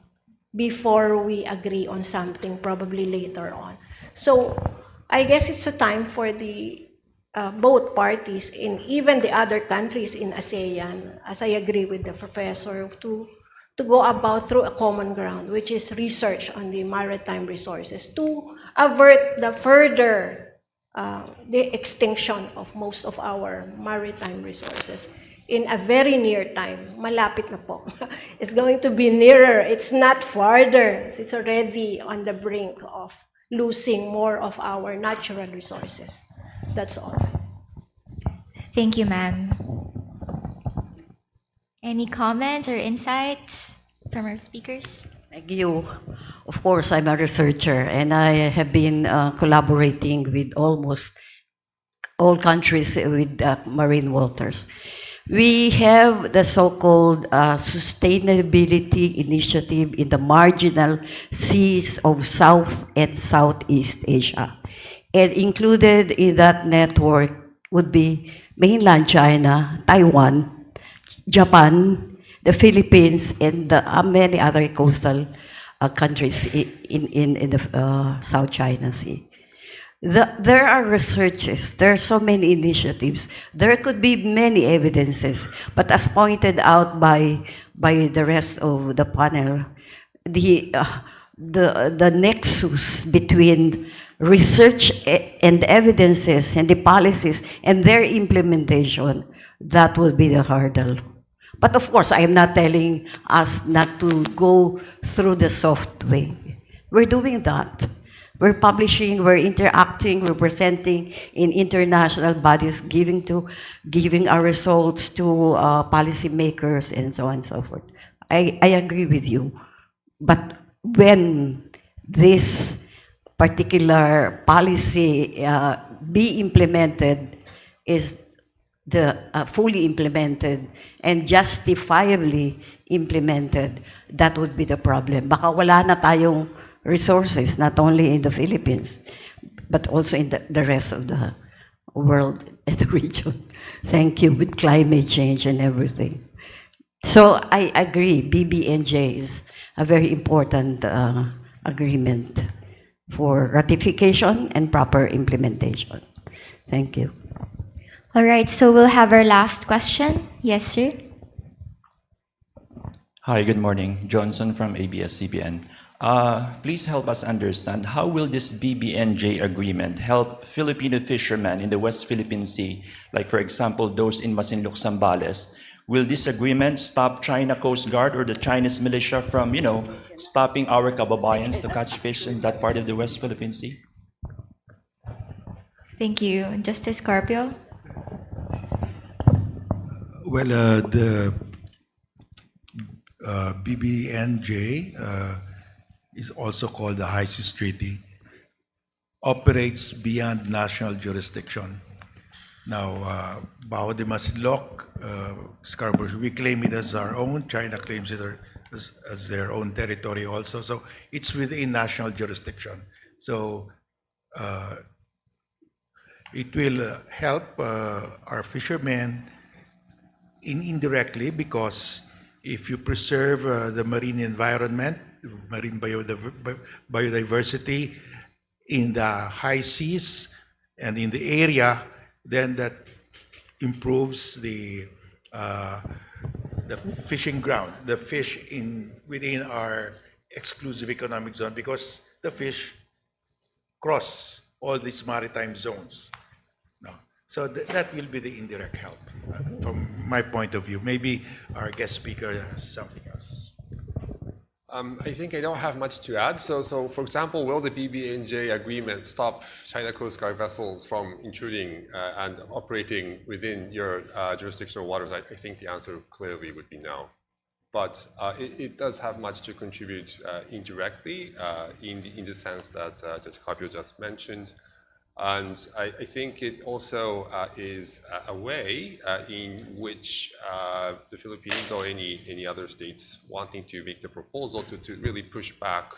before we agree on something probably later on. So I guess it's a time for the both parties in even the other countries in ASEAN, as I agree with the professor, to go about through a common ground, which is research on the maritime resources to avert the further the extinction of most of our maritime resources in a very near time. Malapit na po. It's going to be nearer. It's not farther. It's already on the brink of losing more of our natural resources. That's all. Thank you, ma'am. Any comments or insights from our speakers? Thank you. Of course, I'm a researcher and I have been collaborating with almost all countries with marine waters. We have the so-called sustainability initiative in the marginal seas of South and Southeast Asia. And included in that network would be mainland China, Taiwan, Japan, the Philippines, and many other coastal countries in the South China Sea. There are researches, there are so many initiatives, there could be many evidences, but as pointed out by the rest of the panel, the nexus between research and evidences and the policies and their implementation, that will be the hurdle. But of course, I am not telling us not to go through the soft way. We're doing that. We're publishing, we're interacting, we're presenting in international bodies, giving our results to policymakers and so on and so forth. I agree with you. But when this particular policy be implemented, is fully implemented and justifiably implemented, that would be the problem. Baka wala na tayong resources, not only in the Philippines, but also in the rest of the world and the region. Thank you, with climate change and everything. So I agree, BBNJ is a very important agreement for ratification and proper implementation. Thank you. All right, so we'll have our last question. Yes, sir. Hi, good morning. Johnson from ABS-CBN. Please help us understand, how will this BBNJ agreement help Filipino fishermen in the West Philippine Sea, like for example, those in Masinloc, Zambales? Will this agreement stop China Coast Guard or the Chinese militia from, stopping our kababayans to catch fish in that part of the West Philippine Sea? Thank you. Justice Carpio? Well, the BBNJ is also called the High Seas Treaty, operates beyond national jurisdiction. Now, Bao de Masinloc, Scarborough, we claim it as our own. China claims it as their own territory also. So it's within national jurisdiction. So it will help our fishermen indirectly, because if you preserve the marine environment, marine biodiversity in the high seas and in the area, then that improves the fishing ground, the fish within our exclusive economic zone, because the fish cross all these maritime zones. So that will be the indirect help from my point of view. Maybe our guest speaker has something else. I think I don't have much to add. So for example, will the BBNJ agreement stop China Coast Guard vessels from intruding and operating within your jurisdictional waters? I think the answer clearly would be no. But it does have much to contribute indirectly in the sense that Judge Carpio just mentioned. And I think it also is a way in which the Philippines or any other states wanting to make the proposal to really push back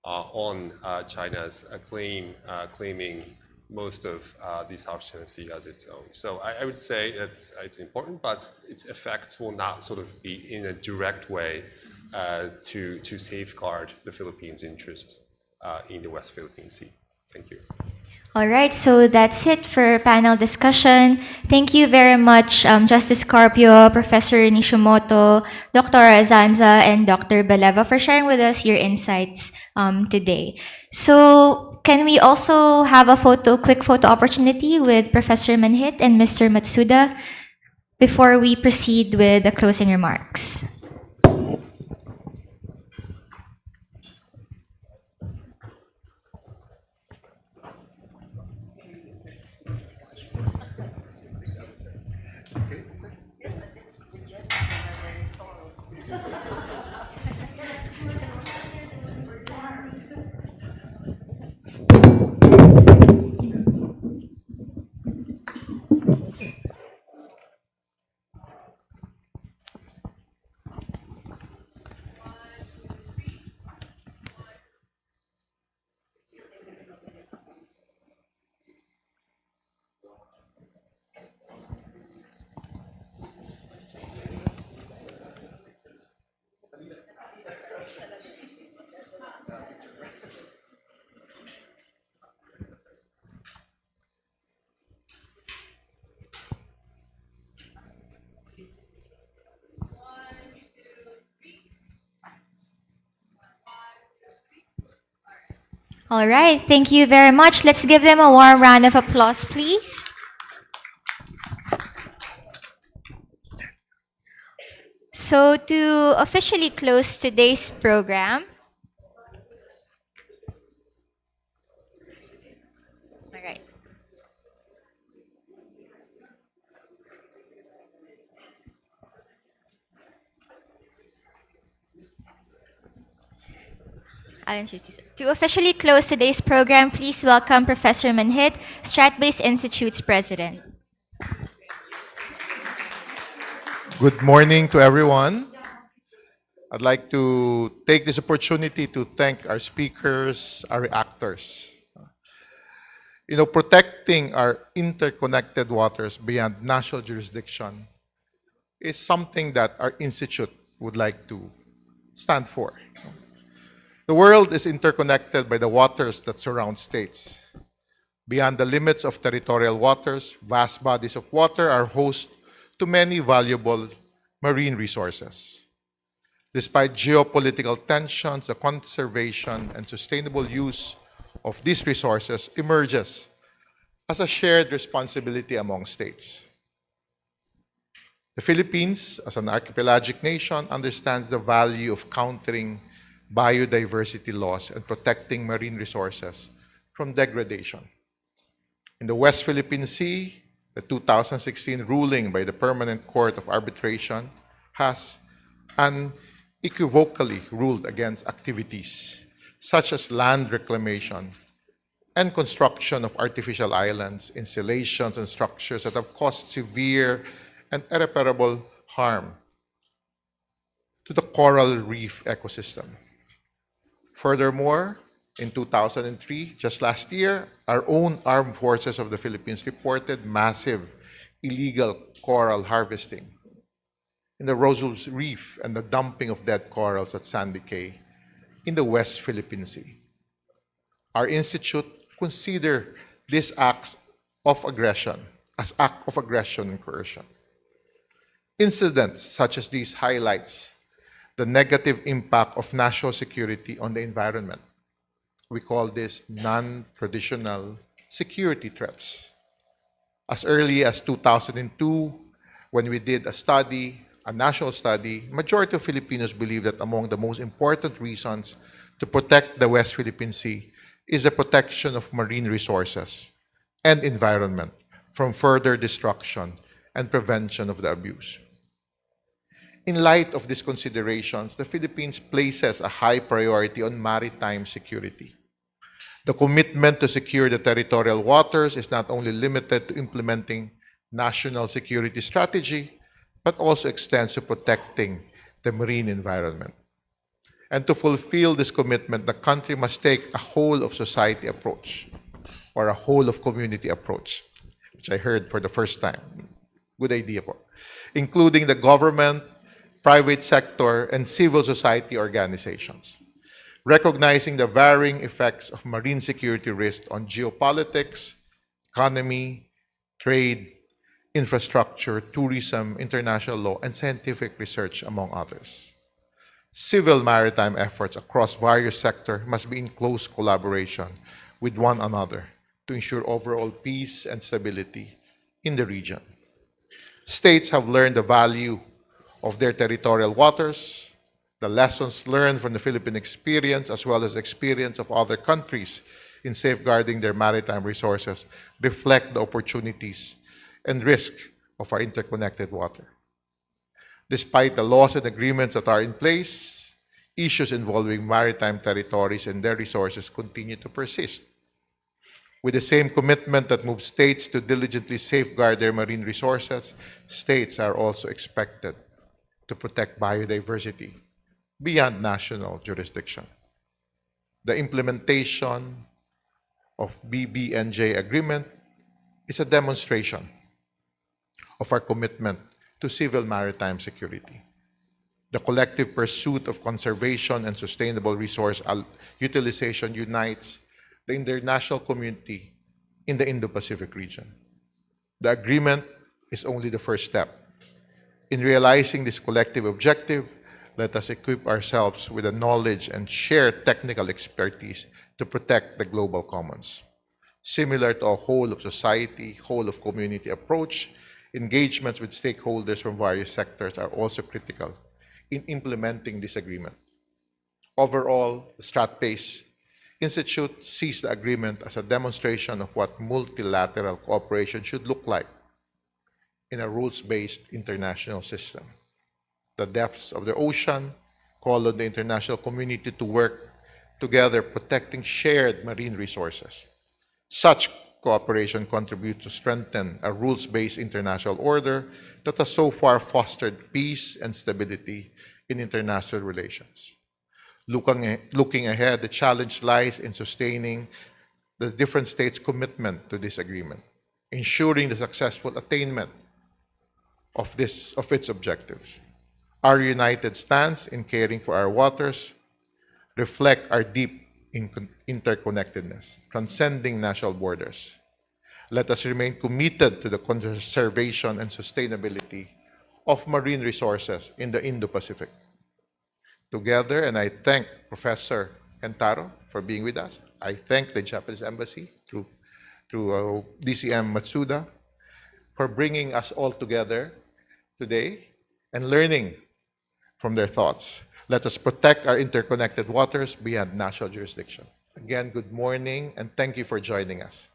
on China's claiming most of the South China Sea as its own. So I would say it's important, but its effects will not sort of be in a direct way to safeguard the Philippines' interests in the West Philippine Sea. Thank you. All right, so that's it for panel discussion. Thank you very much, Justice Carpio, Professor Nishimoto, Dr. Azanza, and Dr. Beleva for sharing with us your insights today. So can we also have a quick photo opportunity with Professor Manhit and Mr. Matsuda before we proceed with the closing remarks? All right, thank you very much. Let's give them a warm round of applause, please. So to officially close today's program, all right. I'll introduce you. To officially close today's program, please welcome Professor Manhit, Stratbase Institute's president. Good morning to everyone. I'd like to take this opportunity to thank our speakers, our reactors. Protecting our interconnected waters beyond national jurisdiction is something that our institute would like to stand for. The world is interconnected by the waters that surround states. Beyond the limits of territorial waters, vast bodies of water are host to many valuable marine resources. Despite geopolitical tensions, the conservation and sustainable use of these resources emerges as a shared responsibility among states. The Philippines, as an archipelagic nation, understands the value of countering biodiversity loss and protecting marine resources from degradation. In the West Philippine Sea, the 2016 ruling by the Permanent Court of Arbitration has unequivocally ruled against activities such as land reclamation and construction of artificial islands, installations, and structures that have caused severe and irreparable harm to the coral reef ecosystem. Furthermore, in 2003, just last year, our own armed forces of the Philippines reported massive illegal coral harvesting in the Rose's Reef and the dumping of dead corals at Sandy Cay in the West Philippine Sea. Our institute consider these acts of aggression as acts of aggression and coercion. Incidents such as these highlights the negative impact of national security on the environment. We call this non-traditional security threats. As early as 2002, when we did a national study, majority of Filipinos believe that among the most important reasons to protect the West Philippine Sea is the protection of marine resources and environment from further destruction and prevention of the abuse. In light of these considerations, the Philippines places a high priority on maritime security. The commitment to secure the territorial waters is not only limited to implementing national security strategy, but also extends to protecting the marine environment. And to fulfill this commitment, the country must take a whole of society approach or a whole of community approach, which I heard for the first time. Good idea po. Including the government, private sector, and civil society organizations, recognizing the varying effects of marine security risk on geopolitics, economy, trade, infrastructure, tourism, international law, and scientific research, among others. Civil maritime efforts across various sectors must be in close collaboration with one another to ensure overall peace and stability in the region. States have learned the value of their territorial waters, the lessons learned from the Philippine experience, as well as the experience of other countries in safeguarding their maritime resources, reflect the opportunities and risk of our interconnected water. Despite the laws and agreements that are in place, issues involving maritime territories and their resources continue to persist. With the same commitment that moves states to diligently safeguard their marine resources, states are also expected to protect biodiversity beyond national jurisdiction. The implementation of BBNJ agreement is a demonstration of our commitment to civil maritime security. The collective pursuit of conservation and sustainable resource utilization unites the international community in the Indo-Pacific region. The agreement is only the first step. In realizing this collective objective, let us equip ourselves with the knowledge and shared technical expertise to protect the global commons. Similar to a whole of society, whole of community approach, engagements with stakeholders from various sectors are also critical in implementing this agreement. Overall, the Stratbase Institute sees the agreement as a demonstration of what multilateral cooperation should look like in a rules-based international system. The depths of the ocean call on the international community to work together protecting shared marine resources. Such cooperation contributes to strengthen a rules-based international order that has so far fostered peace and stability in international relations. Looking ahead, the challenge lies in sustaining the different states' commitment to this agreement, ensuring the successful attainment of its objectives. Our united stance in caring for our waters reflect our deep interconnectedness, transcending national borders. Let us remain committed to the conservation and sustainability of marine resources in the Indo-Pacific. Together, and I thank Professor Kentaro for being with us. I thank the Japanese Embassy through DCM Matsuda for bringing us all together today and learning from their thoughts. Let us protect our interconnected waters beyond national jurisdiction. Again, good morning, and thank you for joining us.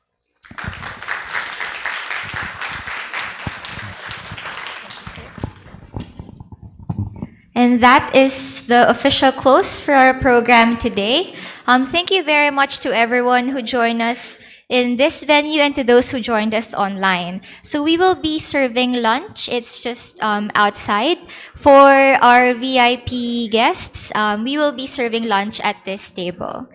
And that is the official close for our program today. Thank you very much to everyone who joined us in this venue and to those who joined us online. So we will be serving lunch. It's just outside. For our VIP guests, we will be serving lunch at this table.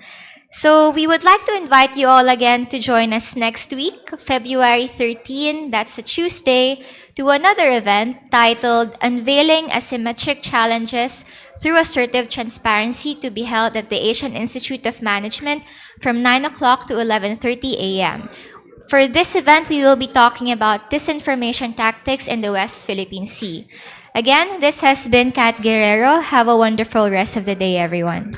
So we would like to invite you all again to join us next week, February 13, that's a Tuesday, to another event titled Unveiling Asymmetric Challenges Through Assertive Transparency, to be held at the Asian Institute of Management from 9 o'clock to 11:30 a.m. For this event, we will be talking about disinformation tactics in the West Philippine Sea. Again, this has been Kat Guerrero. Have a wonderful rest of the day, everyone.